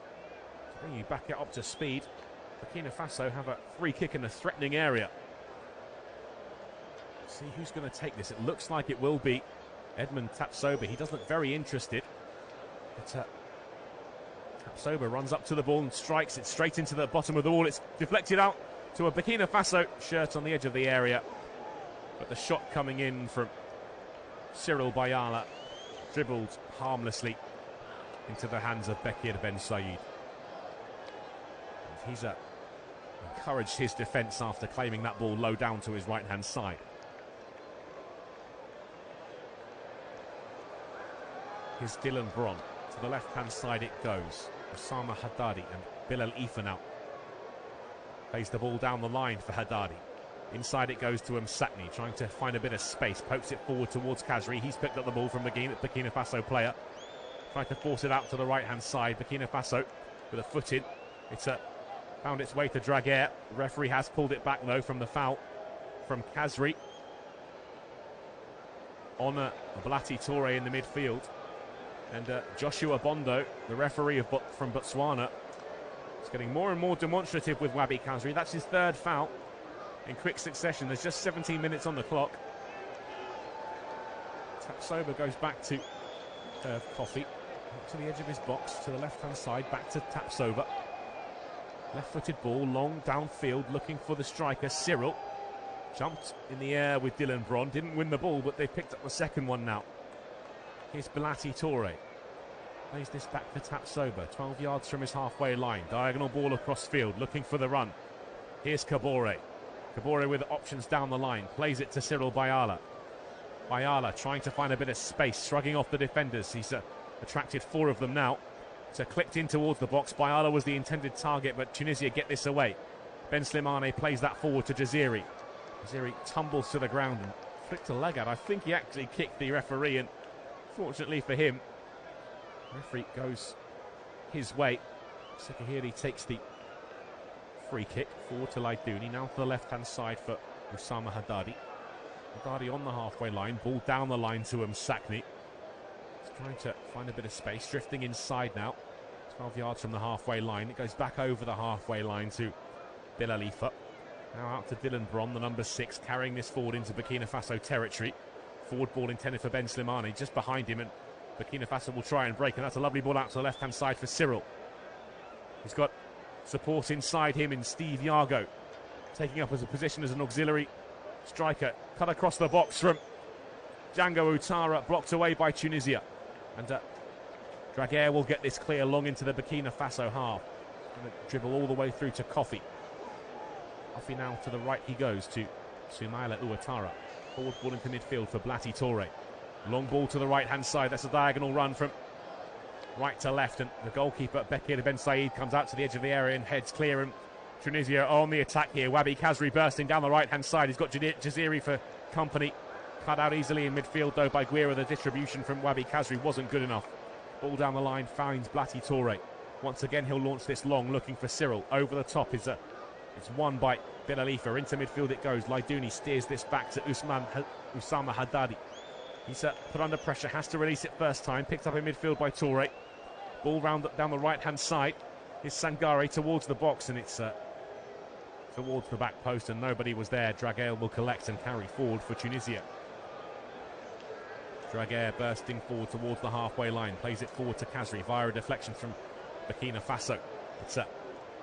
bring you back up to speed, Burkina Faso have a free kick in a threatening area. See who's going to take this. It looks like it will be Edmond Tapsoba. He does look very interested. But Tapsoba runs up to the ball and strikes it straight into the bottom of the wall. It's deflected out to a Burkina Faso shirt on the edge of the area. But the shot coming in from Cyril Bayala dribbled harmlessly into the hands of Bekir Ben Said. He's encouraged his defence after claiming that ball low down to his right-hand side. Here's Dylan Bron. To the left-hand side it goes. Osama Haddadi and Bilal Ifa now. Plays the ball down the line for Haddadi. Inside it goes to Msatni, trying to find a bit of space. Pokes it forward towards Khazri. He's picked up the ball from the Burkina Faso player. Trying to force it out to the right-hand side. Burkina Faso with a foot in. It's found its way to Draguer. The referee has pulled it back, though, from the foul from Khazri on Blati Toure in the midfield. And Joshua Bondo, the referee from Botswana, is getting more and more demonstrative with Wabi Khazri. That's his third foul in quick succession. There's just 17 minutes on the clock. Tapsoba goes back to Coffee, to the edge of his box, to the left-hand side, back to Tapsoba. Left-footed ball, long downfield, looking for the striker, Cyril. Jumped in the air with Dylan Bron, didn't win the ball, but they picked up the second one now. Here's Blati Toure. Plays this back to Tapsoba, 12 yards from his halfway line. Diagonal ball across field, looking for the run. Here's Kabore. Kabore with options down the line. Plays it to Cyril Bayala. Bayala trying to find a bit of space, shrugging off the defenders. He's attracted 4 of them now. So clicked in towards the box. Bayala was the intended target, but Tunisia get this away. Ben Slimane plays that forward to Jaziri. Jaziri tumbles to the ground and flicked a leg out. I think he actually kicked the referee, and fortunately for him, the referee goes his way. Sekahiri takes the free kick forward to Laidouni. Now to the left-hand side for Usama Haddadi. Haddadi on the halfway line. Ball down the line to Sakni. He's trying to find a bit of space. Drifting inside now. 12 yards from the halfway line. It goes back over the halfway line to Bilalifa. Now out to Dylan Bron, the number 6, carrying this forward into Burkina Faso territory. Forward ball intended for Ben Slimane, just behind him, and Burkina Faso will try and break, and that's a lovely ball out to the left-hand side for Cyril. He's got support inside him in Steve Yago, taking up as a position as an auxiliary striker. Cut across the box from Django Ouattara, blocked away by Tunisia. And Draguer will get this clear long into the Burkina Faso half. Going to dribble all the way through to Kofi. Kofi now to the right he goes to Soumaila Ouattara. Forward ball into midfield for Blati Toure. Long ball to the right-hand side. That's a diagonal run from right to left, and the goalkeeper Bekir Ben Said comes out to the edge of the area and heads clear, and Tunisia on the attack here. Wabi Kazri bursting down the right-hand side. He's got Jaziri for company. Cut out easily in midfield though by Guira. The distribution from Wabi Kazri wasn't good enough. Ball down the line finds Blati Toure. Once again he'll launch this long, looking for Cyril. Over the top is it's won by Bilalifa. Into midfield it goes. Laidouni steers this back to Usama Haddadi. He's put under pressure, has to release it first time. Picked up in midfield by Toure. Ball round down the right-hand side. Here's Sangare towards the box, and it's towards the back post, and nobody was there. Draguer will collect and carry forward for Tunisia. Draguer bursting forward towards the halfway line. Plays it forward to Kazri via a deflection from Burkina Faso. It's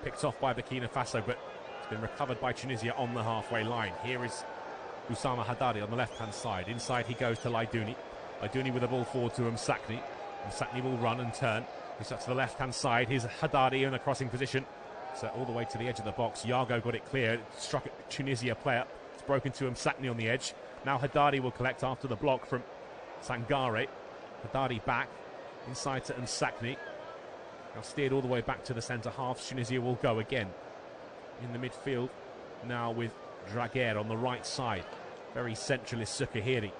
picked off by Burkina Faso, but it's been recovered by Tunisia on the halfway line. Here is Usama Haddadi on the left-hand side. Inside he goes to Laidouni. Laidouni with the ball forward to Sakni. Sakni will run and turn. He's up to the left-hand side. Here's Haddadi in a crossing position. So all the way to the edge of the box. Yago got it clear. Struck a Tunisia player. It's broken to Sakni on the edge. Now Haddadi will collect after the block from Sangare. Haddadi back. Inside to Sakni. Now steered all the way back to the centre half. Tunisia will go again. In the midfield. Now with Draguer on the right side. Very central is Sekahiri.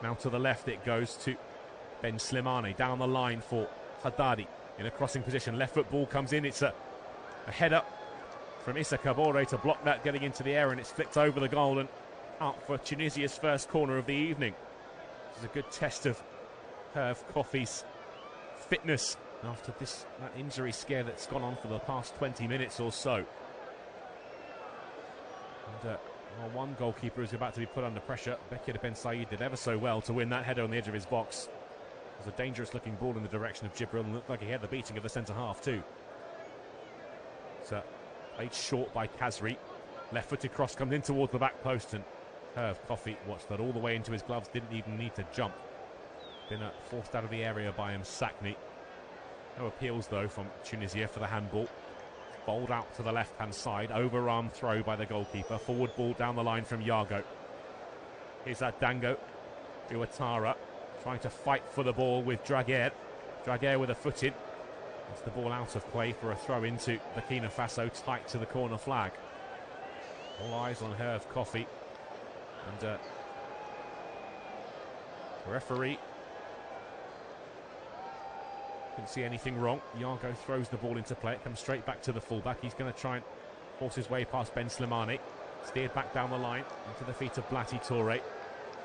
Now to the left it goes to Ben Slimane. Down the line for Haddadi in a crossing position. Left foot ball comes in. It's a header from Issa Kabore to block that getting into the air, and it's flicked over the goal and out for Tunisia's first corner of the evening. This is a good test of Herve Kofi's fitness after that injury scare that's gone on for the past 20 minutes or so. And one goalkeeper is about to be put under pressure. Bekir Ben Said did ever so well to win that header on the edge of his box. It was a dangerous looking ball in the direction of Jibril, and looked like he had the beating of the centre half too. So played short by Kazri. Left footed cross comes in towards the back post, and Herve Kofi watched that all the way into his gloves, didn't even need to jump. Been forced out of the area by Sakni. No appeals though from Tunisia for the handball. Bowled out to the left hand side. Overarm throw by the goalkeeper. Forward ball down the line from Yago. Here's Dango Ouattara trying to fight for the ball with Draguer. Draguer with a foot in. It's the ball out of play for a throw into Burkina Faso, tight to the corner flag. All eyes on Herve Kofi. And the referee couldn't see anything wrong. Yago throws the ball into play. It comes straight back to the fullback. He's going to try and force his way past Ben Slimane. Steered back down the line into the feet of Blati Toure.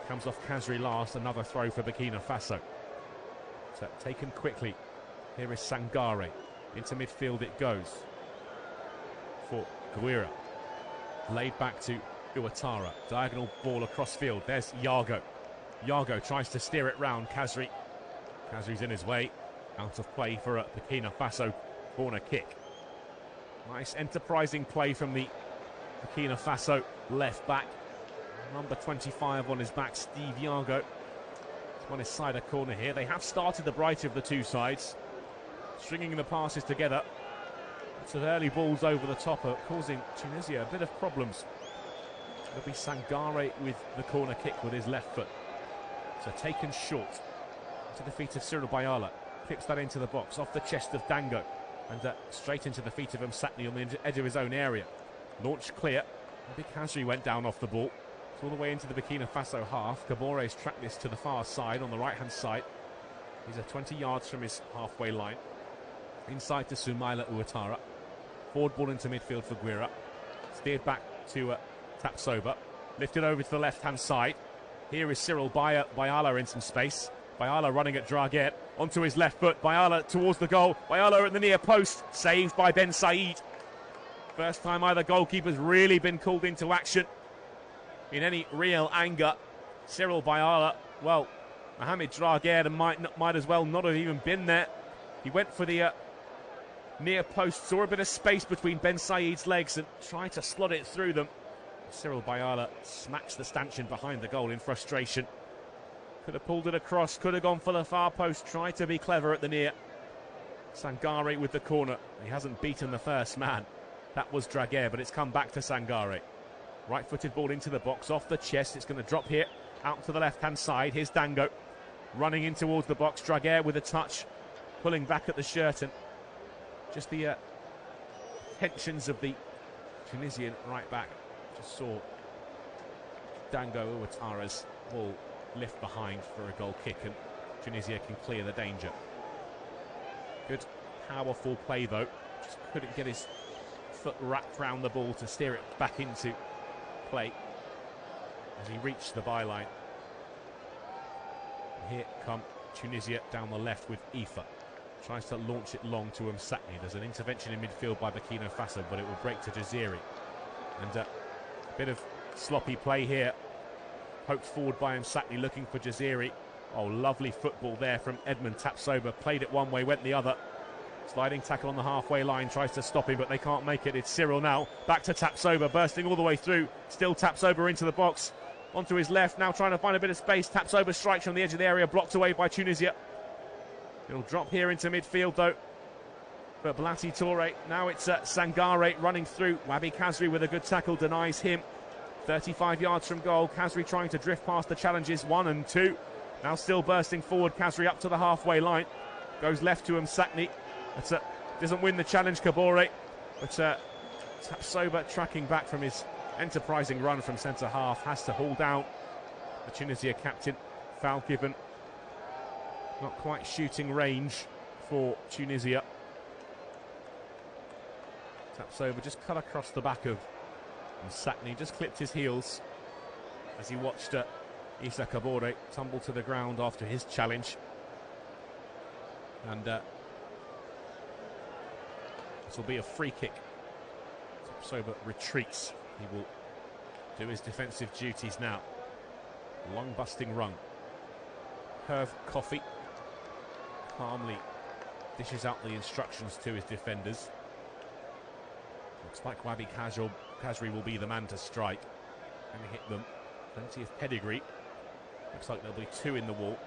Comes off Kazri last. Another throw for Burkina Faso. So taken quickly. Here is Sangare. Into midfield it goes for Guira. Laid back to Ouattara. Diagonal ball across field. There's Yago. Yago tries to steer it round. Kazri. Kazri's in his way. Out of play for a Burkina Faso corner kick. Nice enterprising play from the Burkina Faso left back. Number 25 on his back, Steve Yago. He's won his side a corner here. They have started the brighter of the two sides. stringing the passes together. Some early balls over the top are causing Tunisia a bit of problems. It'll be Sangare with the corner kick with his left foot. So taken short to the feet of Cyril Bayala. Clips that into the box, off the chest of Dango. And straight into the feet of Msakni on the edge of his own area. Launch clear. Big Khazri went down off the ball. It's all the way into the Burkina Faso half. Kabore's tracked this to the far side, on the right-hand side. He's 20 yards from his halfway line. Inside to Soumaila Ouattara. Forward ball into midfield for Guira. Steered back to Tapsoba. Lifted over to the left-hand side. Here is Cyril Bayala in some space. Bayala running at Draguet. Onto his left foot. Bayala towards the goal. Bayala at the near post. Saved by Ben Said. First time either goalkeeper's really been called into action in any real anger. Cyril Bayala, well, Mohamed Draguet might as well not have even been there. He went for the near post, saw a bit of space between Ben Said's legs and tried to slot it through them. Cyril Bayala smacks the stanchion behind the goal in frustration. Could have pulled it across, could have gone for the far post, tried to be clever at the near. Sangare with the corner. He hasn't beaten the first man. That was Draguet, but it's come back to Sangare. Right-footed ball into the box, off the chest. It's going to drop here, out to the left-hand side. Here's Dango, running in towards the box. Draguet with a touch, pulling back at the shirt, and just the tensions of the Tunisian right-back. Just saw Dango Ouattara's ball lift behind for a goal kick, and Tunisia can clear the danger. Good, powerful play, though. Just couldn't get his foot wrapped round the ball to steer it back into play as he reached the byline. Here come Tunisia down the left with Ifa. Tries to launch it long to Msakni. There's an intervention in midfield by Burkina Faso, but it will break to Jaziri. And a bit of sloppy play here. Poked forward by Msakni, looking for Jaziri. Oh, lovely football there from Edmund Tapsoba. Played it one way, went the other. Sliding tackle on the halfway line, tries to stop him, but they can't make it. It's Cyril now, back to Tapsoba, bursting all the way through. Still Tapsoba into the box, onto his left, now trying to find a bit of space. Tapsoba strikes from the edge of the area, blocked away by Tunisia. It'll drop here into midfield, though, but Blati Toure. Now it's Sangare running through. Wabi Khazri with a good tackle, denies him. 35 yards from goal. Khazri trying to drift past the challenges, 1 and 2. Now still bursting forward, Khazri up to the halfway line. Goes left to Msakni. Doesn't win the challenge, Kabore, but Tapsoba, tracking back from his enterprising run from centre half, has to haul down the Tunisia captain. Foul given. Not quite shooting range for Tunisia. Tapsoba just cut across the back of Msakni, just clipped his heels as he watched Issa Kabore tumble to the ground after his challenge. And this will be a free kick. Tapsoba retreats. He will do his defensive duties now. Long busting run. Herve Coffey calmly dishes out the instructions to his defenders. Looks like Wabi Khazri will be the man to strike. And hit them. Plenty of pedigree. Looks like there'll be 2 in the wall.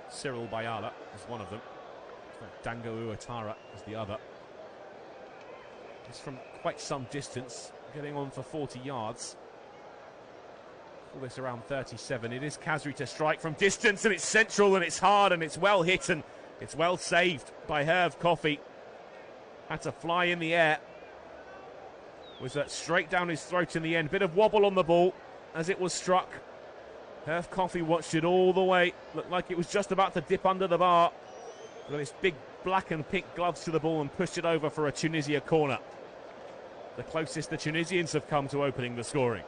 Cyril Bayala is one of them. Dango Ouattara is the other. It's from quite some distance, getting on for 40 yards. All this around 37. It is Khazri to strike from distance, and it's central, and it's hard, and it's well hit, and it's well saved by Herve Coffey. Had to fly in the air. Was straight down his throat in the end. Bit of wobble on the ball as it was struck. Herve Coffey watched it all the way. Looked like it was just about to dip under the bar. With his big black and pink gloves to the ball and pushed it over for a Tunisia corner. The closest the Tunisians have come to opening the scoring.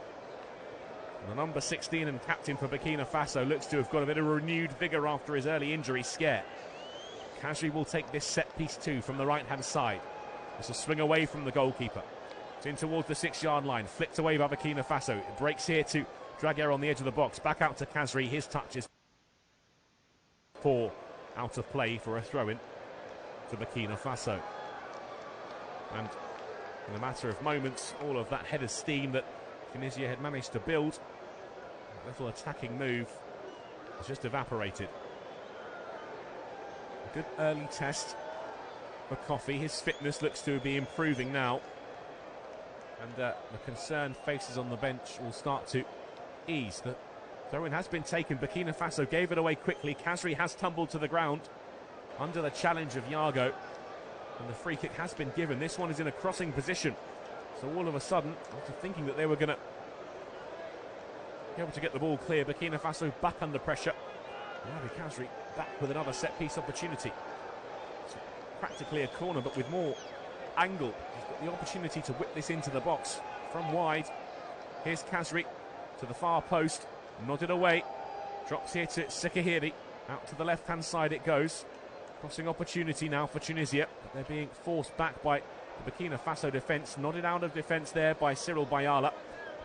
And the number 16 and captain for Burkina Faso looks to have got a bit of renewed vigour after his early injury scare. Khazri will take this set piece too from the right-hand side. It's a swing away from the goalkeeper. It's in towards the 6-yard line. Flicked away by Burkina Faso. It breaks here to Draguet on the edge of the box. Back out to Khazri. His touch is poor. Out of play for a throw-in to Burkina Faso. And in a matter of moments, all of that head of steam that Tunisia had managed to build, a little attacking move, has just evaporated. Good early test for Coffey. His fitness looks to be improving now. And the concerned faces on the bench will start to ease. The throw-in has been taken. Burkina Faso gave it away quickly. Khazri has tumbled to the ground under the challenge of Yago. And the free kick has been given. This one is in a crossing position. So all of a sudden, after thinking that they were going to be able to get the ball clear, Burkina Faso back under pressure. Rabi Khazri back with another set-piece opportunity. It's practically a corner, but with more angle. He's got the opportunity to whip this into the box from wide. Here's Khazri to the far post, nodded away, drops here to Sekahiri. Out to the left-hand side it goes. Crossing opportunity now for Tunisia, but they're being forced back by the Burkina Faso defence. Nodded out of defence there by Cyril Bayala.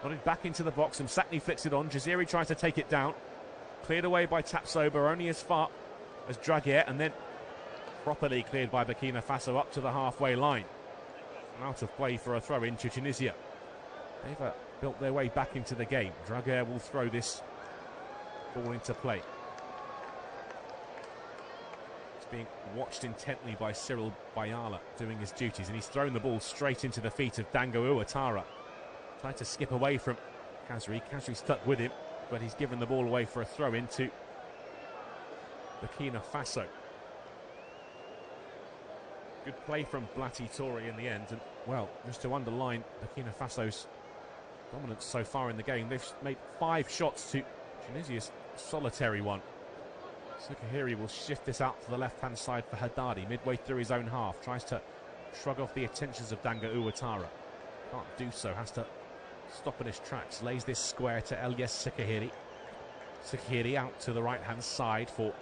Nodded back into the box, and Sakni flicks it on. Jaziri tries to take it down. Cleared away by Tapsoba, only as far as Dragier, and then properly cleared by Burkina Faso up to the halfway line. Out of play for a throw in to Tunisia. They've built their way back into the game. Dragier will throw this ball into play. It's being watched intently by Cyril Bayala doing his duties, and he's thrown the ball straight into the feet of Dango Ouattara. Tried to skip away from Khazri. Khazri stuck with him, but he's given the ball away for a throw into Burkina Faso. Good play from Blati Toure in the end, and well, just to underline Burkina Faso's dominance so far in the game, they've made 5 shots to Tunisia's solitary one. Sekahiri will shift this out to the left-hand side for Haddadi, midway through his own half, tries to shrug off the attentions of Dango Ouattara. Can't do so, has to stop in his tracks, lays this square to Elias Sekahiri. Sekahiri out to the right-hand side for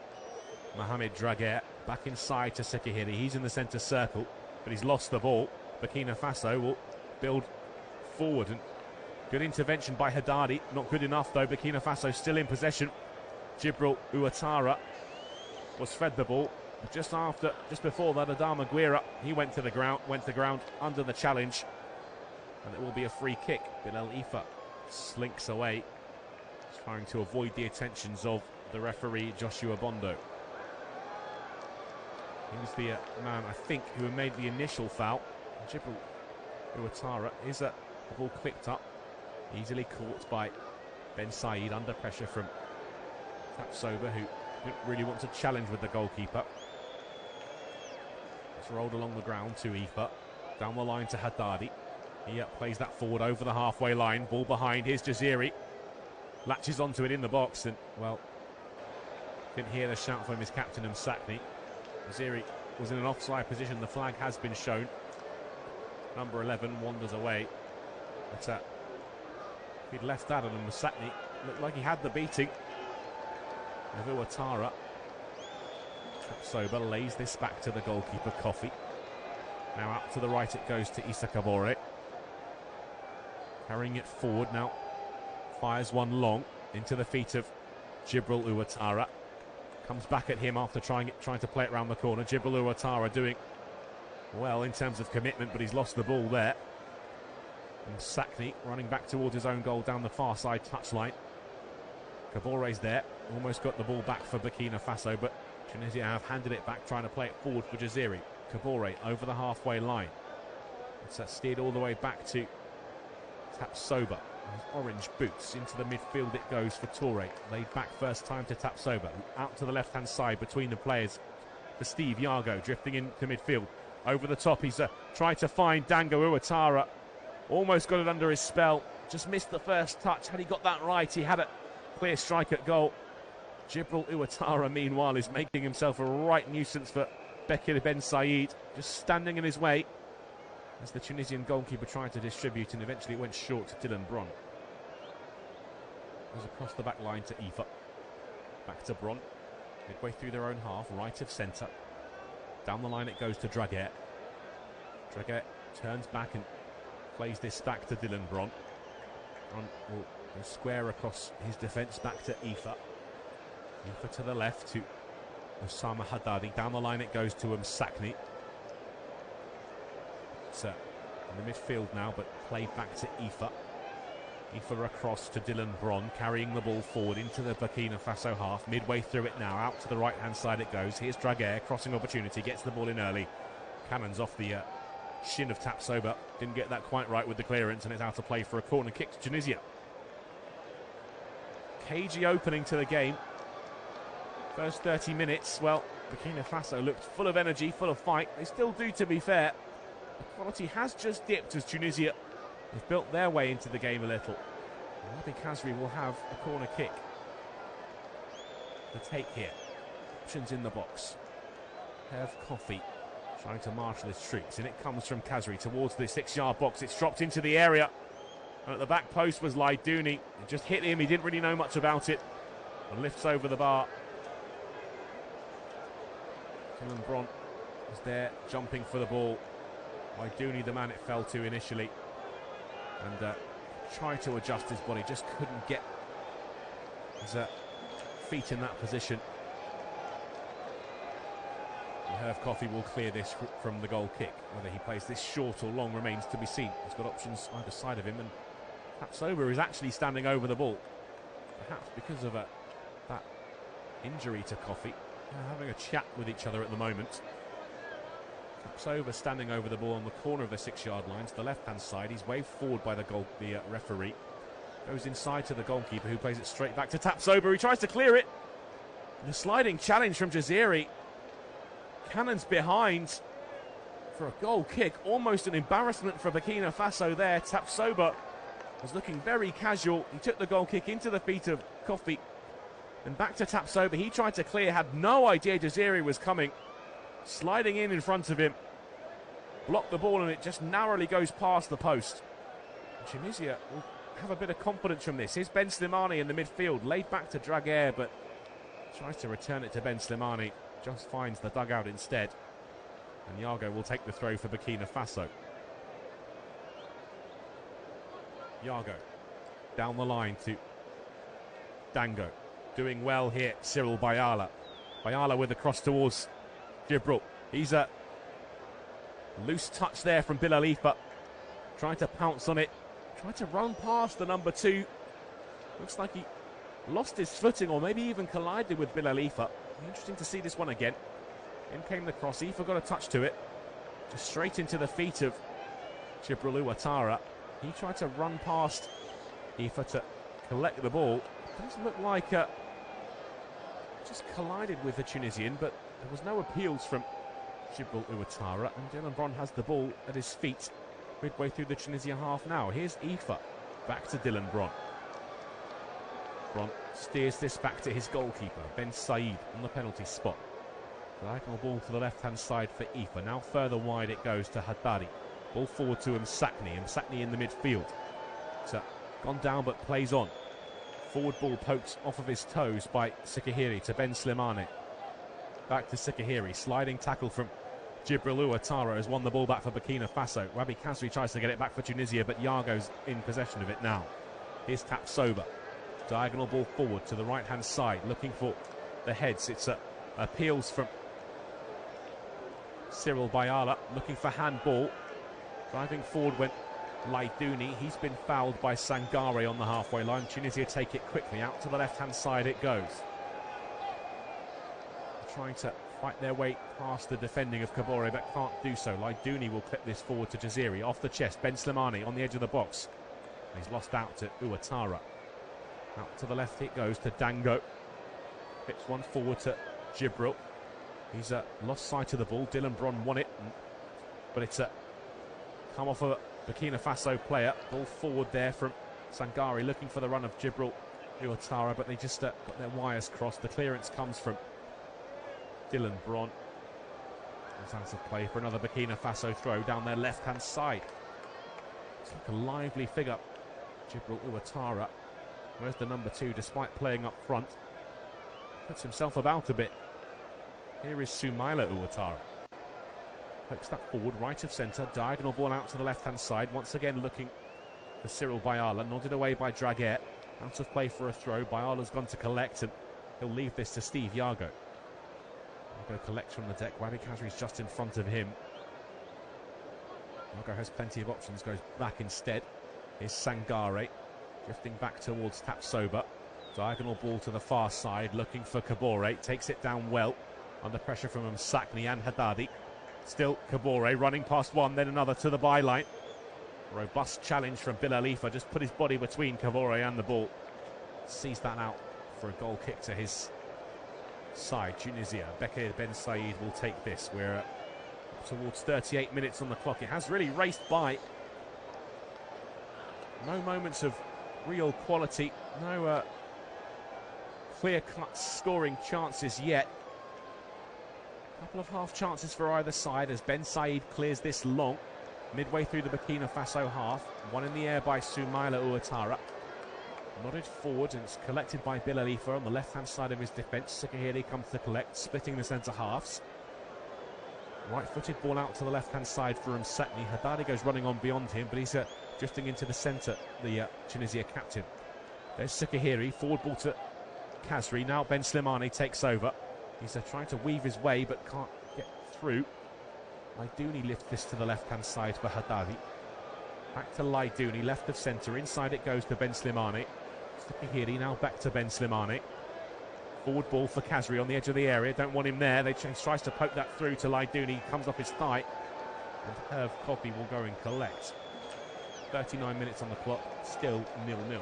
Mohamed Dragier. Back inside to Sekahiri. He's in the centre circle, but he's lost the ball. Burkina Faso will build forward, and good intervention by Haddadi. Not good enough though. Burkina Faso still in possession. Djibril Ouattara was fed the ball. Just before that, Adama Guira, he went to ground under the challenge, and it will be a free kick. Bilal Ifa slinks away, trying to avoid the attentions of the referee Joshua Bondo. He was the man, I think, who made the initial foul. Djibril Ouattara is the ball clipped up, easily caught by Ben Said under pressure from Tapsoba, who didn't really want to challenge with the goalkeeper. It's rolled along the ground to Ifa, down the line to Haddadi. He plays that forward over the halfway line. Ball behind. Here's Jaziri. Latches onto it in the box, and well, didn't hear the shout from his captain Msakni. Jaziri was in an offside position. The flag has been shown. Number 11 wanders away. But if he'd left that on Msakni, looked like he had the beating of Ouattara. Tapsoba lays this back to the goalkeeper, Coffey. Now out to the right it goes to Issa Kabore. Carrying it forward now. Fires one long into the feet of Djibril Ouattara. Comes back at him after trying to play it round the corner. Djibril Ouattara doing well in terms of commitment, but he's lost the ball there. And Sakni running back towards his own goal down the far side touchline. Kabore's there, almost got the ball back for Burkina Faso, but Tunisia have handed it back, trying to play it forward for Jaziri. Kabore over the halfway line. It's steered all the way back to Tapsoba. His orange boots into the midfield it goes for Toure. Laid back first time to Tapsoba. Out to the left-hand side between the players for Steve Yago, drifting into midfield. Over the top, he's tried to find Dango Ouattara. Almost got it under his spell. Just missed the first touch. Had he got that right, he had a clear strike at goal. Djibril Ouattara, meanwhile, is making himself a right nuisance for Bekir Ben Said, just standing in his way as the Tunisian goalkeeper tried to distribute, and eventually it went short to Dylan Bron. Goes across the back line to Ifa. Back to Bron. Midway through their own half, right of centre. Down the line it goes to Dragier. Dragier turns back and plays this back to Dylan Bron. Bron will square across his defence back to Ifa. Ifa to the left to Osama Haddadi. Down the line it goes to Msakni. It's in the midfield now, but played back to Ifa. Ifa across to Dylan Bron, carrying the ball forward into the Burkina Faso half. Midway through it now, out to the right-hand side it goes. Here's Draguer, crossing opportunity, gets the ball in early. Cannons off the shin of Tapsoba. Didn't get that quite right with the clearance, and it's out of play for a corner kick to Tunisia. Cagey opening to the game. First 30 minutes, well, Burkina Faso looked full of energy, full of fight. They still do, to be fair. The quality has just dipped as Tunisia have built their way into the game a little. Wabi Kazri will have a corner kick to take here. Options in the box. Herve Coffey trying to marshal his troops, and it comes from Kazri towards the 6-yard box. It's dropped into the area, and at the back post was Laidouni. It just hit him, he didn't really know much about it, and lifts over the bar. Dylan Bron was there jumping for the ball. Laidouni, the man it fell to initially, and tried to adjust his body, just couldn't get his feet in that position. Herve Coffey will clear this from the goal kick. Whether he plays this short or long remains to be seen. He's got options either side of him, and Tapsoba is actually standing over the ball, perhaps because of that injury to Coffey. They're having a chat with each other at the moment. Tapsoba standing over the ball on the corner of the 6-yard line to the left-hand side. He's waved forward by the referee. Goes inside to the goalkeeper, who plays it straight back to Tapsoba. He tries to clear it. And a sliding challenge from Jaziri. Cannons behind for a goal kick. Almost an embarrassment for Burkina Faso there. Tapsoba was looking very casual. He took the goal kick into the feet of Coffey. And back to Tapsoba. He tried to clear, had no idea Jaziri was coming. Sliding in front of him. Blocked the ball, and it just narrowly goes past the post. Tunisia will have a bit of confidence from this. Here's Ben Slimani in the midfield. Laid back to Draguer, but tries to return it to Ben Slimani. Just finds the dugout instead. And Yago will take the throw for Burkina Faso. Yago down the line to Dango. Doing well here, Cyril Bayala. Bayala with a cross towards Gibril. He's a loose touch there from Bilal Ifa. Trying to pounce on it. Tried to run past the number 2. Looks like he lost his footing, or maybe even collided with Bilal Ifa. Interesting to see this one again. In came the cross. Ifa got a touch to it. Just straight into the feet of Gibril Ouattara. He tried to run past Ifa to collect the ball. It does look like just collided with the Tunisian, but there was no appeals from Gibril Ouattara, and Dylan Bron has the ball at his feet midway through the Tunisia half now. Here's Ifa, back to Dylan Bron. Bron steers this back to his goalkeeper, Ben Said, on the penalty spot. Diagonal ball to the left-hand side for Ifa. Now further wide it goes to Haddadi. Ball forward to Msakni, and Msakni in the midfield. So gone down but plays on. Forward ball poked off of his toes by Sikahiri to Ben Slimani. Back to Sikahiri. Sliding tackle from Gibril Ouattara has won the ball back for Burkina Faso. Wabi Kazri tries to get it back for Tunisia, but Yago's in possession of it now. Here's Tapsoba. Diagonal ball forward to the right-hand side, looking for the heads. It's appeals from Cyril Bayala, looking for handball. Driving forward went Laidouni. He's been fouled by Sangare on the halfway line. Tunisia take it quickly. Out to the left-hand side it goes. Trying to fight their way past the defending of Kabore, but can't do so. Laidouni will clip this forward to Jaziri. Off the chest, Ben Slimani on the edge of the box. He's lost out to Ouattara. Out to the left it goes to Dango. Flips one forward to Gibril. He's lost sight of the ball. Dylan Bron won it, but it's come off a Burkina Faso player. Ball forward there from Sangare, looking for the run of Gibril Ouattara, but they just got their wires crossed. The clearance comes from Dylan Bron. It's out of play for another Burkina Faso throw down their left-hand side. It's like a lively figure, Gibril Ouattara. Where's the number 2, despite playing up front? Puts himself about a bit. Here is Soumaila Ouattara. Pokes that forward, right of centre. Diagonal ball out to the left-hand side. Once again looking for Cyril Bayala. Nodded away by Draguer. Out of play for a throw. Bayala's gone to collect, and he'll leave this to Steve Yago. Yago collects from the deck. Wabi Kazri's just in front of him. Yago has plenty of options. Goes back instead. Here's Sangare. Drifting back towards Tapsoba. Diagonal ball to the far side, looking for Kabore. Takes it down well, under pressure from Msakni and Haddadi. Still Kabore running past one, then another to the byline. Robust challenge from Bilalifa, just put his body between Kabore and the ball. Sees that out for a goal kick to his side. Tunisia, Bekir Ben Said will take this. We're towards 38 minutes on the clock. It has really raced by. No moments of real quality, no clear-cut scoring chances yet. A couple of half chances for either side as Ben Said clears this long. Midway through the Burkina Faso half. One in the air by Soumaila Ouattara. Nodded forward and it's collected by Bilalifa on the left-hand side of his defence. Sikahiri comes to collect, splitting the centre halves. Right-footed ball out to the left-hand side for Msakni. Haddadi goes running on beyond him, but he's drifting into the centre, the Tunisia captain. There's Sikahiri, forward ball to Khazri. Now Ben Slimani takes over. He's trying to weave his way, but can't get through. Laidouni lifts this to the left-hand side for Haddadi. Back to Laidouni, left of centre. Inside it goes to Ben Slimani. Sikahiri now back to Ben Slimani. Forward ball for Khazri on the edge of the area. Don't want him there. He tries to poke that through to Laidouni. Comes off his thigh. And Herve Cobby will go and collect. 39 minutes on the clock. Still 0-0.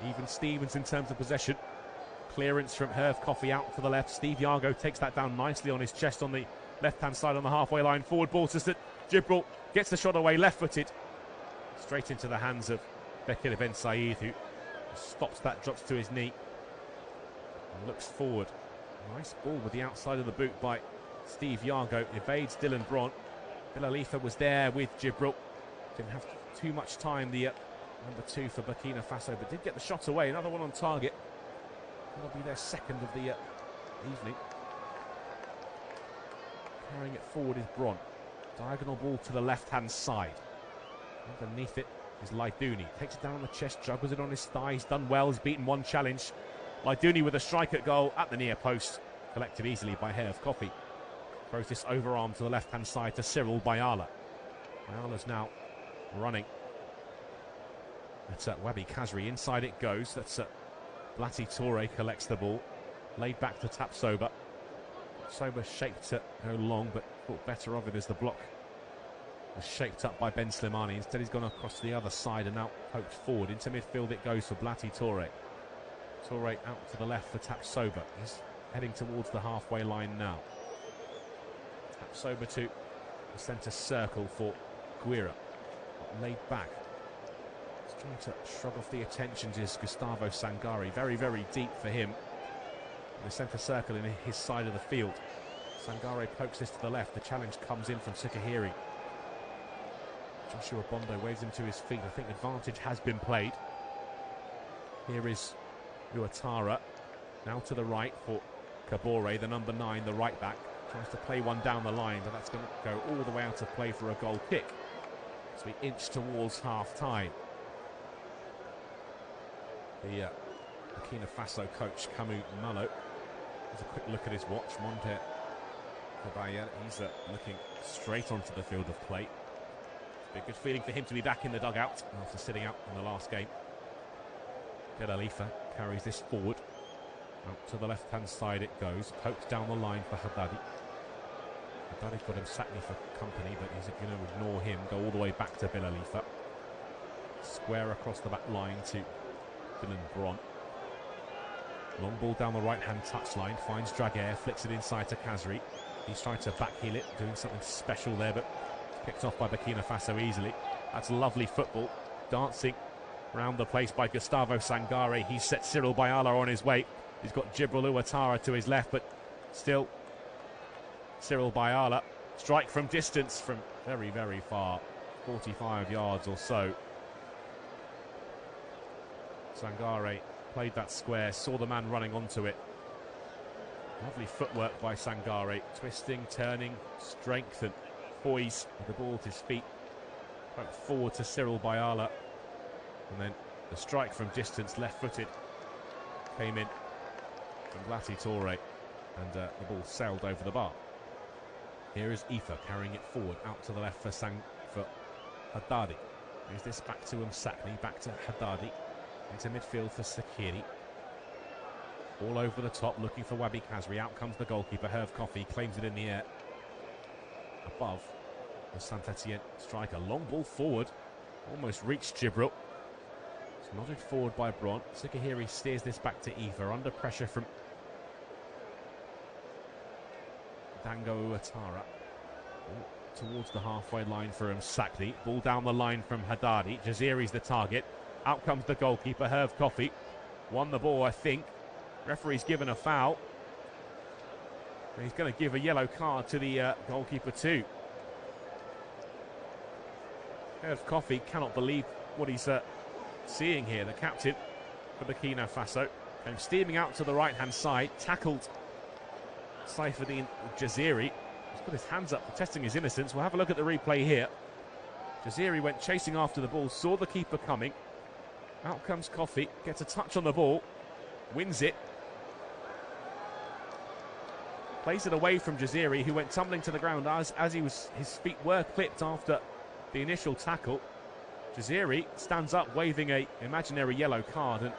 Even Stevens in terms of possession. Clearance from Herve Coffey out to the left. Steve Yargo takes that down nicely on his chest on the left-hand side on the halfway line. Forward ball to Gibril. Gets the shot away, left-footed. Straight into the hands of Bekir Ben Said, who stops that, drops to his knee. And looks forward. Nice ball with the outside of the boot by Steve Yargo. Evades Dylan Braun. Bilalifa was there with Gibril. Didn't have too much time, the number 2 for Burkina Faso, but did get the shot away. Another one on target. That'll be their second of the evening. Carrying it forward is Braun. Diagonal ball to the left-hand side. Underneath it is Laidouni. Takes it down on the chest, juggles it on his thigh. He's done well, he's beaten one challenge. Laidouni with a strike at goal at the near post. Collected easily by Herve Coffey. Throws this overarm to the left-hand side to Cyril Bayala. Bayala's now running. That's Wabi Khazri. Inside it goes. That's Blati Toure collects the ball. Laid back to Tapsoba. Tapsoba shaped to go long, but thought better of it as the block was shaped up by Ben Slimani. Instead he's gone across to the other side and now poked forward. Into midfield it goes for Blati Toure. Toure out to the left for Tapsoba. He's heading towards the halfway line now. Tapsoba to the centre circle for Guira. Laid back. He's trying to shrug off the attentions is Gustavo Sangari. Very, very deep for him. In the centre circle in his side of the field. Sangare pokes this to the left. The challenge comes in from Sikahiri. Joshua Bondo waves him to his feet. I think advantage has been played. Here is Ouattara. Now to the right for Kabore, the number 9, the right back. Tries to play one down the line, but that's going to go all the way out of play for a goal kick. As we inch towards half-time. The Burkina Faso coach, Camus Malo, has a quick look at his watch. Monte Caballero, he's looking straight onto the field of play. It's a good feeling for him to be back in the dugout after sitting out in the last game. Bilalifa carries this forward. Out to the left-hand side it goes. Poked down the line for Haddadi. Haddadi got him Sakni for company, but he's going to ignore him. Go all the way back to Bilalifa. Square across the back line to Dylan Braun. Long ball down the right-hand touchline. Finds Draguer. Flicks it inside to Khazri. He's trying to backheel it. Doing something special there, but picked off by Burkina Faso easily. That's lovely football. Dancing around the place by Gustavo Sangare. He's set Cyril Bayala on his way. He's got Gibril Ouattara to his left, but still Cyril Bayala. Strike from distance from very, very far. 45 yards or so. Sangare played that square, saw the man running onto it. Lovely footwork by Sangare. Twisting, turning, strength and poise with the ball at his feet. Back forward to Cyril Bayala. And then the strike from distance, left-footed, came in from Blati Toure, and the ball sailed over the bar. Here is Ifa carrying it forward, out to the left for Haddadi. Is this back to Msakni, back to Haddadi, into midfield for Sakiri. All over the top, looking for Wabi Kazri. Out comes the goalkeeper, Herve Coffey, claims it in the air. Above the Saint-Etienne striker. Long ball forward, almost reached Gibril. It's nodded forward by Bron. Sakahiri steers this back to Eva, under pressure from Dango Ouattara. Towards the halfway line for Msakni. Ball down the line from Haddadi. Jaziri's the target. Out comes the goalkeeper, Herve Coffey. Won the ball, I think. Referee's given a foul. And he's going to give a yellow card to the goalkeeper too. Herve Coffey cannot believe what he's seeing here. The captain for Burkina Faso came steaming out to the right-hand side, tackled Saifuddin Jaziri. He's put his hands up, protesting his innocence. We'll have a look at the replay here. Jaziri went chasing after the ball, saw the keeper coming. Out comes Coffey, gets a touch on the ball, wins it. Plays it away from Jaziri, who went tumbling to the ground as his feet were clipped after the initial tackle. Jaziri stands up, waving a imaginary yellow card, and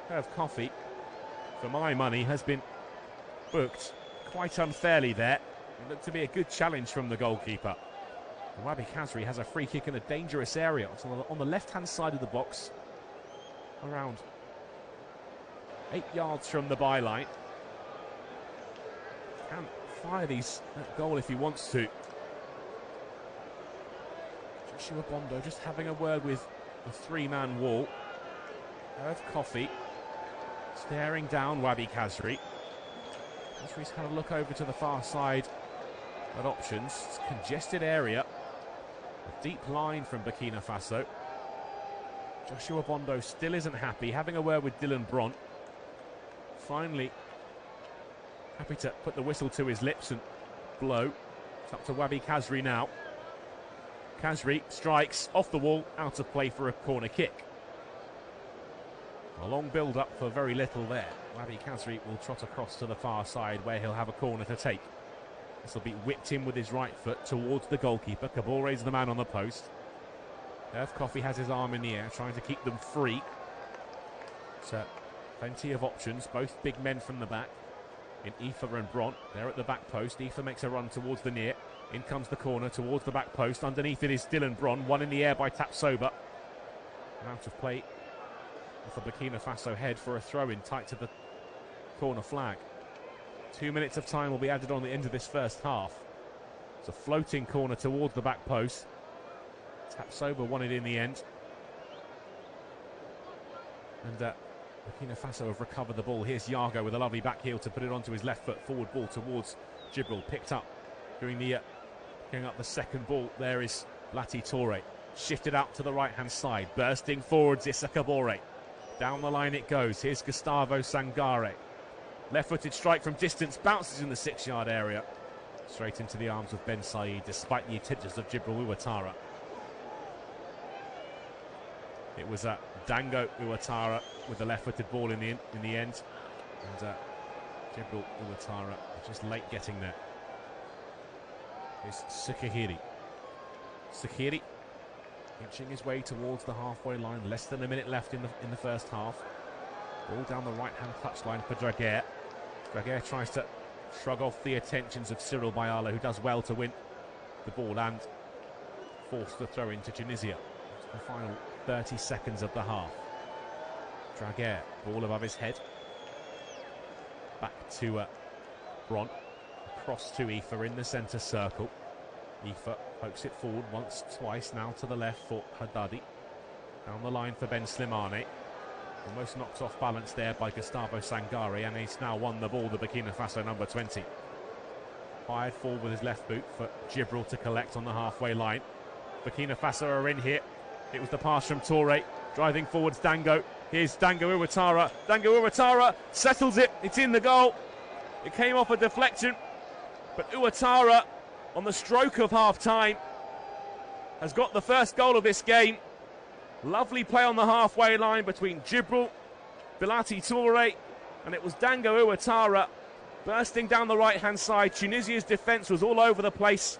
Herve Coffey, for my money, has been booked quite unfairly there. It looked to be a good challenge from the goalkeeper. Wabi Kazri has a free kick in a dangerous area on the left-hand side of the box, around 8 yards from the byline. Can fire that goal if he wants to. Joshua Bondo just having a word with the three-man wall. Herve Coffey staring down Wabi Kazri. Kazri's had a look over to the far side at options. It's a congested area. A deep line from Burkina Faso. Joshua Bondo still isn't happy, having a word with Dylan Bron. Finally happy to put the whistle to his lips and blow. It's up to Wabi Kazri now. Kazri strikes off the wall, out of play for a corner kick. A long build-up for very little there. Wabi Kazri will trot across to the far side where he'll have a corner to take. This will be whipped in with his right foot towards the goalkeeper. Kabore's the man on the post. Herve Coffey has his arm in the air, trying to keep them free. So, plenty of options, both big men from the back. In Aoife and Bron, they're at the back post. Aoife makes a run towards the near. In comes the corner towards the back post. Underneath it is Dylan Bron, one in the air by Tapsoba. Out of play off the Burkina Faso head for a throw-in tight to the corner flag. 2 minutes of time will be added on the end of this first half. It's a floating corner towards the back post. Tapsoba won it in the end. And Burkina Faso have recovered the ball. Here's Yago with a lovely back heel to put it onto his left foot. Forward ball towards Gibril. Picked up. Going up the second ball. There is Lati Toure. Shifted out to the right-hand side. Bursting forwards, Issa Kabore. Down the line it goes. Here's Gustavo Sangare. Left-footed strike from distance. Bounces in the 6-yard area. Straight into the arms of Ben Said, despite the attentions of Gibril Ouattara. It was Dango Ouattara with the left-footed ball in the end. And Gibril Ouattara just late getting there. Is Sakahiri. Sakahiri inching his way towards the halfway line. Less than a minute left in the first half. Ball down the right-hand touchline for Draguer. Draguer tries to shrug off the attentions of Cyril Bayala, who does well to win the ball and force the throw into Tunisia. It's the final 30 seconds of the half. Draguer, ball above his head. Back to Bron. Across to Aoife in the centre circle. Aoife pokes it forward once, twice, now to the left for Haddadi. Down the line for Ben Slimane. Almost knocked off balance there by Gustavo Sangare, and he's now won the ball, the Burkina Faso number 20. Fired forward with his left boot for Gibril to collect on the halfway line. Burkina Faso are in here. It was the pass from Toure. Driving forwards Dango. Here's Dango Ouattara. Dango Ouattara settles it. It's in the goal. It came off a deflection. But Ouattara, on the stroke of half-time, has got the first goal of this game. Lovely play on the halfway line between Gibril, Bilati Toure, and it was Dango Ouattara bursting down the right-hand side. Tunisia's defence was all over the place.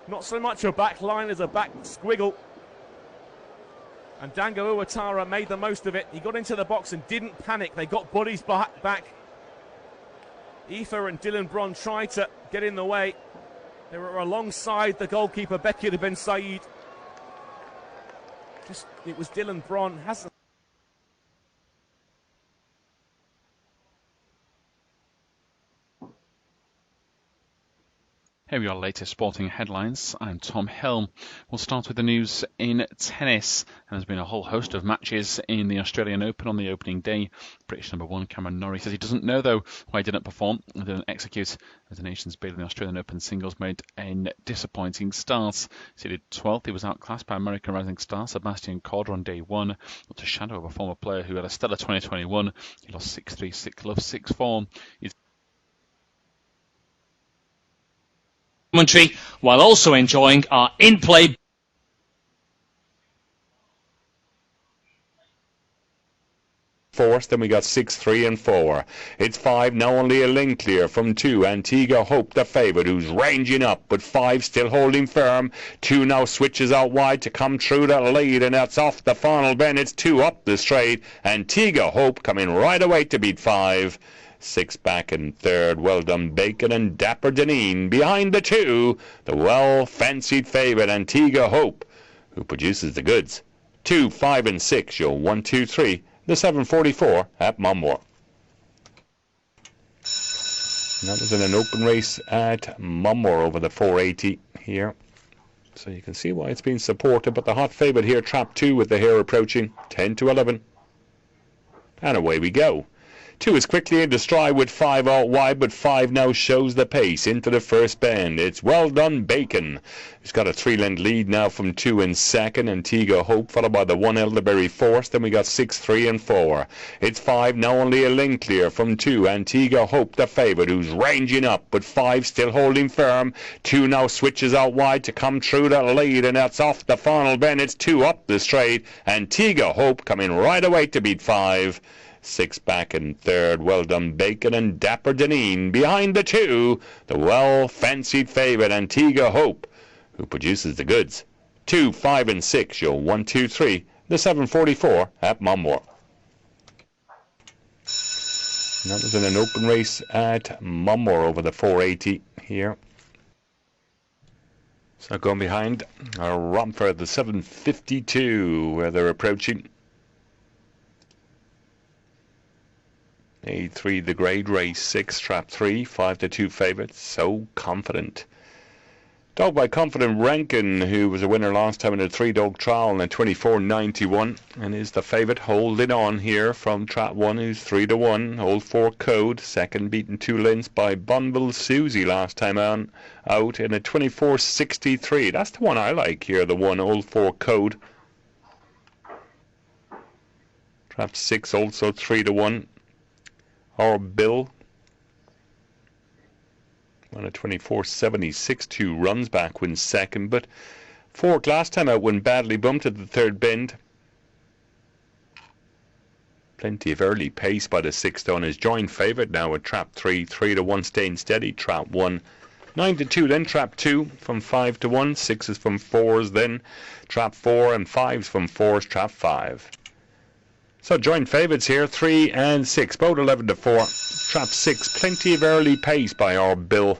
Not so much a back line as a back squiggle. And Dango Uwatara made the most of it. He got into the box and didn't panic. They got bodies back. Aoife and Dylan Bron tried to get in the way. They were alongside the goalkeeper, Bekir Ben Said. It was Dylan Bron. Here we are, latest sporting headlines. I'm Tom Hill. We'll start with the news in tennis. And there's been a whole host of matches in the Australian Open on the opening day. British number one Cameron Norrie says he doesn't know, though, why he didn't perform and didn't execute as the nation's bid in the Australian Open singles made a disappointing start. Seeded 12th, he was outclassed by American rising star Sebastian Korda on day one. Not a shadow of a former player who had a stellar 2021. He lost 6-3, 6-love, 6-4. Commentary, while also enjoying our in-play force. Then we got 6, 3 and 4. It's 5 now, only a link clear from 2. Antigua Hope, the favourite, who's ranging up, but 5 still holding firm. 2 now switches out wide to come through the lead, and that's off the final bend. It's 2 up the straight. Antigua Hope coming right away to beat 5. 6 back in third. Well done Bacon and Dapper Deneen behind the 2. The well-fancied favourite Antigua Hope, who produces the goods. 2, 5 and 6. You're 1, 2, 3. The 7:44 at Munmore. And that was in an open race at Munmore over the 480 here. So you can see why it's been supported. But the hot favourite here, trap 2 with the hair approaching 10 to 11. And away we go. 2 is quickly into stride with 5 out wide, but 5 now shows the pace into the first bend. It's well done Bacon, who's got a 3-length lead now from 2 in second. Antigua Hope followed by the 1 Elderberry fourth. Then we got 6, 3 and 4. It's 5 now, only a link clear from 2. Antigua Hope, the favourite, who's ranging up, but 5 still holding firm. 2 now switches out wide to come through the lead, and that's off the final bend. It's 2 up the straight. Antigua Hope coming right away to beat 5. 6 back in third. Well done Bacon and Dapper Deneen behind the 2. The well-fancied favourite Antigua Hope, who produces the goods. 2, 5 and 6. You're 1, 2, 3. The 7:44 at Munmore. And that was in an open race at Munmore over the 480 here. So going behind Romford, the 7:52, where they're approaching. A3 the grade race, 6 trap 3, 5 to 2 favourites. So confident. Dog by Confident Rankin, who was a winner last time in a 3-dog trial in a 24.91, and is the favourite holding on here from trap 1, who's 3 to 1. Old 4 Code, second beaten 2 lengths by Bunville Susie last time on out in a 24.63. That's the one I like here, the 1 Old 4 Code. Trap 6 also 3 to 1. Our Bill on a 24.76, 2 runs back, wins second, but 4 last time out when badly bumped at the third bend. Plenty of early pace by the 6th on his joint favourite now at trap 3, 3 to 1 staying steady, trap 1. 9 to 2, then trap 2 from 5 to 1, 6s from 4s, then trap 4 and 5s from 4s, trap 5. So joint favourites here, 3 and 6, both 11 to 4. Trap 6, plenty of early pace by our Bill.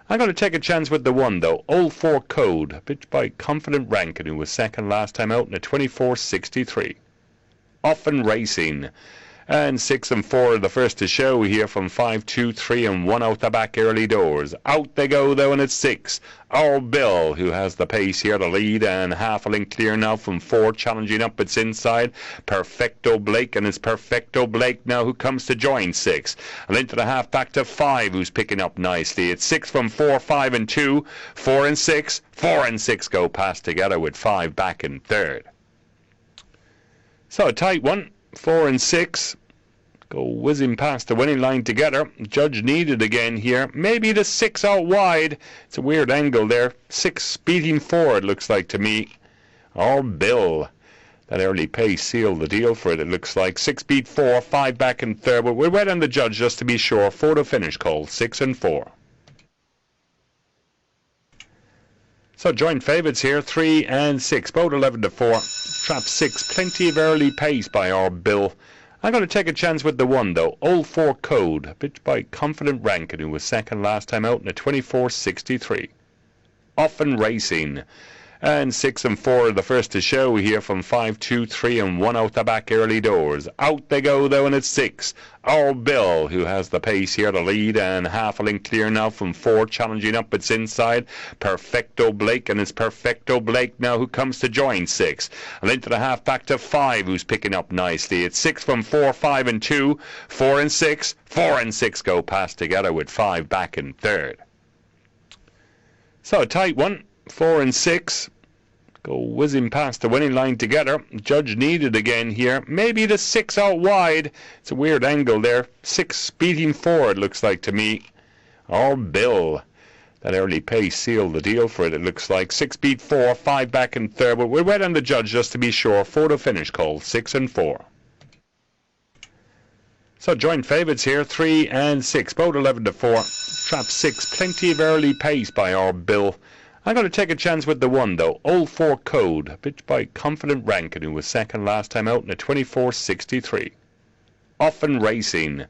I'm going to take a chance with the 1 though, Old 4 Code, pitched by Confident Rankin, who was second last time out in a 24.63. Often Racing. And 6 and 4 are the first to show here from 5, 2, 3 and 1 out the back early doors. Out they go though, and it's 6. Our Bill, who has the pace here to lead, and half a length clear now from 4, challenging up its inside. Perfecto Blake, and it's Perfecto Blake now who comes to join 6. And into the half back to 5, who's picking up nicely. It's 6 from 4, 5 and 2, 4 and 6. 4 and 6 go past together with 5 back in third. So a tight one. 4 and 6 go whizzing past the winning line together. Judge needed again here. Maybe the 6 out wide. It's a weird angle there. 6 beating 4, it looks like to me. Our Bill. That early pace sealed the deal for it, it looks like. 6 beat 4, 5 back in third. But we're wet on the judge just to be sure. 4 to finish call, 6 and 4. So joint favourites here, 3 and 6, both 11-4. Trap 6, plenty of early pace by our Bill. I'm going to take a chance with the 1 though, Old 4 Code, pitched by Confident Rankin, who was second last time out in a 24.63. Often Racing. And 6 and 4 are the first to show here from 5, 2, 3 and 1 out the back early doors. Out they go though, and it's 6. Our Bill, who has the pace here to lead, and half a length clear now from 4, challenging up its inside. Perfecto Blake, and it's Perfecto Blake now who comes to join 6. And into the half back to 5, who's picking up nicely. It's 6 from 4, 5 and 2, 4 and 6. 4 and 6 go past together with 5 back in third. So a tight one, 4 and 6. Go whizzing past the winning line together. Judge needed again here. Maybe the 6 out wide. It's a weird angle there. 6 beating 4, it looks like to me. Our Bill. That early pace sealed the deal for it, it looks like. 6 beat 4, 5 back in third. But we're wet on the Judge just to be sure. 4 to finish call, 6 and 4. So joint favourites here, 3 and 6, both 11-4. Trap 6, plenty of early pace by our Bill. I'm going to take a chance with the 1 though, Old 4 Code, pitched by Confident Rankin, who was second last time out in a 24.63. Often Racing.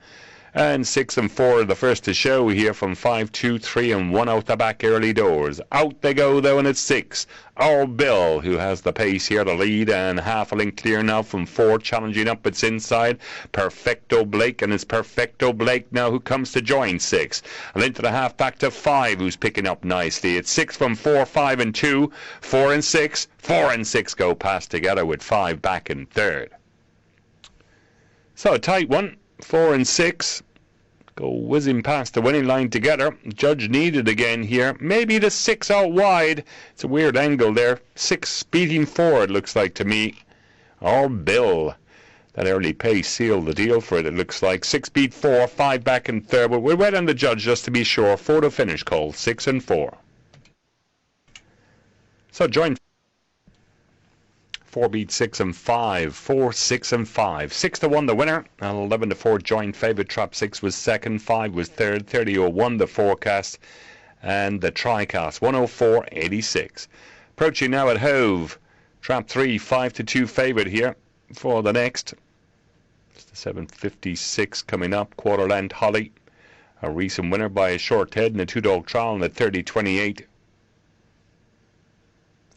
And 6 and 4 are the first to show here from 5, 2, 3 and 1 out the back early doors. Out they go though, and it's 6. Our Bill, who has the pace here to lead, and half a length clear now from 4, challenging up its inside. Perfecto Blake, and it's Perfecto Blake now who comes to join 6. And into the half back to 5, who's picking up nicely. It's 6 from 4, 5 and 2, 4 and 6. 4 and 6 go past together with 5 back in third. So a tight one, 4 and 6. Go whizzing past the winning line together. Judge needed again here. Maybe the 6 out wide. It's a weird angle there. 6 beating 4, it looks like to me. Our Bill. That early pace sealed the deal for it, it looks like. 6 beat 4, 5 back in third. But we're wet on the Judge just to be sure. 4 to finish call, 6 and 4. So join 4 beat 6 and 5, 4, 6 and 5. 6 to 1 the winner, and 11-4 joint favourite. Trap 6 was second, 5 was third, 30-01 the forecast, and the TriCast 104.86. Approaching now at Hove. Trap 3, 5-2 favourite here for the next. It's the 7.56 coming up. Quarter length Holly, a recent winner by a short head in a 2-dog trial in the 30-28.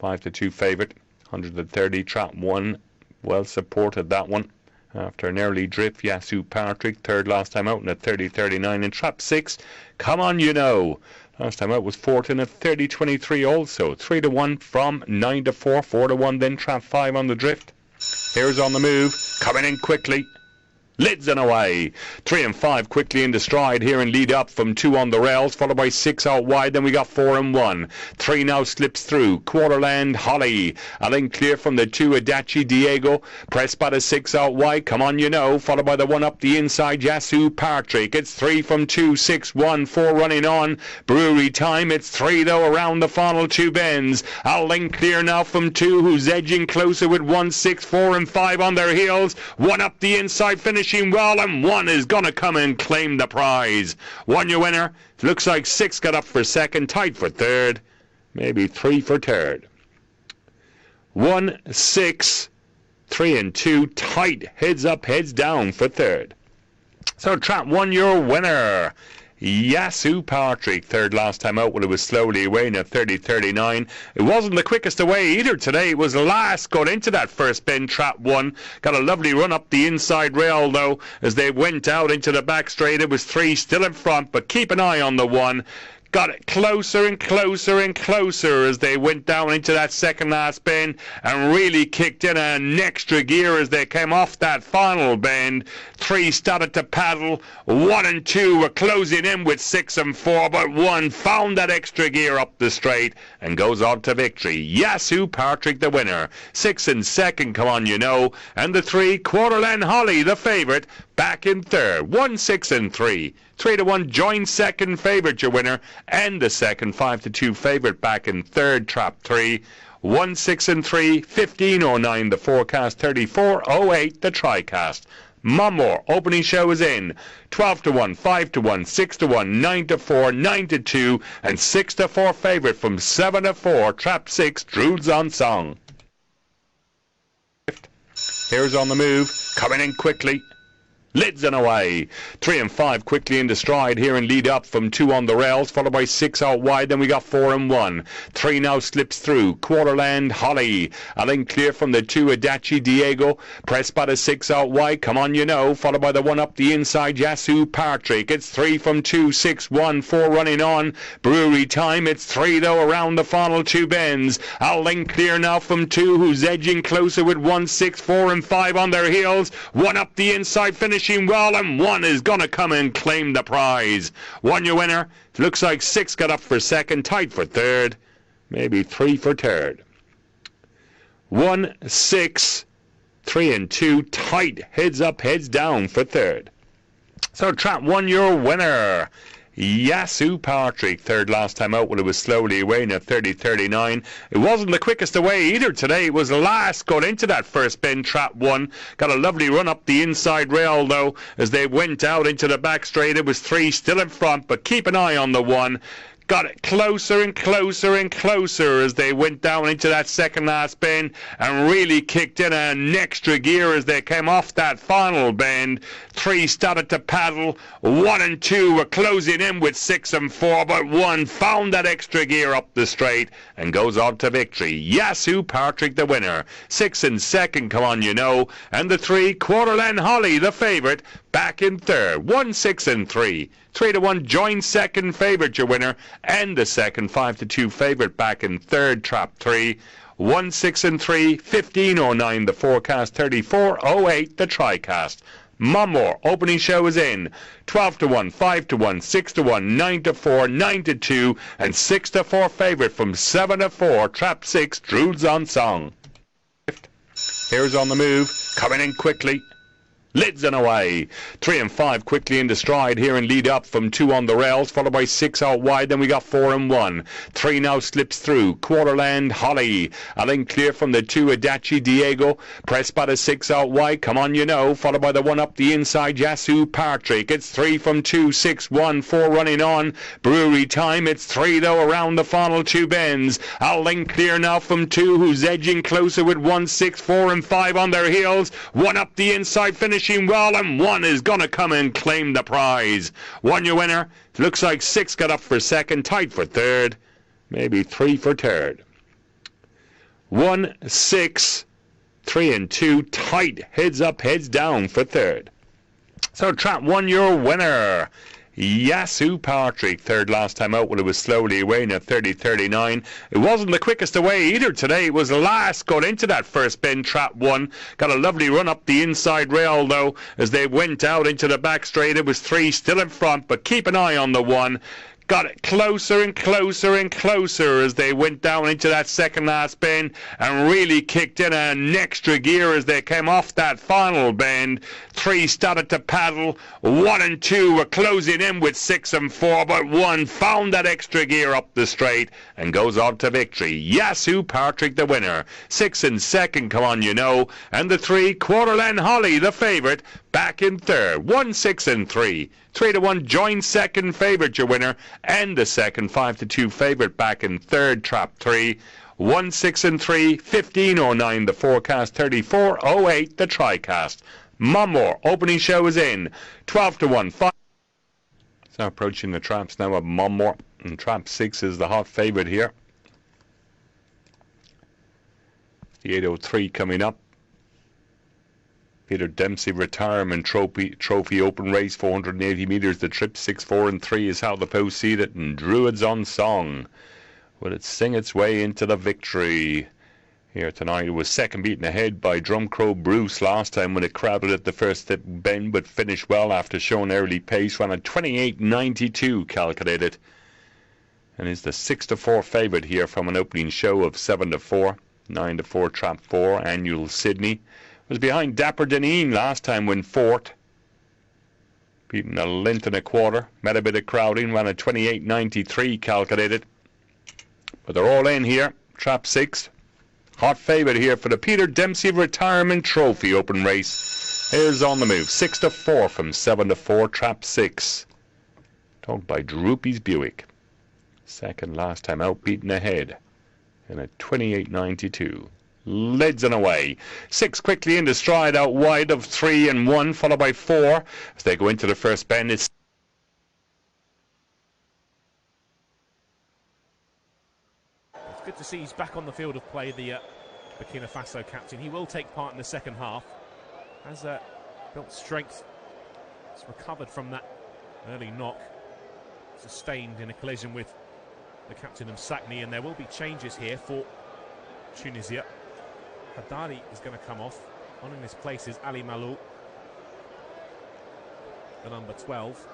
5-2 favourite. 130, trap 1, well supported that one. After an early drift, Yasu Patrick, third last time out in a 30-39. And trap 6, come on you know. Last time out was fourth in a 30-23 also. 3-1 from 9-4, 4-1, then trap 5 on the drift. Here's on the move, coming in quickly. Lids and away. 3 and 5 quickly into stride here and lead up from 2 on the rails, followed by 6 out wide. Then we got 4 and 1. 3 now slips through. Quarterland Holly. A link clear from the 2 Adachi Diego. Pressed by the 6 out wide. Come on, you know. Followed by the 1 up the inside. Yasu Patrick. It's 3 from 2, 6, 1, 4 running on. Brewery time. It's 3 though around the final 2 bends. A link clear now from 2, who's edging closer with 1, 6, 4 and 5 on their heels. 1 up the inside, finishing well, and 1 is going to come and claim the prize. 1 your winner. Looks like 6 got up for second, tight for third, maybe 3 for third. 1, 6, 3 and 2, tight, heads up, heads down for third. So trap 1 your winner. Yasu Patrick, third last time out when it was slowly away in a 30-39. It wasn't the quickest away either today. It was last got into that first bend, trap 1. Got a lovely run up the inside rail though as they went out into the back straight. It was 3 still in front, but keep an eye on the 1. Got it closer and closer and closer as they went down into that second last bend and really kicked in an extra gear as they came off that final bend. 3 started to paddle. 1 and 2 were closing in with 6 and 4, but 1 found that extra gear up the straight and goes on to victory. Yasu Patrick the winner. 6 in second, come on you know. And the 3, Quarterland Holly the favourite, back in third. 1, 6 and 3. 3-1 joint second favourite your winner, and the second 5-2 favourite back in third, trap 3. 1, 6 and 3, 15.09 the forecast, 34.08 the TriCast. Monmore, opening show is in. 12 to 1, 5 to 1, 6 to 1, 9 to 4, 9 to 2, and 6 to 4 favourite from 7 to 4. Trap 6, Druids on Song. Here's On the Move, coming in quickly. Lids and away. 3 and 5 quickly into stride here and lead up from 2 on the rails, followed by 6 out wide. Then we got 4 and 1. 3 now slips through. Quarterland Holly. A link clear from the 2 Adachi Diego. Pressed by the 6 out wide. Come on, you know. Followed by the 1 up the inside. Yasu Patrick. It's 3 from 2. 6 1 4 running on. Brewery Time. It's 3 though around the final 2 bends. A link clear now from 2, who's edging closer with 1 6 4 and 5 on their heels. 1 up the inside. Finishing well, and 1 is going to come and claim the prize. 1 your winner. Looks like 6 got up for second, tight for third, maybe 3 for third. 1 6 3 and 2 tight, heads up, heads down for third. So trap 1 your winner. Yasu Patrick, third last time out when it was slowly away in a 30-39. It wasn't the quickest away either today. It was last got into that first bend, trap 1. Got a lovely run up the inside rail though as they went out into the back straight. It was 3 still in front, but keep an eye on the 1. Got it closer and closer and closer as they went down into that second last bend and really kicked in an extra gear as they came off that final bend. 3 started to paddle. 1 and 2 were closing in with 6 and 4, but 1 found that extra gear up the straight and goes on to victory. Yasu Patrick the winner. 6 in second, come on, you know. And the 3, Quarterland Holly, the favourite, back in third. 1 6 and 3. 3 to 1 joint second favourite, your winner, and the second 5 to 2 favourite back in third, trap 3. 1 6 and 3, 15:09 the forecast, 34:08 the TriCast. Monmore, opening show is in. 12 to 1, 5 to 1, 6 to 1, 9 to 4, 9 to 2, and 6 to 4 favourite from 7 to 4, trap 6, Druids on Song. Here's On the Move, coming in quickly. Lids and away. 3 and 5 quickly into stride here and lead up from 2 on the rails, followed by 6 out wide. Then we got 4 and 1. 3 now slips through. Quarterland Holly. A link clear from the 2 Adachi Diego. Pressed by the 6 out wide. Come on, you know. Followed by the 1 up the inside. Yasu Patrick. It's 3 from 2. 6 1 4 running on. Brewery Time. It's 3 though around the final 2 bends. A link clear now from 2, who's edging closer with 1 6 4 and 5 on their heels. 1 up the inside, finishing well, and 1 is going to come and claim the prize. 1 your winner. Looks like 6 got up for second, tight for third, maybe 3 for third. 1 6 3 and 2 tight, heads up, heads down for third. So trap 1 your winner. Yasu Patrick, third last time out when it was slowly away in a 30-39. It wasn't the quickest away either today. It was last got into that first bend, trap 1. Got a lovely run up the inside rail though as they went out into the back straight. It was 3 still in front, but keep an eye on the 1. Got it closer and closer and closer as they went down into that second last bend and really kicked in an extra gear as they came off that final bend. 3 started to paddle. 1 and 2 were closing in with 6 and 4, but 1 found that extra gear up the straight and goes on to victory. Yasu Patrick the winner. 6 in second, come on, you know. And the 3, Quarterland Holly, the favourite, back in third. 1 6 and 3. 3 to 1 joint second favourite, your winner, and the second 5 to 2 favourite back in third, trap 3. 1 6 and 3, 15:09 the forecast, 34:08 the TriCast. Monmore, opening show is in. 12 to 1, 5. So approaching the traps now of Monmore, and trap 6 is the hot favourite here. The 803 coming up. Peter Dempsey Retirement Trophy Open Race, 480 metres. The trip 6 4 and 3 is how the post seed it, and Druids on Song will it sing its way into the victory here tonight. It was second beaten ahead by Drumcrow Bruce last time when it crowded at the first bend, but finished well after showing early pace. Ran at 28.92 calculated, and is the 6 to 4 favourite here from an opening show of 7 to 4, 9 to 4 trap 4. Annual Sydney was behind Dapper Deneen last time when fourth, beaten a length and a quarter. Met a bit of crowding, ran at 28.93 calculated, but they're all in here. Trap 6, hot favourite here for the Peter Dempsey Retirement Trophy Open Race. Here's On the Move. 6-4 from 7-4, trap 6. Talked by Droopy's Buick. Second last time out, beaten ahead in a 28.92. Leads and away. 6 quickly into stride out wide of 3 and 1, followed by 4 as they go into the first bend. It's good to see he's back on the field of play, the Burkina Faso captain. He will take part in the second half. Has built strength. He's recovered from that early knock sustained in a collision with the captain of Sakni, and there will be changes here for Tunisia. Haddadi is going to come off. On in his place is Ali Malou, the number 12,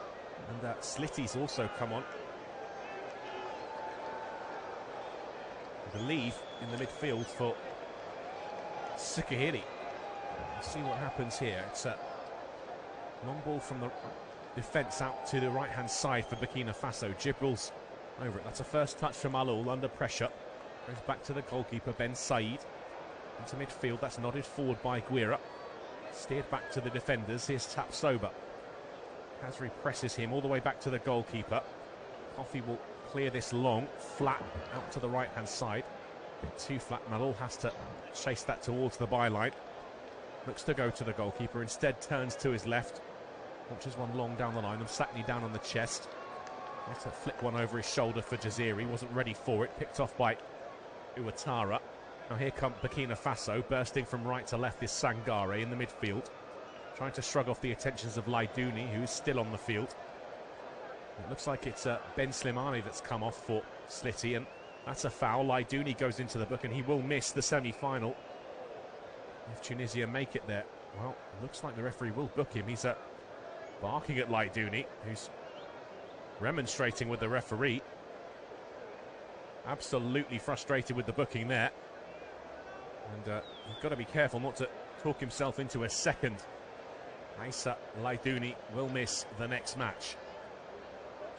and Slitty's also come on. I believe in the midfield for Sikahiri. Let's see what happens here. It's a long ball from the defence out to the right-hand side for Burkina Faso. Gibril's over it. That's a first touch from Malou under pressure. Goes back to the goalkeeper, Ben Said. Into midfield, that's nodded forward by Guira. Steered back to the defenders. Here's Tapsoba. Khazri presses him all the way back to the goalkeeper. Coffey will clear this long, flat, out to the right-hand side. A bit too flat. Malou has to chase that towards the byline. Looks to go to the goalkeeper. Instead turns to his left. Launches one long down the line. And Sakni down on the chest. Has to flick one over his shoulder for Jaziri. Wasn't ready for it. Picked off by Ouattara. Now here come Burkina Faso. Bursting from right to left is Sangare in the midfield. Trying to shrug off the attentions of Laidouni, who is still on the field. It looks like it's Ben Slimani that's come off for Slitty, and that's a foul. Laidouni goes into the book, and he will miss the semi-final if Tunisia make it there. Well, it looks like the referee will book him. He's barking at Laidouni, who's remonstrating with the referee. Absolutely frustrated with the booking there. And you've got to be careful not to talk himself into a second. Aissa Laidouni will miss the next match.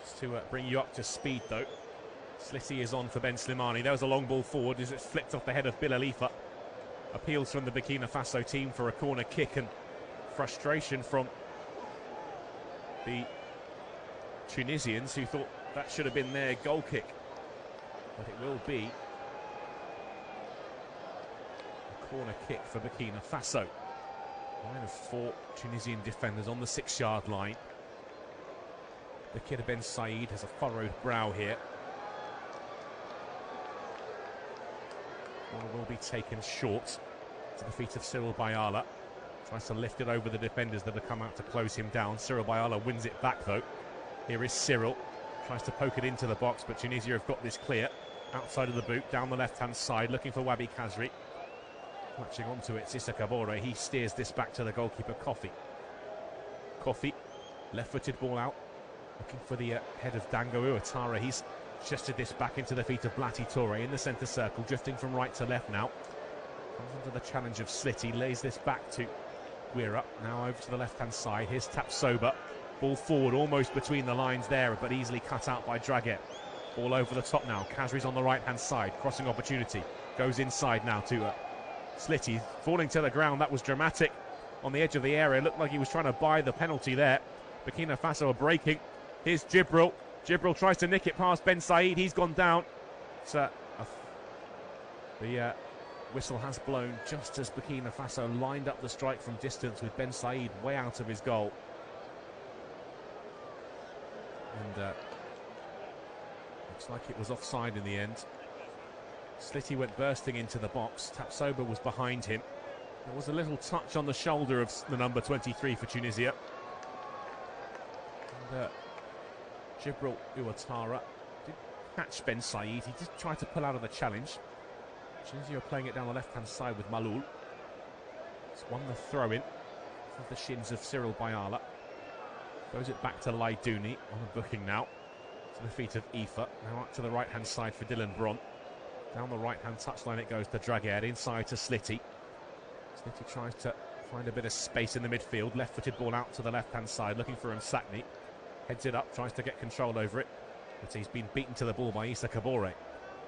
Just to bring you up to speed, though. Slitty is on for Ben Slimani. There was a long ball forward as it flicked off the head of Bilalifa. Appeals from the Burkina Faso team for a corner kick, and frustration from the Tunisians, who thought that should have been their goal kick. But it will be a corner kick for Burkina Faso. Line of 4 Tunisian defenders on the 6-yard line. The kid Ben Said has a furrowed brow here. Ball will be taken short to the feet of Cyril Bayala. Tries to lift it over the defenders that have come out to close him down. Cyril Bayala wins it back though. Here is Cyril. Tries to poke it into the box, but Tunisia have got this clear. Outside of the boot, down the left-hand side, looking for Wabi Khazri. Latching onto it, Issa Kabore. He steers this back to the goalkeeper, Coffey. Coffey, left-footed ball out. Looking for the head of Dango Ouattara. He's chested this back into the feet of Blati Toure in the centre circle, drifting from right to left now. Comes under the challenge of Slitty, lays this back to Guira. Now over to the left-hand side. Here's Tapsoba. Ball forward, almost between the lines there, but easily cut out by Draguet. Ball over the top now. Khazri's on the right-hand side. Crossing opportunity. Goes inside now to Slitty. Falling to the ground. That was dramatic on the edge of the area. Looked like he was trying to buy the penalty there. Burkina Faso are breaking. Here's Gibril. Gibril tries to nick it past Ben Said. He's gone down. The whistle has blown just as Burkina Faso lined up the strike from distance with Ben Said way out of his goal. And looks like it was offside in the end. Slitty went bursting into the box. Tapsoba was behind him. There was a little touch on the shoulder of the number 23 for Tunisia. And Gibril Ouattara didn't catch Ben Said. He did try to pull out of the challenge. Tunisia are playing it down the left-hand side with Malou. It's won the throw-in of the shins of Cyril Bayala. Goes it back to Laidouni on the booking now. To the feet of Ifa. Now up to the right-hand side for Dylan Bron. Down the right-hand touchline it goes to Draguet. Inside to Slitty. Slitty tries to find a bit of space in the midfield. Left-footed ball out to the left-hand side, looking for Sakni. Heads it up, tries to get control over it. But he's been beaten to the ball by Issa Kabore.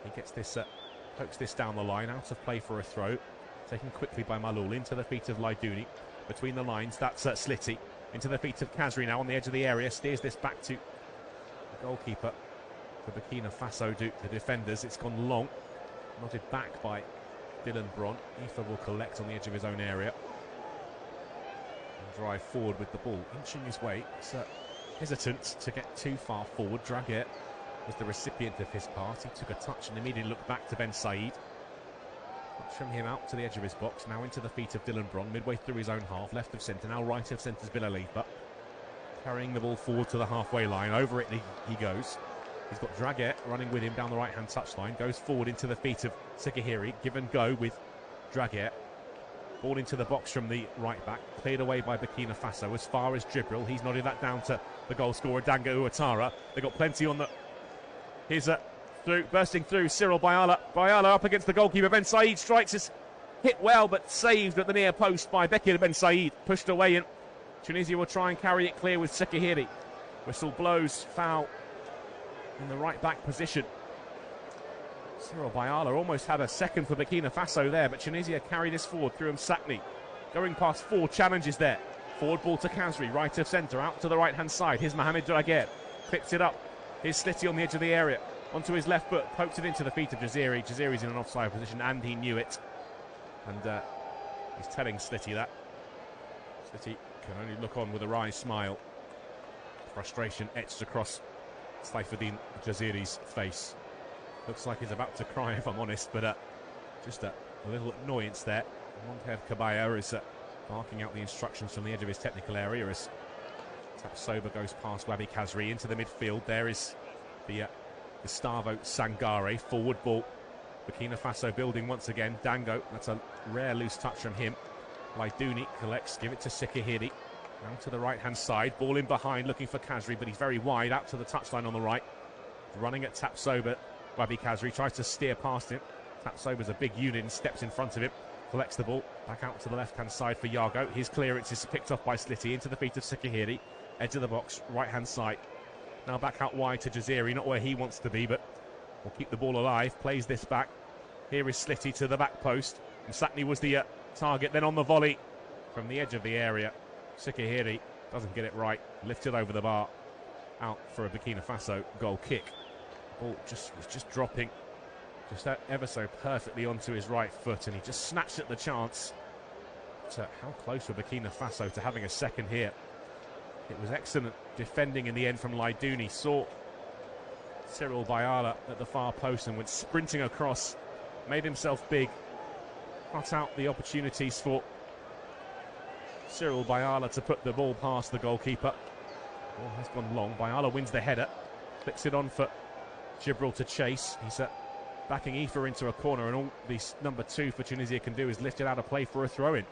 He gets this, pokes this down the line. Out of play for a throw. Taken quickly by Malou into the feet of Laidouni. between the lines. That's Slitty into the feet of Khazri now on the edge of the area. Steers this back to the goalkeeper for Burkina Faso, the defenders. It's gone long. Nodded back by Dylan Bron. Aoife will collect on the edge of his own area and drive forward with the ball, inching his way. It's hesitant to get too far forward. Draguet was the recipient of his pass. He took a touch and immediately looked back to Ben Said. Touch from him out to the edge of his box, now into the feet of Dylan Bron, midway through his own half, left of centre, now right of centre's Bilalifa. Carrying the ball forward to the halfway line, over it he goes. He's got Draguet running with him down the right-hand touchline, goes forward into the feet of Sekihiri, give and go with Draguet. Ball into the box from the right back, cleared away by Burkina Faso as far as Jibril. He's nodded that down to the goal scorer, Danga Ouattara. They've got plenty on the... Here's bursting through, Cyril Bayala. Bayala up against the goalkeeper. Ben Said strikes, his hit well, but saved at the near post by Bekir Ben Said. Pushed away, and Tunisia will try and carry it clear with Sekihiri. Whistle blows, foul in the right back position. Cyril Bayala almost had a second for Burkina Faso there, but Tunisia carry this forward through Msakni. Going past 4 challenges there. Forward ball to Khazri, right of centre, out to the right-hand side. Here's Mohamed Draguet, picks it up. Here's Slitty on the edge of the area. Onto his left foot, pokes it into the feet of Jaziri. Jaziri's in an offside position, and he knew it. And he's telling Slitty that. Slitty can only look on with a wry smile. Frustration etched across Saifuddin Jaziri's face. Looks like he's about to cry, if I'm honest, but just a little annoyance there. Montez Caballero is barking out the instructions from the edge of his technical area as Tapsoba goes past Wabi Khazri into the midfield. There is the Gustavo Sangare, forward ball. Burkina Faso building once again. Dango, that's a rare loose touch from him. Laidouni collects, give it to Sekihiri. Now to the right-hand side, ball in behind, looking for Khazri, but he's very wide, out to the touchline on the right. Running at Tapsoba, Wabi Khazri tries to steer past him. Tapsoba's a big unit and steps in front of him. Collects the ball, back out to the left-hand side for Yago. His clearance is picked off by Slitty, into the feet of Sekihiri. Edge of the box, right-hand side. Now back out wide to Jaziri, not where he wants to be, but will keep the ball alive. Plays this back. Here is Slitty to the back post. Msakni was the target, then on the volley from the edge of the area. Sekihiri doesn't get it right. Lifted over the bar. Out for a Burkina Faso goal kick. Ball was just dropping. Just ever so perfectly onto his right foot, and he just snatched at the chance. So how close were Burkina Faso to having a second here? It was excellent defending in the end from Laidouni. Saw Cyril Bayala at the far post and went sprinting across. Made himself big. Cut out the opportunities for Cyril Bayala to put the ball past the goalkeeper. Ball has gone long. Bayala wins the header. Flicks it on for Jibril to chase. He's backing Aoife into a corner, and all this number 2 for Tunisia can do is lift it out of play for a throw-in.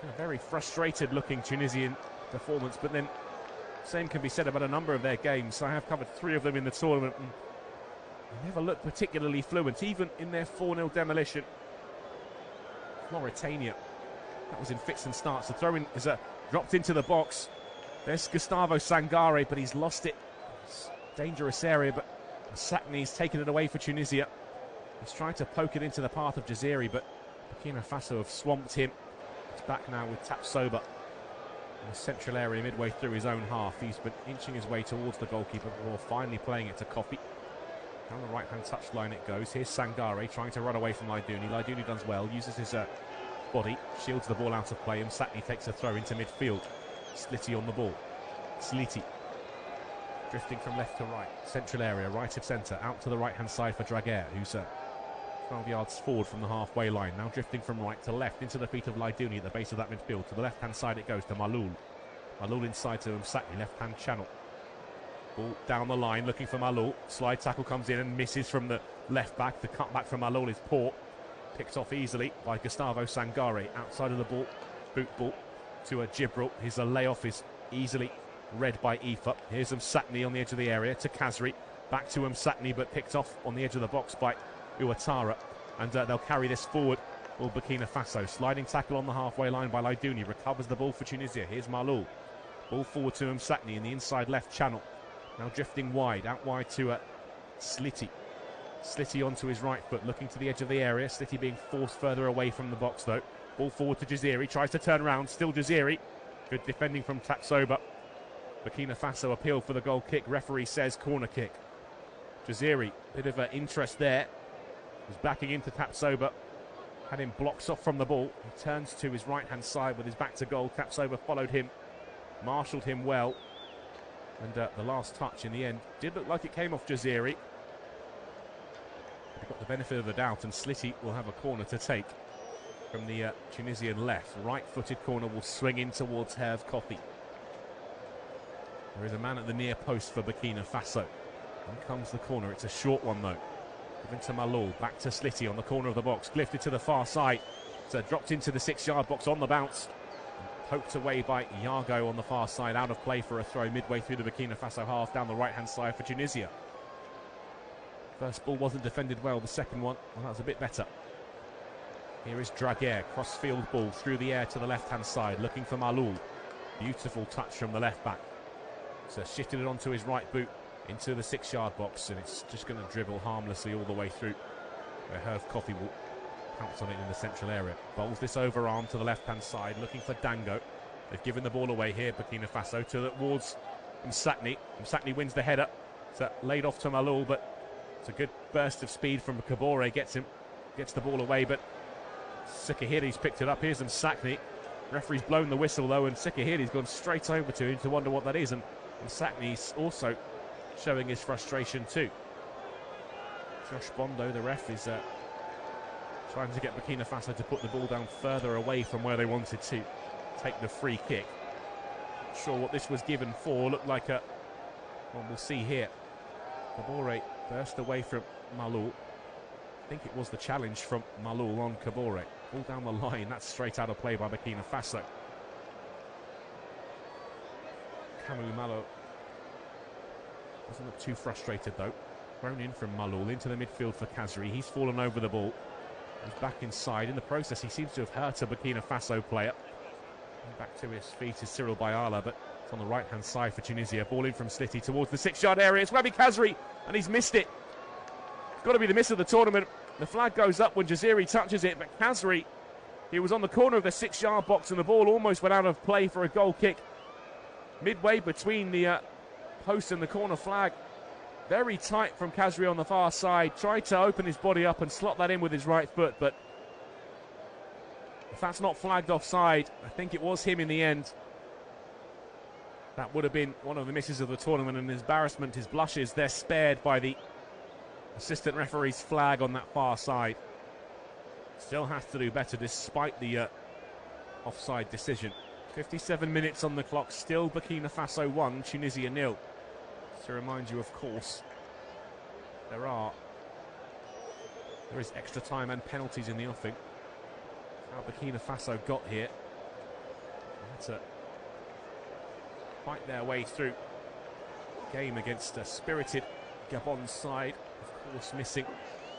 A very frustrated looking Tunisian performance, but then same can be said about a number of their games. I have covered 3 of them in the tournament, and they never looked particularly fluent, even in their 4-0 demolition. Mauritania, that was in fits and starts. The throw-in is dropped into the box. There's Gustavo Sangare, but he's lost it. It's a dangerous area, but Sakni's taken it away for Tunisia. He's trying to poke it into the path of Jaziri, but Burkina Faso have swamped him. It's back now with Tapsoba in the central area midway through his own half. He's been inching his way towards the goalkeeper before finally playing it to Kofi. Down the right-hand touchline it goes. Here's Sangare trying to run away from Laidouni. Laidouni does well, uses his body, shields the ball out of play, and Sakni takes a throw into midfield. Slitty on the ball. Slitty drifting from left to right. Central area, right of centre, out to the right-hand side for Draguet, who's 12 yards forward from the halfway line. Now drifting from right to left into the feet of Laidouni at the base of that midfield. To the left-hand side it goes to Malul. Malul inside to Msakni, left-hand channel. Ball down the line, looking for Malul. Slide tackle comes in and misses from the left back. The cut back from Malul is poor. Picked off easily by Gustavo Sangare. Outside of the ball, boot ball to Jibril. His layoff is easily read by Aoife. Here's Msakni on the edge of the area to Khazri. Back to Msakni, but picked off on the edge of the box by Ouattara. And they'll carry this forward. Or Burkina Faso. Sliding tackle on the halfway line by Laidouni. Recovers the ball for Tunisia. Here's Malul. Ball forward to Msakni in the inside left channel. Now drifting wide, out wide to Slitty. Slitty onto his right foot, looking to the edge of the area. Slitty being forced further away from the box, though. Ball forward to Jaziri, tries to turn around, still Jaziri. Good defending from Tapsoba. Burkina Faso appeal for the goal kick. Referee says corner kick. Jaziri, bit of interest there. Was backing into Tapsoba. Had him blocks off from the ball. He turns to his right-hand side with his back to goal. Tapsoba followed him, marshalled him well. And the last touch in the end did look like it came off Jaziri. Got the benefit of the doubt, and Slitty will have a corner to take from the Tunisian left. Right-footed corner will swing in towards Herve Kofi. There is a man at the near post for Burkina Faso. In comes the corner. It's a short one though. Given to Malul, back to Slitty on the corner of the box, lifted to the far side. So dropped into the 6-yard box on the bounce. Poked away by Yago on the far side, out of play for a throw midway through the Burkina Faso half, down the right-hand side for Tunisia. First ball wasn't defended well, the second one, well, that was a bit better. Here is Draguer, cross-field ball through the air to the left-hand side, looking for Malul. Beautiful touch from the left-back. So shifted it onto his right boot into the 6-yard box, and it's just going to dribble harmlessly all the way through, where Herve Kofi will pounce on it in the central area. Bowls this overarm to the left-hand side, looking for Dango. They've given the ball away here, Burkina Faso, towards Msakni. Msakni wins the header. So laid off to Malul, but it's a good burst of speed from Kabore. Gets the ball away, but Sikahiri's picked it up. Here's Msakni. Referee's blown the whistle though, and Sikahiri's gone straight over to him to wonder what that is. And Msakni's also showing his frustration too. Josh Bondo, the ref, is trying to get Burkina Faso to put the ball down further away from where they wanted to take the free kick. Not sure what this was given for. Looked like a... well, we'll see here. Kabore burst away from Malul. I think it was the challenge from Malul on Kabore. Ball down the line. That's straight out of play by Burkina Faso. Camus Malo doesn't look too frustrated though. Thrown in from Malul into the midfield for Kazri. He's fallen over the ball. He's back inside. In the process, he seems to have hurt a Burkina Faso player. And back to his feet is Cyril Bayala, but it's on the right-hand side for Tunisia. Ball in from Slitty towards the 6-yard area. It's Wabi Kazri, and he's missed it. It's got to be the miss of the tournament. The flag goes up when Jaziri touches it, but Kazri, he was on the corner of the 6-yard box, and the ball almost went out of play for a goal kick. Midway between the post and the corner flag. Very tight from Kazri on the far side. Tried to open his body up and slot that in with his right foot, but if that's not flagged offside, I think it was him in the end. That would have been one of the misses of the tournament, and his embarrassment, his blushes, they're spared by the assistant referee's flag on that far side. Still has to do better despite the offside decision. 57 minutes on the clock, still Burkina Faso 1, Tunisia 0. To remind you, of course, there is extra time and penalties in the offing. How Burkina Faso got here. That's a fight their way through. Game against a spirited Gabon side, of course missing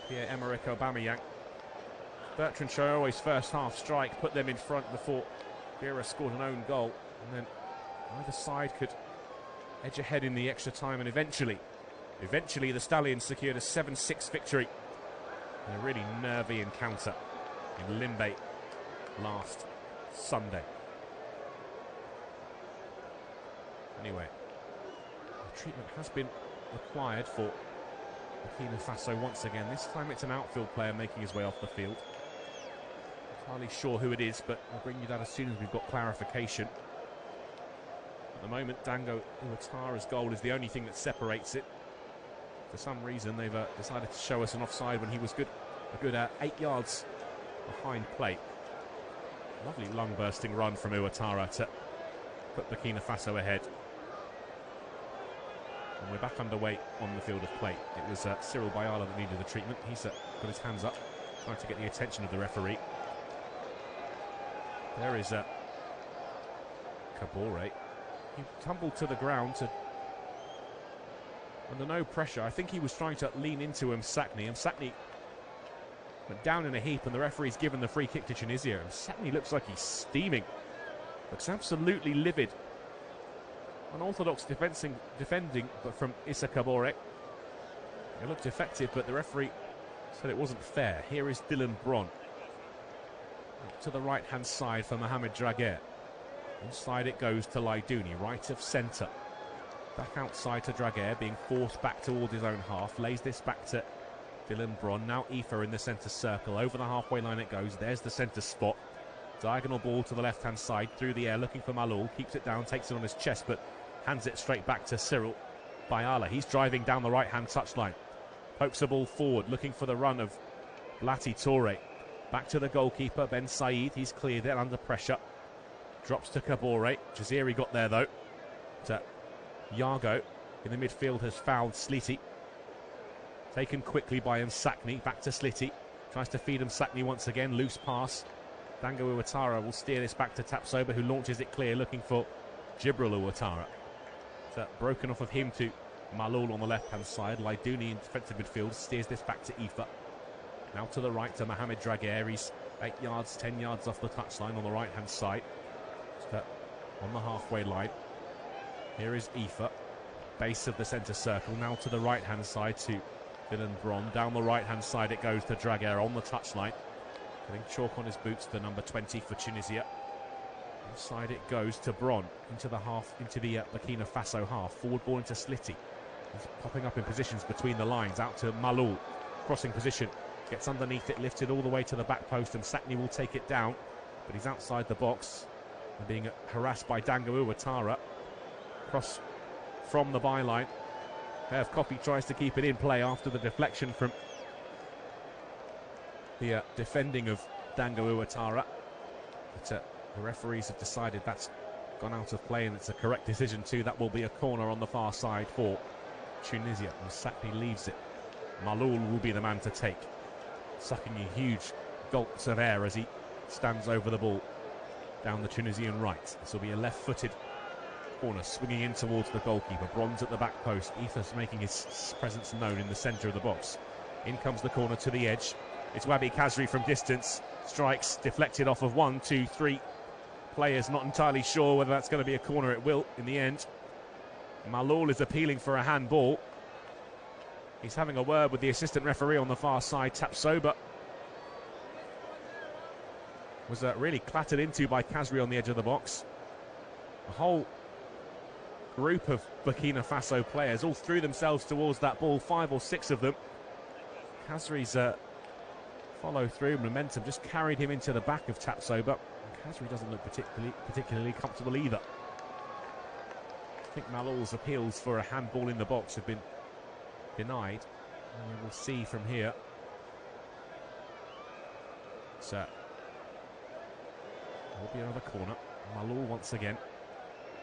Pierre-Emerick Aubameyang. Bertrand Traore's first half strike put them in front before Vieira scored an own goal, and then either side could edge ahead in the extra time, and eventually the Stallions secured a 7-6 victory in a really nervy encounter in Limbe last Sunday. Anyway, the treatment has been required for Burkina Faso once again. This time it's an outfield player making his way off the field. Hardly sure who it is, but we'll bring you that as soon as we've got clarification. At the moment, Dango Ouattara's goal is the only thing that separates it. For some reason, they've decided to show us an offside when he was a good 8 yards behind play. Lovely lung-bursting run from Ouattara to put Burkina Faso ahead. And we're back underway on the field of play. It was Cyril Bayala that needed the treatment. He's got his hands up, trying to get the attention of the referee. There is Kabore. He tumbled to the ground under no pressure. I think he was trying to lean into Msakni. Msakni went down in a heap, and the referee's given the free kick to Tunisia. Msakni looks like he's steaming. Looks absolutely livid. Unorthodox defending, but from Issa Kabore. It looked effective, but the referee said it wasn't fair. Here is Dylan Bron. Up to the right-hand side for Mohamed Draguer. Inside it goes to Laidouni, right of centre. Back outside to Draguer, being forced back towards his own half. Lays this back to Dylan Bron. Now Aoife in the centre circle. Over the halfway line it goes. There's the centre spot. Diagonal ball to the left-hand side. Through the air, looking for Malul. Keeps it down, takes it on his chest, but hands it straight back to Cyril Bayala. He's driving down the right-hand touchline. Pokes the ball forward, looking for the run of Blati Toure. Back to the goalkeeper, Ben Said. He's cleared it under pressure. Drops to Kabore. Jaziri got there, though. To Yago in the midfield has fouled Sliti. Taken quickly by Msakni. Back to Sliti. Tries to feed Msakni once again. Loose pass. Dango Ouattara will steer this back to Tapsoba, who launches it clear, looking for Jibril Ouattara. Broken off of him to Malul on the left-hand side. Laidouni in defensive midfield steers this back to Aoife. Now to the right to Mohamed Draguer. He's 8 yards, 10 yards off the touchline on the right-hand side. On the halfway line. Here is Aoife. Base of the centre circle. Now to the right-hand side to Dylan Bron. Down the right-hand side it goes to Draguer on the touchline. Getting chalk on his boots, the number 20 for Tunisia. Inside it goes to Bron, into the Burkina Faso half. Forward ball into Sliti. He's popping up in positions between the lines. Out to Malul. Crossing position. Gets underneath it, lifted all the way to the back post, and Sakni will take it down. But he's outside the box. And being harassed by Dango Ouattara. Cross from the byline. Herve Koppie tries to keep it in play after the deflection from the defending of Dango Ouattara. But the referees have decided that's gone out of play, and it's a correct decision too. That will be a corner on the far side for Tunisia. And Sakni leaves it. Malul will be the man to take. Sucking a huge gulps of air as he stands over the ball down the Tunisian right. This will be a left-footed corner, swinging in towards the goalkeeper. Bronze at the back post. Aoife's making his presence known in the centre of the box. In comes the corner to the edge. It's Wabi Kazri from distance. Strikes, deflected off of 1, 2, 3 players. Not entirely sure whether that's going to be a corner. It will in the end. Malul is appealing for a handball. He's having a word with the assistant referee on the far side. Tapsoba was really clattered into by Kazri on the edge of the box. A whole group of Burkina Faso players all threw themselves towards that ball, 5 or 6 of them. Kazri's follow through momentum just carried him into the back of Tapsoba. Kazri doesn't look particularly comfortable either. I think Malul's appeals for a handball in the box have been denied. And we will see from here. So will be another corner. Malul once again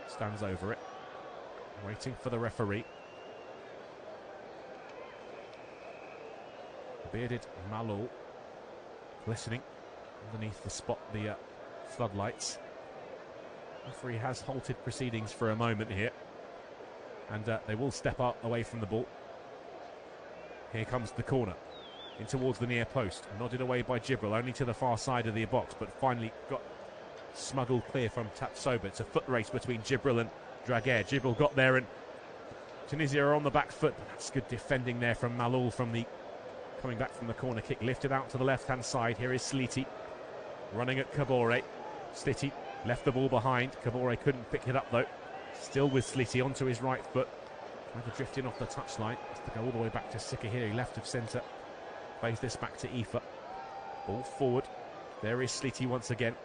stands over it, waiting for the referee. Bearded Malul glistening underneath the floodlights. Referee has halted proceedings for a moment here, and they will step away from the ball. Here comes the corner in towards the near post, nodded away by Jibril, only to the far side of the box, but finally got smuggled clear from Tapsoba. It's a foot race between Jibril and Draguer. Jibril got there, and Tunisia are on the back foot, but that's good defending there from Malul coming back from the corner kick. Lifted out to the left-hand side. Here is Sliti running at Kabore. Sliti left the ball behind. Kabore couldn't pick it up though. Still with Sliti onto his right foot. Trying to drift in off the touchline. Has to go all the way back to Sikahiri, left of centre. Plays this back to Aoife. Ball forward. There is Sliti once again.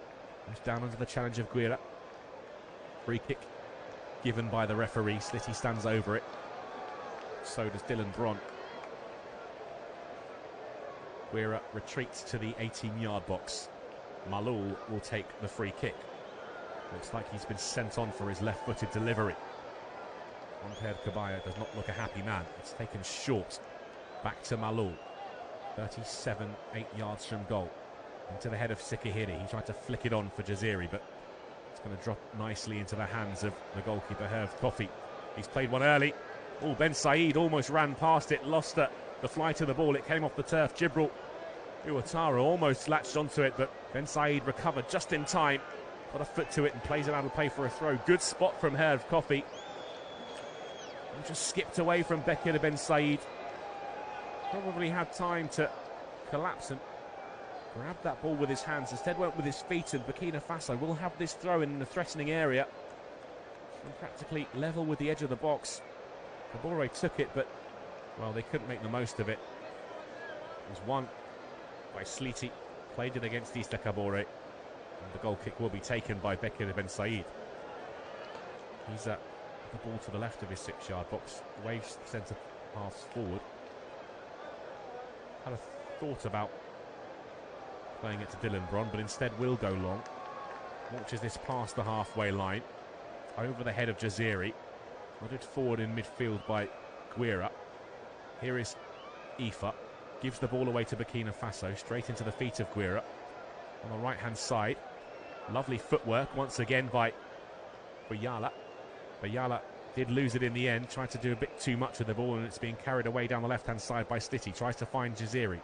He's down under the challenge of Guira. Free kick given by the referee. Sliti stands over it. So does Dylan Bron. Guira retreats to the 18-yard box. Malul will take the free kick. Looks like he's been sent on for his left-footed delivery. Ampere Kabaya does not look a happy man. It's taken short. Back to Malul. 37, 8 yards from goal. Into the head of Sikahiri. He tried to flick it on for Jaziri, but it's going to drop nicely into the hands of the goalkeeper, Herve Koppie. He's played one early. Oh, Ben Said almost ran past it, lost the flight of the ball. It came off the turf. Jibril Ouattara almost latched onto it, but Ben Said recovered just in time. Got a foot to it and plays it out of play for a throw. Good spot from Herve Koppie. And just skipped away from Bekir Ben Said. Probably had time to collapse and grabbed that ball with his hands, instead went with his feet, and Burkina Faso will have this throw in the threatening area. From practically level with the edge of the box. Kabore took it, but, well, they couldn't make the most of it. It was won by Sliti, played it against Ista Kabore, and the goal kick will be taken by Bekir Ben Said. He's the ball to the left of his 6-yard box, waves centre halves forward. Had a thought about playing it to Dylan Bron, but instead will go long. Launches this past the halfway line, over the head of Jaziri. Nodded forward in midfield by Guira. Here is Ifa. Gives the ball away to Burkina Faso, straight into the feet of Guira. On the right-hand side. Lovely footwork once again by Bayala. Bayala did lose it in the end, tried to do a bit too much with the ball, and it's being carried away down the left-hand side by Sliti. Tries to find Jaziri.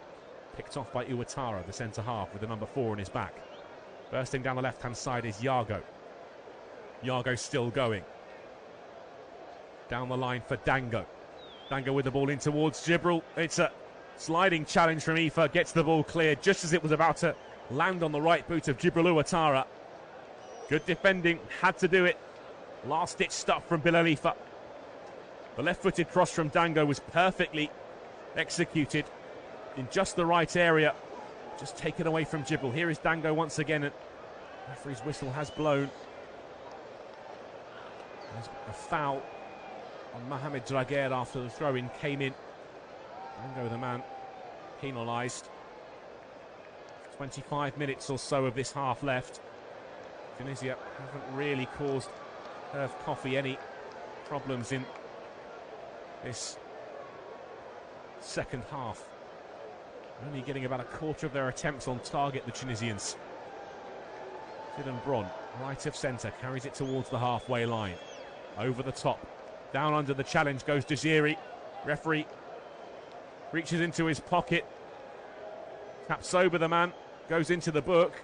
Picked off by Uwatara, the centre-half, with the number 4 on his back. Bursting down the left-hand side is Yago. Yago still going. Down the line for Dango. Dango with the ball in towards Jibril. It's a sliding challenge from Ifa. Gets the ball cleared just as it was about to land on the right boot of Jibril Uwatara. Good defending. Had to do it. Last-ditch stuff from Bilal Ifa. The left-footed cross from Dango was perfectly executed in just the right area. Just taken away from Jibril. Here is Dango once again. And referee's whistle has blown. There's a foul on Mohamed Draguer after the throw-in came in. Dango, the man, penalised. 25 minutes or so of this half left. Tunisia haven't really caused Herve Coffee any problems in this second half. Only getting about a quarter of their attempts on target, the Tunisians. Dylan Bron, right of centre, carries it towards the halfway line. Over the top. Down under the challenge goes Djaziri. Referee reaches into his pocket. Tapsoba, the man, goes into the book.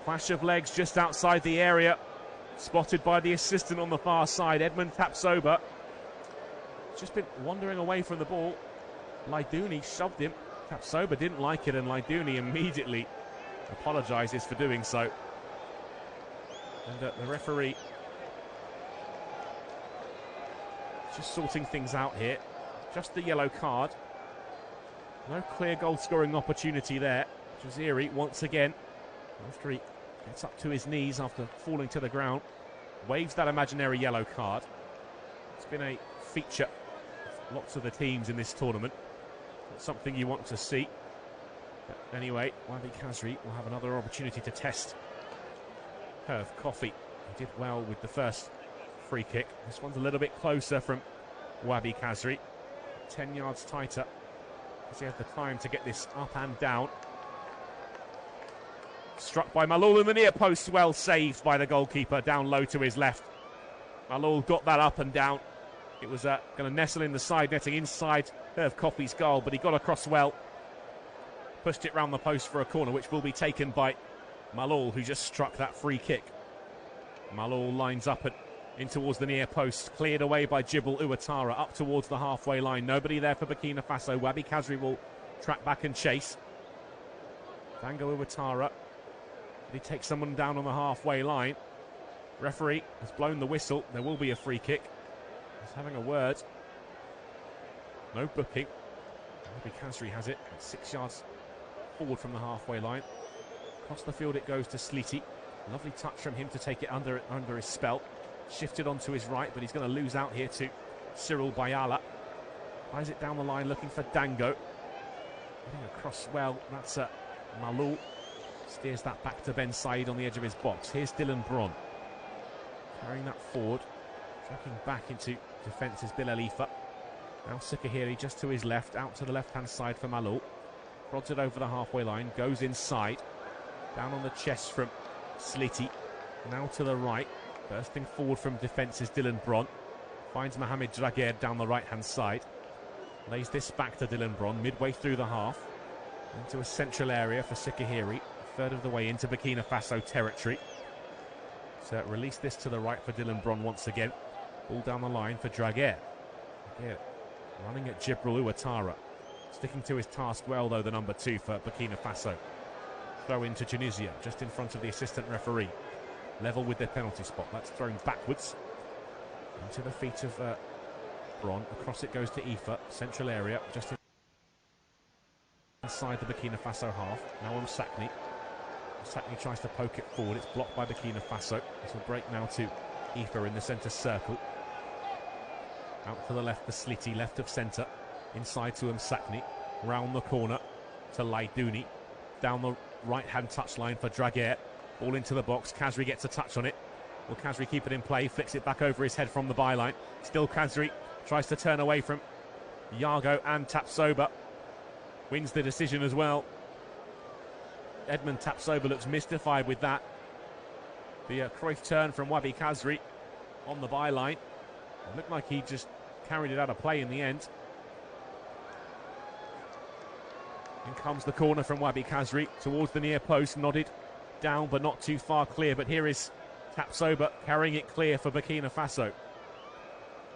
Clash of legs just outside the area. Spotted by the assistant on the far side, Edmund Tapsoba. Just been wandering away from the ball. Laidouni shoved him. Tapsoba didn't like it, and Laidouni immediately apologises for doing so. And the referee just sorting things out here. Just the yellow card. No clear goal-scoring opportunity there. Jaziri once again, after he gets up to his knees after falling to the ground, waves that imaginary yellow card. It's been a feature of lots of the teams in this tournament. Not something you want to see. But anyway, Wabi Kazri will have another opportunity to test Herve Coffee. He did well with the first free kick. This one's a little bit closer from Wabi Kazri. 10 yards tighter, as he has the time to get this up and down. Struck by Malul in the near post, well saved by the goalkeeper, down low to his left. Malul got that up and down. It was going to nestle in the side netting inside Herve Coffee's goal, but he got across well. Pushed it round the post for a corner, which will be taken by Malul, who just struck that free kick. Malul lines up in towards the near post, cleared away by Jibril Uwatara, up towards the halfway line. Nobody there for Burkina Faso. Wabi Kazri will track back and chase. Dango Uwatara. Did he take someone down on the halfway line? Referee has blown the whistle. There will be a free kick. He's having a word. No booking. Wabi Kazri has it. 6 yards forward from the halfway line. Across the field it goes to Sliti. Lovely touch from him to take it under his spell. Shifted onto his right, but he's going to lose out here to Cyril Bayala. Eyes it down the line, looking for Dango. Getting across well, that's Malou. Steers that back to Ben Said on the edge of his box. Here's Dylan Bron. Carrying that forward. Tracking back into defence is Bilal Ifa. Now Sikahiri just to his left, out to the left-hand side for Malou. Prods it over the halfway line, goes inside. Down on the chest from Sliti. Now to the right. Bursting forward from defence is Dylan Bron. Finds Mohamed Draguer down the right-hand side. Lays this back to Dylan Bron, midway through the half. Into a central area for Sikahiri. A third of the way into Burkina Faso territory. So release this to the right for Dylan Bron once again. Ball down the line for Draguer. Draguer running at Jibril Uwatara. Sticking to his task well, though, the number 2 for Burkina Faso. Throw into Tunisia, just in front of the assistant referee. Level with their penalty spot. That's thrown backwards into the feet of Bron. Across it goes to Ifa, central area, just inside the Burkina Faso half. Now on Sakni. Sakni tries to poke it forward. It's blocked by Burkina Faso. This will break now to Ifa in the centre circle. Out to the left for Sliti, left of centre. Inside to Sakni. Round the corner to Laidouni. Down the right-hand touchline for Draguer. Ball into the box. Khazri gets a touch on it. Will Khazri keep it in play? Flicks it back over his head from the byline. Still Khazri tries to turn away from Yago and Tapsoba. Wins the decision as well. Edmund Tapsoba looks mystified with that. The Cruyff turn from Wabi Khazri on the byline. It looked like he just carried it out of play in the end. In comes the corner from Wabi Khazri towards the near post, nodded down but not too far clear. But here is Tapsoba carrying it clear for Burkina Faso.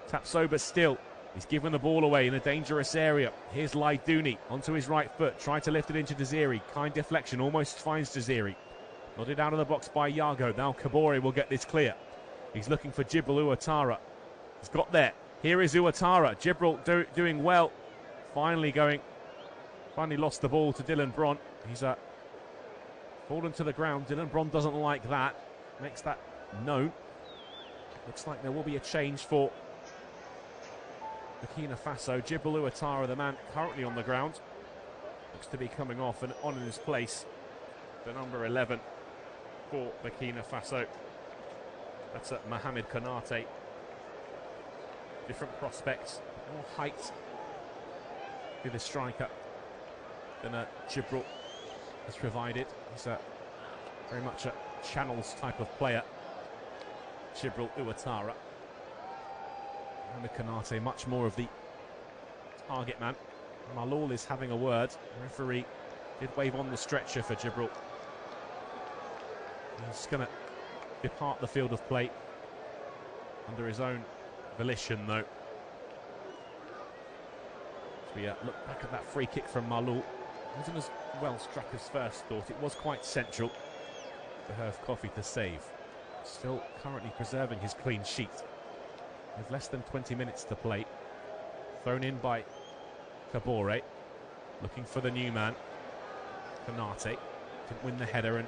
Tapsoba still, he's given the ball away in a dangerous area. Here's Laidouni onto his right foot, trying to lift it into Desiri. Kind deflection, almost finds Desiri. Nodded out of the box by Yago. Now Kabore will get this clear. He's looking for Jibril Ouattara. He's got there. Here is Ouattara. Jibril doing well. Finally lost the ball to Dylan Bron. He's fallen to the ground. Dylan Bron doesn't like that. Makes that known. Looks like there will be a change for Burkina Faso. Jibril Ouattara, the man currently on the ground, looks to be coming off, and on in his place, the number 11 for Burkina Faso. That's Mohamed Konate. Different prospects, more height to the striker than Jibril has provided. He's very much a channels type of player, Jibril Ouattara. Mohamed Konate much more of the target man. Malol is having a word. The referee did wave on the stretcher for Jibril. He's going to depart the field of play under his own volition, though. As we look back at that free kick from Malol, it wasn't as well struck as first thought. It was quite central for Herve Coffey to save. Still currently preserving his clean sheet with less than 20 minutes to play. Thrown in by Kabore, looking for the new man, Konate. Didn't win the header and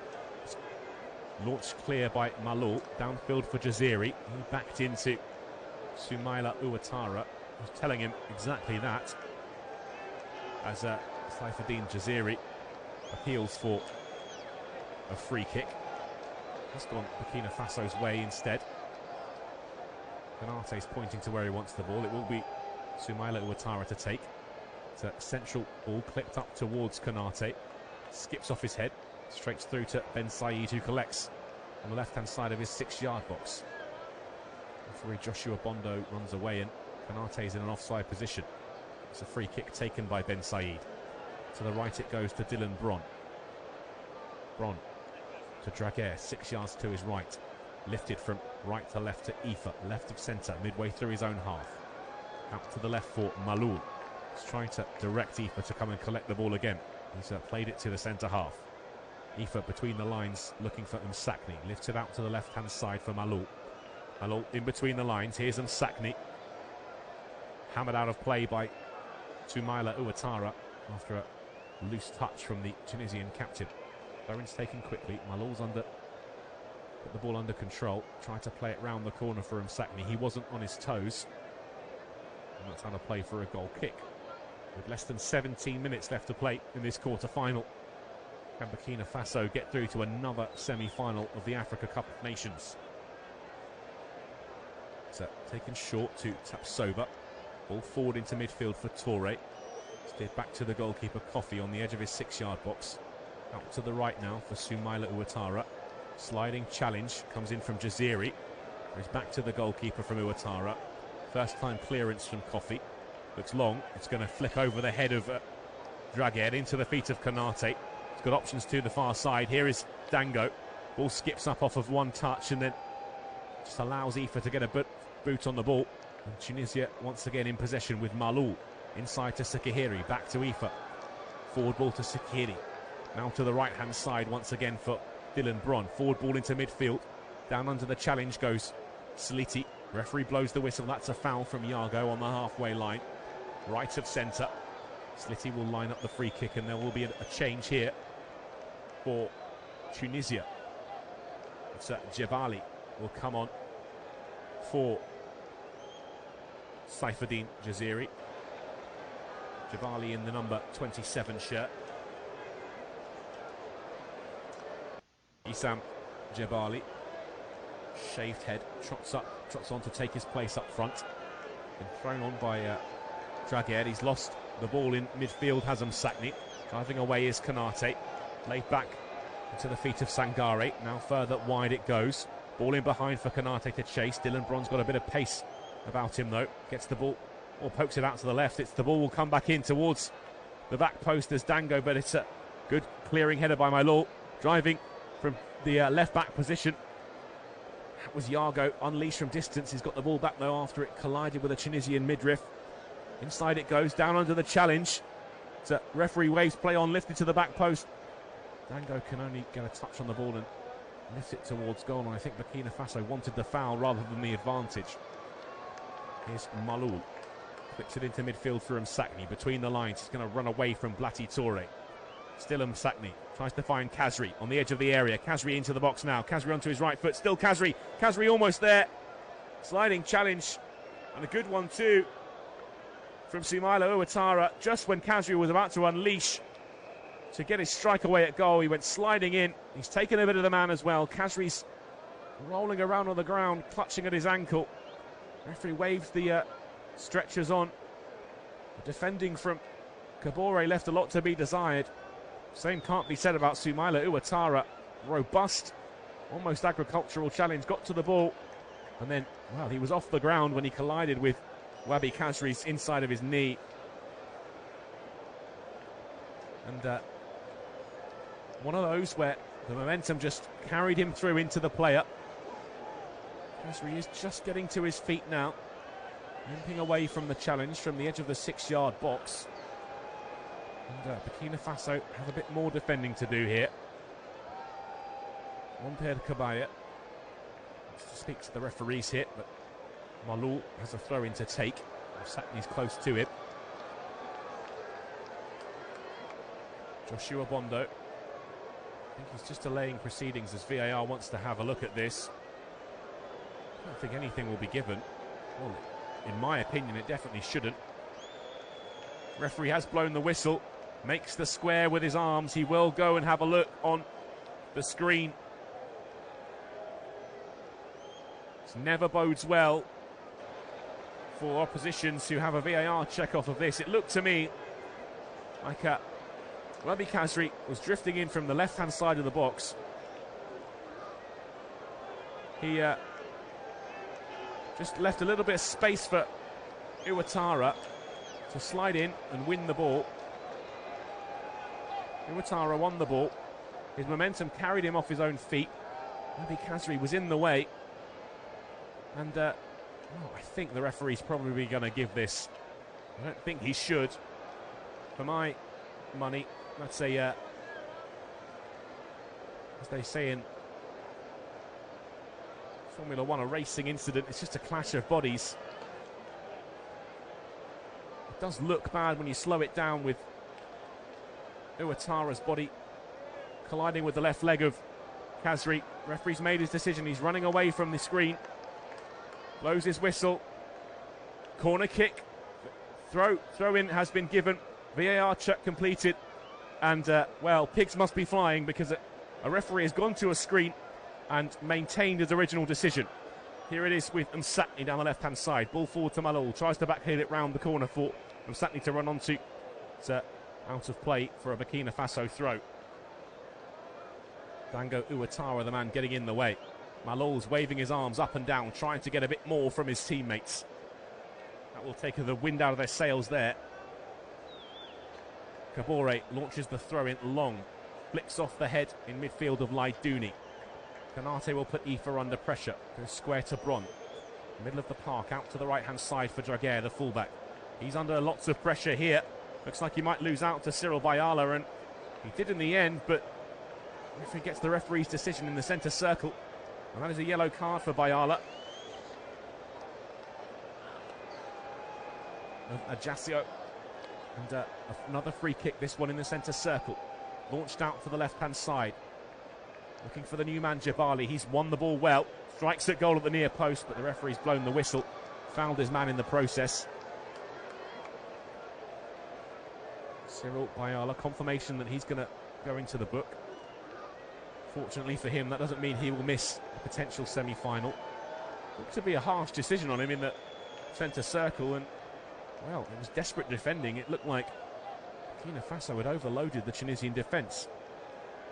launched clear by Malol. Downfield for Jaziri. He backed into Soumaila Ouattara, who's telling him exactly that, as Saifuddin Jaziri appeals for a free kick. Has gone Burkina Faso's way instead. Konate's pointing to where he wants the ball. It will be Soumaila Ouattara to take. It's a central ball clipped up towards Konate. Skips off his head, straight through to Ben Said, who collects on the left-hand side of his 6-yard box. Referee Joshua Bondo runs away, and Konate's in an offside position. It's a free kick taken by Ben Said. To the right it goes to Dylan Bron. Bron to Draguer, 6 yards to his right. Lifted from right to left to Ifa, left of centre, midway through his own half. Out to the left for Malul. He's trying to direct Ifa to come and collect the ball again. He's played it to the centre half. Ifa between the lines looking for Msakni. Lifts it out to the left-hand side for Malul. Malul in between the lines. Here's Msakni. Hammered out of play by Soumaila Ouattara after a loose touch from the Tunisian captain. Throw-in's taken quickly. Malul's put the ball under control. Tried to play it round the corner for Msakni. He wasn't on his toes. And that's how to play for a goal kick. With less than 17 minutes left to play in this quarter-final, can Burkina Faso get through to another semi-final of the Africa Cup of Nations? It's taken short to Tapsoba. Ball forward into midfield for Toure. Steered back to the goalkeeper Coffey on the edge of his 6-yard box. Out to the right now for Soumaila Ouattara. Sliding challenge comes in from Jaziri. He's back to the goalkeeper from Ouattara. First time clearance from Coffey. Looks long. It's going to flick over the head of Draguer into the feet of Konate. He's got options to the far side. Here is Dango. Ball skips up off of one touch and then just allows Ifa to get a boot on the ball. And Tunisia once again in possession with Malul. Inside to Sekihiri. Back to Ifa. Forward ball to Sekihiri. Now to the right-hand side once again for Dylan Bron. Forward ball into midfield. Down under the challenge goes Sliti. Referee blows the whistle. That's a foul from Yago on the halfway line. Right of centre. Sliti will line up the free kick, and there will be a change here for Tunisia. It's Jebali will come on for Saifuddin Jaziri. Jebali in the number 27 shirt. Issam Jebali, shaved head, trots on to take his place up front. Been thrown on by Draguer. He's lost the ball in midfield. Hazem Sakni driving away is Kanate, laid back into the feet of Sangare. Now further wide it goes. Ball in behind for Kanate to chase. Dylan Bron's got a bit of pace about him though. Gets the ball or pokes it out to the left. It's the ball will come back in towards the back post as Dango, but it's a good clearing header by Mailou, driving from the left back position. That was Yago, unleashed from distance. He's got the ball back though after it collided with a Tunisian midriff. Inside it goes, down under the challenge. So referee waves play on, lifted to the back post. Dango can only get a touch on the ball and lift it towards goal, and I think Burkina Faso wanted the foul rather than the advantage. Here's Malou. Flips it into midfield for Msakni. Between the lines, he's going to run away from Blati Toure. Still Msakni. Tries to find Kazri on the edge of the area. Kazri into the box now. Kazri onto his right foot. Still Kazri. Kazri almost there. Sliding challenge. And a good one too from Soumaila Ouattara. Just when Kazri was about to unleash to get his strike away at goal, he went sliding in. He's taken a bit of the man as well. Kazri's rolling around on the ground, clutching at his ankle. Referee waves the stretchers on. The defending from Kabore left a lot to be desired. Same can't be said about Soumaila Ouattara. Robust, almost agricultural challenge. Got to the ball. And then, well, he was off the ground when he collided with Wabi Kazri's inside of his knee. And one of those where the momentum just carried him through into the player. Kazri is just getting to his feet now. Limping away from the challenge from the edge of the 6-yard box. And Burkina Faso have a bit more defending to do here. Montpellier Kabaya speaks to the referees here, but Malou has a throw in to take. Sakni's close to him. Joshua Bondo. I think he's just delaying proceedings as VAR wants to have a look at this. I don't think anything will be given. Well, in my opinion, it definitely shouldn't. Referee has blown the whistle. Makes the square with his arms. He will go and have a look on the screen. This never bodes well for oppositions who have a VAR check off of this. It looked to me like Wabi Kazri was drifting in from the left-hand side of the box. He just left a little bit of space for Ouattara to slide in and win the ball. Ouattara won the ball. His momentum carried him off his own feet. Wabi Kazri was in the way. And I think the referee's probably going to give this. I don't think he should. For my money, that's a, as they say in Formula One, a racing incident. It's just a clash of bodies. It does look bad when you slow it down with Ouattara's body colliding with the left leg of Kazri. Referee's made his decision. He's running away from the screen. Blows his whistle. Corner kick. Throw in has been given. VAR check completed. And, well, pigs must be flying because a referee has gone to a screen and maintained his original decision. Here it is with Msakni down the left-hand side. Ball forward to Malou. Tries to backheel it round the corner for Msakni to run onto. It's out of play for a Burkina Faso throw. Dango Ouattara, the man getting in the way. Malou's waving his arms up and down, trying to get a bit more from his teammates. That will take the wind out of their sails there. Kabore launches the throw in long. Flicks off the head in midfield of Laidouni. Kanate will put Ifa under pressure. Goes square to Bron. Middle of the park, out to the right-hand side for Draguer, the fullback. He's under lots of pressure here. Looks like he might lose out to Cyril Bayala, and He did in the end, but if he gets the referee's decision in the centre circle, and that is a yellow card for Bayala. Ajaccio, and another free kick, this one in the centre circle. Launched out for the left-hand side. Looking for the new man, Jabali. He's won the ball well. Strikes at goal at the near post, but the referee's blown the whistle. Fouled his man in the process. Cyril Bayala, confirmation that he's going to go into the book. Fortunately for him, that doesn't mean he will miss a potential semi-final. Looked to be a harsh decision on him in the centre circle, and, well, it was desperate defending. It looked like Burkina Faso had overloaded the Tunisian defence.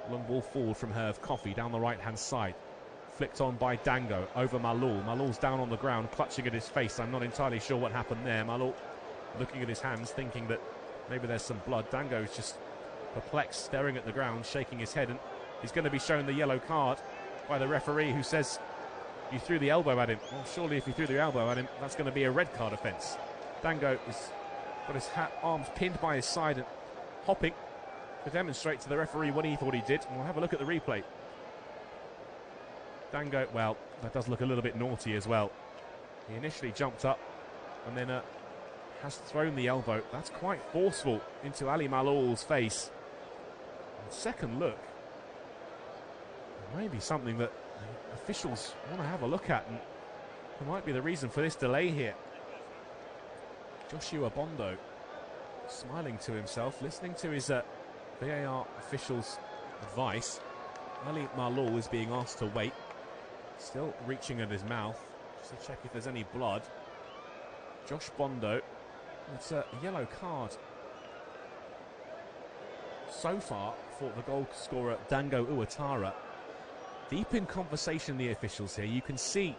Long ball forward from Herve Coffey down the right-hand side. Flicked on by Dango over Malul. Malul's down on the ground, clutching at his face. I'm not entirely sure what happened there. Malul looking at his hands, thinking that maybe there's some blood. Dango's just perplexed, staring at the ground, shaking his head, and he's going to be shown the yellow card by the referee, who says, you threw the elbow at him. Well, surely if you threw the elbow at him, that's going to be a red card offence. Dango has got his arms pinned by his side and hopping to demonstrate to the referee what he thought he did. And we'll have a look at the replay. Dango, well, that does look a little bit naughty as well. He initially jumped up and then has thrown the elbow. That's quite forceful into Ali Malul's face. And second look, maybe something that the officials want to have a look at, and there might be the reason for this delay here. Joshua Bondo smiling to himself, listening to his VAR officials' advice. Ali Malul is being asked to wait, still reaching at his mouth just to check if there's any blood. Josh Bondo, it's a yellow card so far for the goal scorer Dango Ouattara. Deep in conversation, the officials here. You can see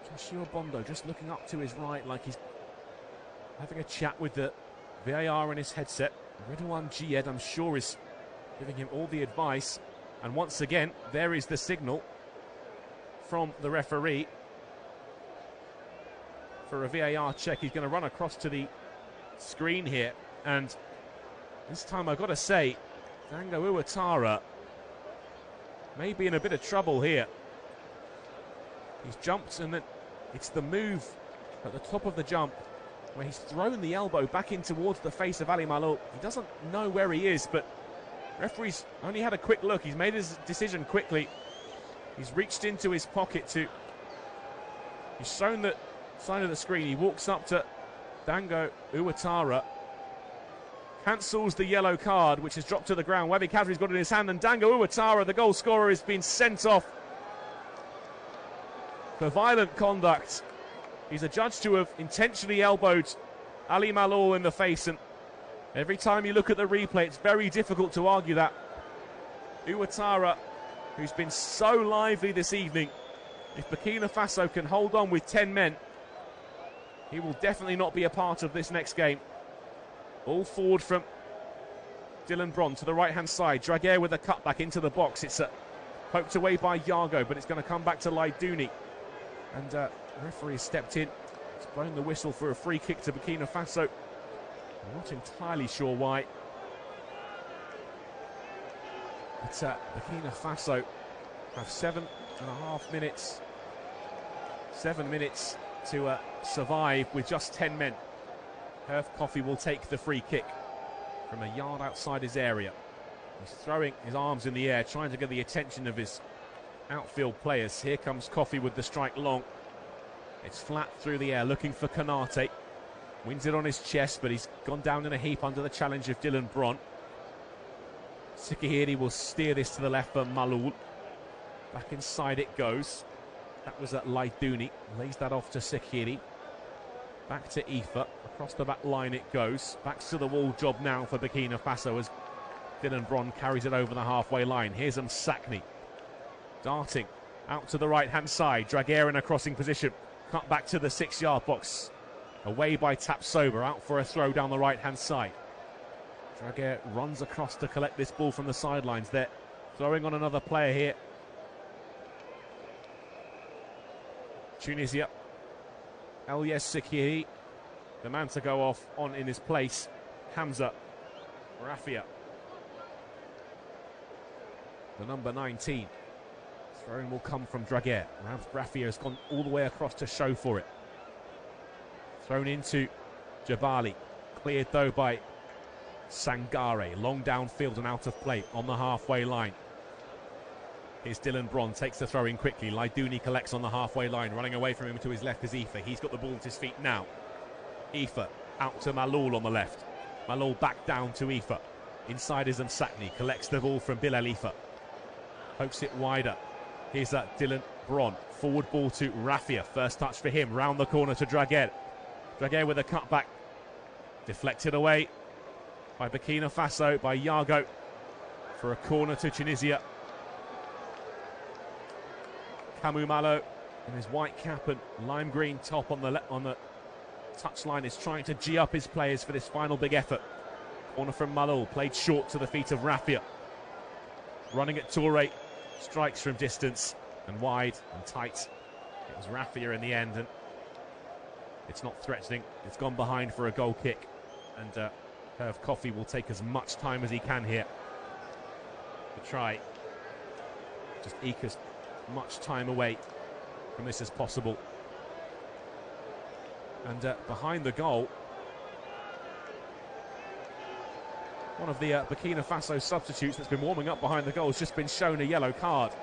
Joshua Bondo just looking up to his right like he's having a chat with the VAR in his headset. Redouane Gied, I'm sure, is giving him all the advice. And once again, there is the signal from the referee for a VAR check. He's going to run across to the screen here. And this time, I've got to say, Dango Ouattara may be in a bit of trouble here. He's jumped, and then it's the move at the top of the jump where he's thrown the elbow back in towards the face of Ali Malul. He doesn't know where he is, but referee's only had a quick look. He's made his decision quickly. He's reached into his pocket to... He's shown the sign of the screen. He walks up to Dango Ouattara, cancels the yellow card, which has dropped to the ground. Webby Kadri's got it in his hand, and Dango Ouattara, the goal scorer, has been sent off for violent conduct. He's adjudged to have intentionally elbowed Ali Malul in the face, and every time you look at the replay, it's very difficult to argue that. Ouattara, who's been so lively this evening, if Burkina Faso can hold on with 10 men, he will definitely not be a part of this next game. All forward from Dylan Bron to the right-hand side. Draguer with a cutback into the box. It's poked away by Yago, but it's going to come back to Laidouni. And the referee has stepped in. He's blown the whistle for a free kick to Burkina Faso. I'm not entirely sure why. But Burkina Faso have 7.5 minutes. 7 minutes to survive with just 10 men. Herve Coffey will take the free kick from a yard outside his area. He's throwing his arms in the air, trying to get the attention of his outfield players. Here comes Coffey with the strike long. It's flat through the air, looking for Konate. Wins it on his chest, but he's gone down in a heap under the challenge of Dylan Bron. Sikahiri will steer this to the left for Malul. Back inside it goes. That was at Laidouni. Lays that off to Sikahiri. Back to Ifa. Across the back line it goes. Back to the wall job now for Burkina Faso as Dylan Bron carries it over the halfway line. Here's Msakni. Darting out to the right-hand side. Draguer in a crossing position. Cut back to the 6-yard box. Away by Tapsoba. Out for a throw down the right-hand side. Draguer runs across to collect this ball from the sidelines there. Throwing on another player here. Tunisia. Elias Sikiri, the man to go off on in his place. Hamza Rafia. the number 19. Throwing will come from Draguer. Raffia has gone all the way across to show for it. Thrown into Jabali. Cleared though by Sangare. Long downfield and out of play on the halfway line. Here's Dylan Bron, takes the throw in quickly. Laidouni collects on the halfway line. Running away from him to his left is Ifa. He's got the ball at his feet now. Ifa out to Maloul on the left. Maloul back down to Ifa. Inside is Msakni. Collects the ball from Bilal Ifa. Pokes it wider. Here's that Dylan Bron. Forward ball to Raffia. First touch for him. Round the corner to Draguer. Draguer with a cutback. Deflected away by Burkina Faso, by Yago. For a corner to Tunisia. Kamou Malo in his white cap and lime green top on the touchline is trying to G up his players for this final big effort. Corner from Maloul, played short to the feet of Raffia. Running at Toure, strikes from distance and wide and tight. It was Raffia in the end, and it's not threatening. It's gone behind for a goal kick, and Herve Coffey will take as much time as he can here to try just eke as much time away from this as possible. And behind the goal, one of the Burkina Faso substitutes that's been warming up behind the goal has just been shown a yellow card,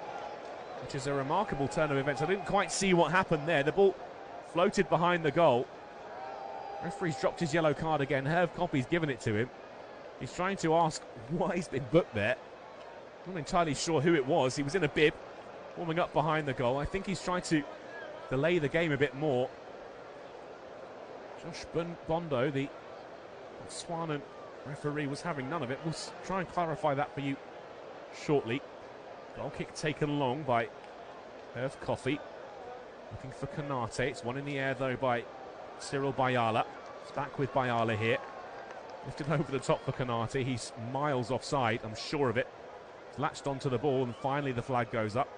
which is a remarkable turn of events. I didn't quite see what happened there. The ball floated behind the goal. Referee's dropped his yellow card again. Herve Coffey's given it to him. He's trying to ask why he's been booked there. I'm not entirely sure who it was. He was in a bib, warming up behind the goal. I think he's trying to delay the game a bit more. Josh Bondo, the Botswanan referee, was having none of it. We'll try and clarify that for you shortly. Goal kick taken long by Herve Coffey. Looking for Konate. It's one in the air though by Cyril Bayala. It's back with Bayala here. Lifted over the top for Konate. He's miles offside, I'm sure of it. He's latched onto the ball and finally the flag goes up.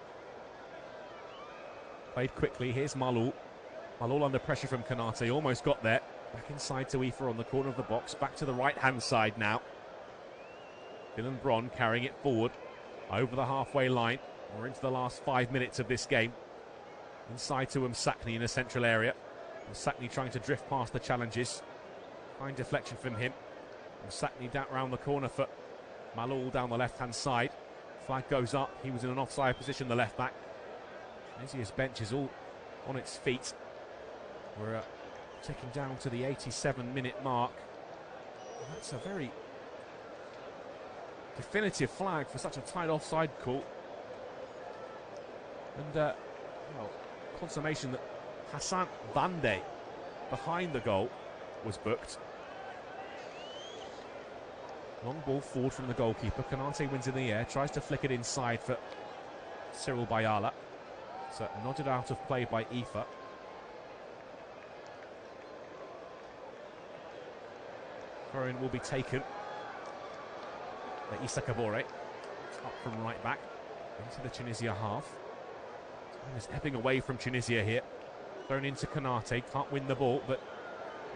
Played quickly. Here's Maloul. Maloul under pressure from Konate. Almost got there. Back inside to Ifa on the corner of the box. Back to the right-hand side now. Dylan Bron carrying it forward over the halfway line. We're into the last 5 minutes of this game. Inside to Msakni in a central area. Msakni trying to drift past the challenges. Fine deflection from him. Msakni down round the corner for Maloul down the left-hand side. Flag goes up. He was in an offside position, the left-back. Tunisia's bench is all on its feet. We're ticking down to the 87-minute mark. That's a very definitive flag for such a tight offside call. And, well, confirmation that Hassan Bande, behind the goal, was booked. Long ball forward from the goalkeeper. Konate wins in the air, tries to flick it inside for Cyril Bayala. So nodded out of play by Ifa. Throw-in will be taken by Issa Kabore. Up from right back into the Tunisia half. Time is ebbing away from Tunisia here. Thrown into Konate, can't win the ball, but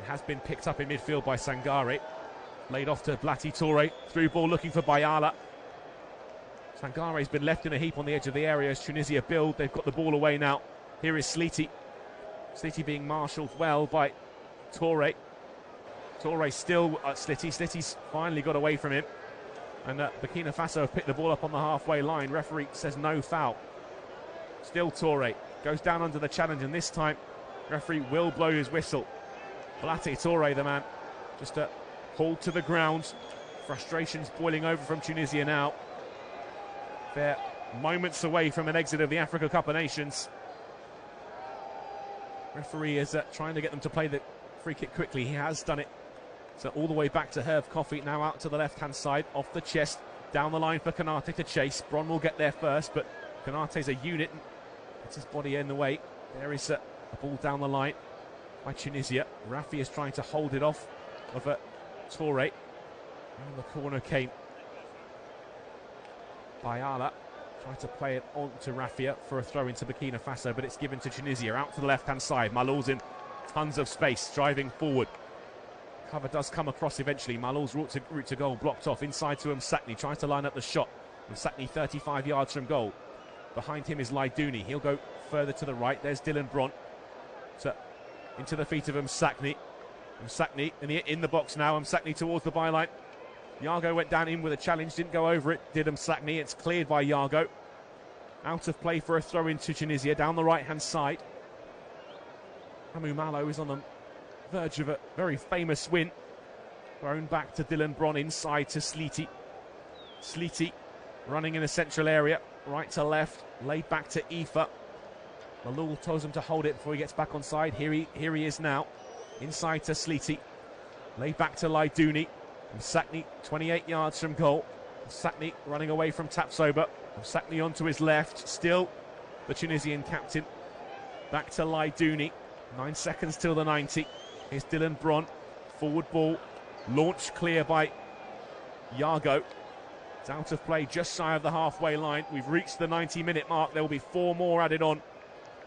it has been picked up in midfield by Sangare. Laid off to Blati Toure. Through ball looking for Bayala. Sangare's been left in a heap on the edge of the area as Tunisia build. They've got the ball away now. Here is Sliti. Sliti being marshalled well by Toure. Toure still at Sliti. Sliti's finally got away from him. And Burkina Faso have picked the ball up on the halfway line. Referee says no foul. Still Toure. Goes down under the challenge, and this time referee will blow his whistle. Blati Toure, the man, just hauled to the ground. Frustrations boiling over from Tunisia now. They're moments away from an exit of the Africa Cup of Nations. Referee is trying to get them to play the free kick quickly. He has done it. So all the way back to Herve Coffey, now out to the left-hand side, off the chest, down the line for Konate to chase. Bron will get there first, but Konate's a unit and gets his body in the way. There is a ball down the line by Tunisia. Rafi is trying to hold it off of Toure. Around the corner came Bayala. Tried to play it on to Raffia for a throw into Burkina Faso, but it's given to Tunisia. Out to the left-hand side. Maloul's in tons of space, driving forward. Cover does come across eventually. Maloul's route to goal blocked off. Inside to Msakni. Tries to line up the shot. Msakni 35 yards from goal. Behind him is Laidouni. He'll go further to the right. There's Dylan Bron. So into the feet of Msakni. Msakni in the box now. Msakni towards the byline. Yago went down in with a challenge, didn't go over it. Did Msakni. It's cleared by Yago. Out of play for a throw into Tunisia down the right-hand side. Hamu Malo is on the verge of a very famous win. Thrown back to Dylan Bron inside to Sliti. Sliti running in the central area, right to left, laid back to Ifa. Malul tells him to hold it before he gets back on side. Here he is now, inside to Sliti. Laid back to Laidouni. Msakni 28 yards from goal. Msakni running away from Tapsoba. Msakni onto his left, still the Tunisian captain. Back to Laidouni. 9 seconds till the 90. Here's Dylan Bron. Forward ball. Launch clear by Yago. It's out of play just shy of the halfway line. We've reached the 90-minute mark. There will be 4 more added on.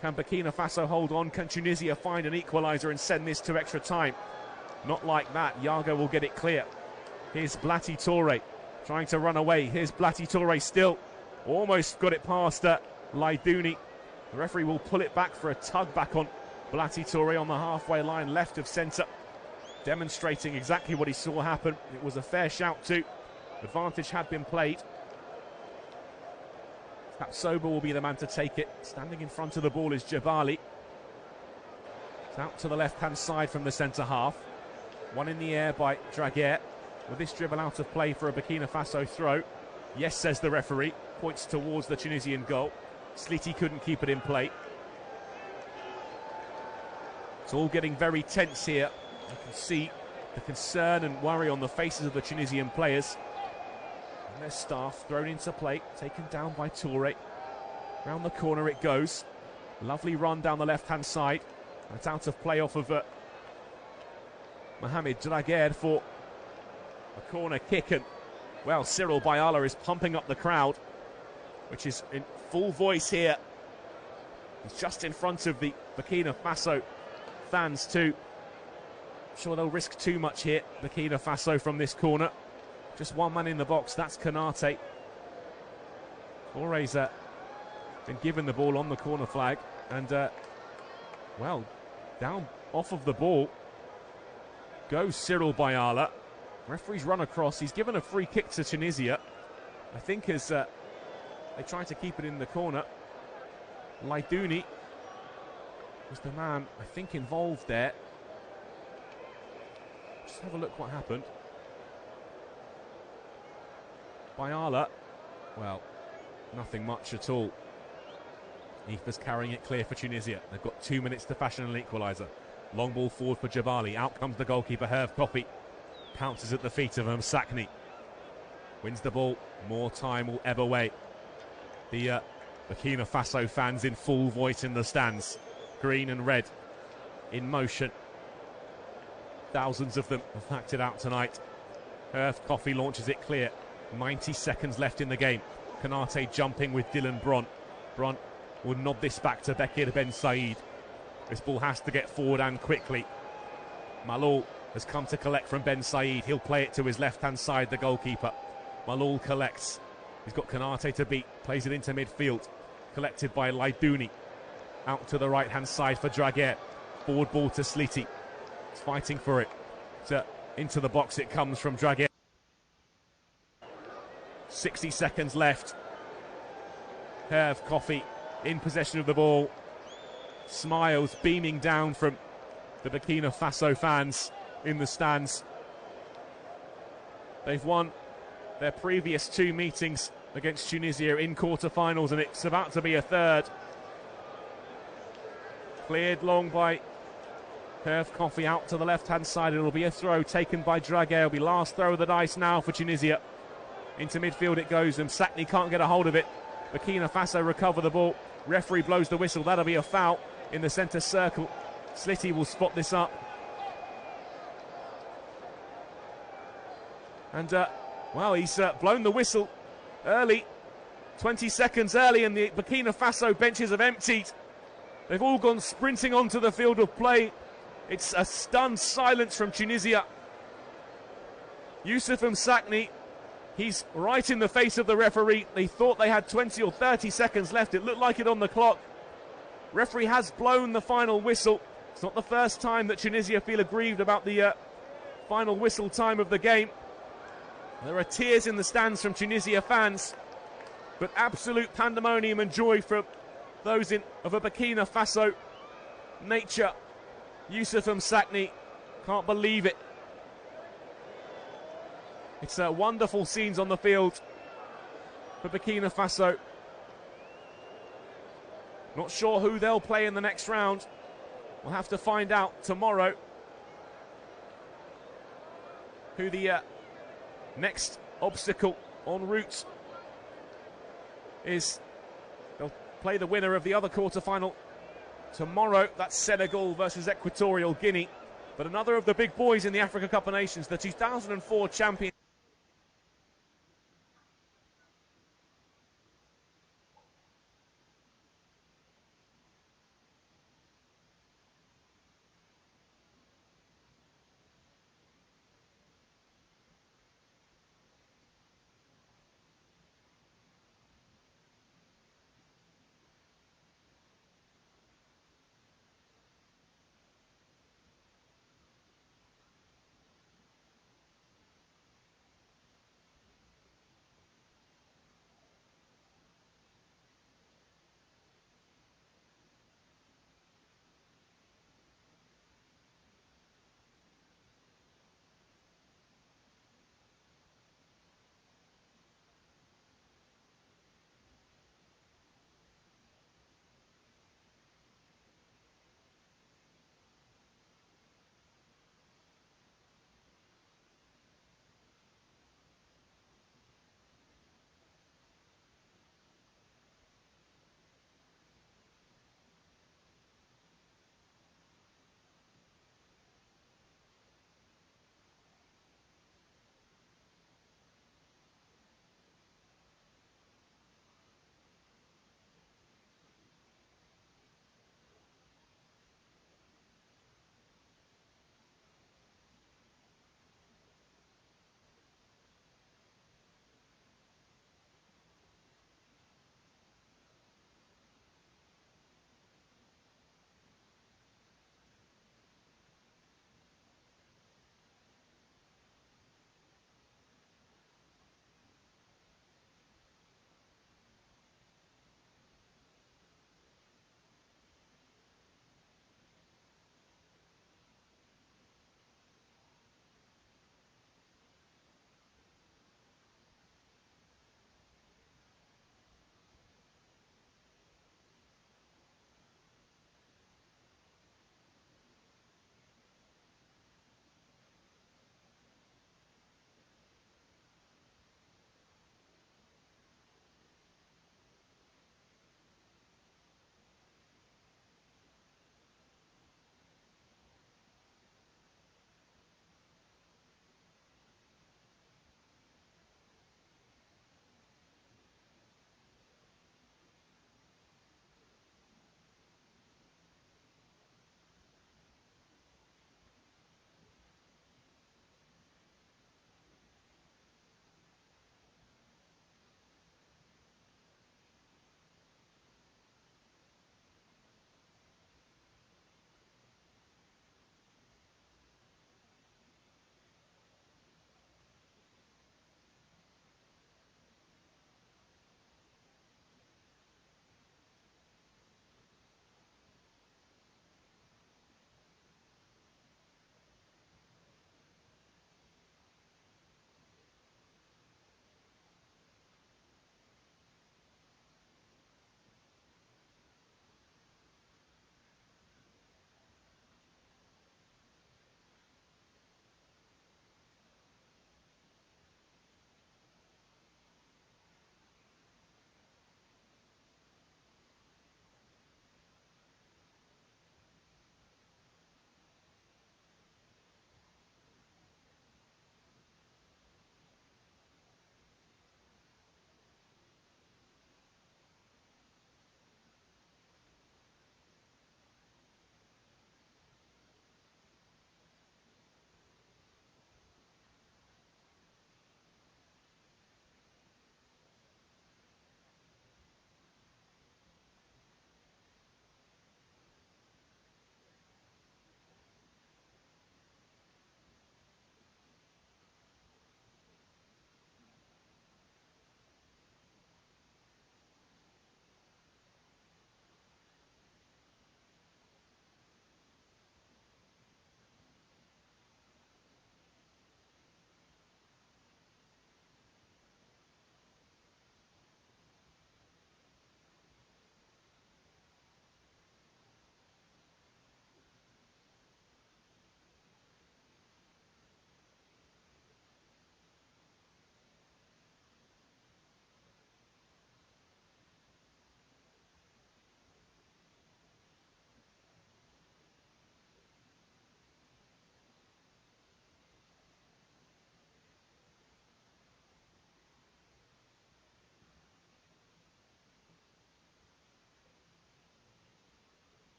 Can Burkina Faso hold on? Can Tunisia find an equaliser and send this to extra time? Not like that. Yago will get it clear. Here's Blati Toure trying to run away. Here's Blati Toure still. Almost got it past Laidouni. The referee will pull it back for a tug back on Blati Toure on the halfway line, left of centre, demonstrating exactly what he saw happen. It was a fair shout too. Advantage had been played. Tapsoba will be the man to take it. Standing in front of the ball is Jabali. It's out to the left-hand side from the centre half. One in the air by Draguer. With this dribble out of play for a Burkina Faso throw. Yes, says the referee. Points towards the Tunisian goal. Sliti couldn't keep it in play. It's all getting very tense here. You can see the concern and worry on the faces of the Tunisian players. And their staff thrown into play, taken down by Toure. Round the corner it goes. Lovely run down the left-hand side. It's out of play off of Mohamed Draguer for a corner kick. And, well, Cyril Bayala is pumping up the crowd, which is in full voice here. He's just in front of the Burkina Faso fans too. Sure, they'll risk too much here, Burkina Faso, from this corner. Just one man in the box, that's Konate. Toure's been given the ball on the corner flag, and well, down off of the ball goes Cyril Bayala. Referee's run across. He's given a free kick to Tunisia, I think, as they try to keep it in the corner. Laidouni was the man, I think, involved there. Just have a look what happened. Bayala, well, nothing much at all. Ifa's carrying it clear for Tunisia. They've got 2 minutes to fashion an equaliser. Long ball forward for Jabali. Out comes the goalkeeper, Herve Kofi. Pounces at the feet of Msakni. Wins the ball. More time will ebb away. The Burkina Faso fans in full voice in the stands. Green and red in motion. Thousands of them have acted out tonight. Herve Kofi launches it clear. 90 seconds left in the game. Konate jumping with Dylan Bron. Bron will nod this back to Bekir Ben Said. This ball has to get forward and quickly. Malul has come to collect from Ben Said. He'll play it to his left-hand side, the goalkeeper. Malul collects. He's got Konate to beat. Plays it into midfield. Collected by Laidouni. Out to the right-hand side for Draguer. Forward ball to Sliti. He's fighting for it. Into the box it comes from Draguer. 60 seconds left. Herve Kofi in possession of the ball. Smiles beaming down from the Burkina Faso fans in the stands. They've won their previous 2 meetings against Tunisia in quarter-finals, and it's about to be a third. Cleared long by Herve Kofi out to the left-hand side. It'll be a throw taken by Draguer. It'll be last throw of the dice now for Tunisia. Into midfield it goes, and Sakni can't get a hold of it. Burkina Faso recover the ball. Referee blows the whistle. That'll be a foul in the centre circle. Sliti will spot this up. And, well, he's blown the whistle early. 20 seconds early, and the Burkina Faso benches have emptied. They've all gone sprinting onto the field of play. It's a stunned silence from Tunisia. Youssef Msakni He's right in the face of the referee. They thought they had 20 or 30 seconds left. It looked like it on the clock. Referee has blown the final whistle. It's not the first time that Tunisia feel aggrieved about the final whistle time of the game. There are tears in the stands from Tunisia fans, but absolute pandemonium and joy from those of a Burkina Faso nature. Youssouf Msakni can't believe it. It's wonderful scenes on the field for Burkina Faso. Not sure who they'll play in the next round. We'll have to find out tomorrow who the next obstacle en route is. They'll play the winner of the other quarter-final tomorrow. That's Senegal versus Equatorial Guinea. But another of the big boys in the Africa Cup of Nations, the 2004 champion.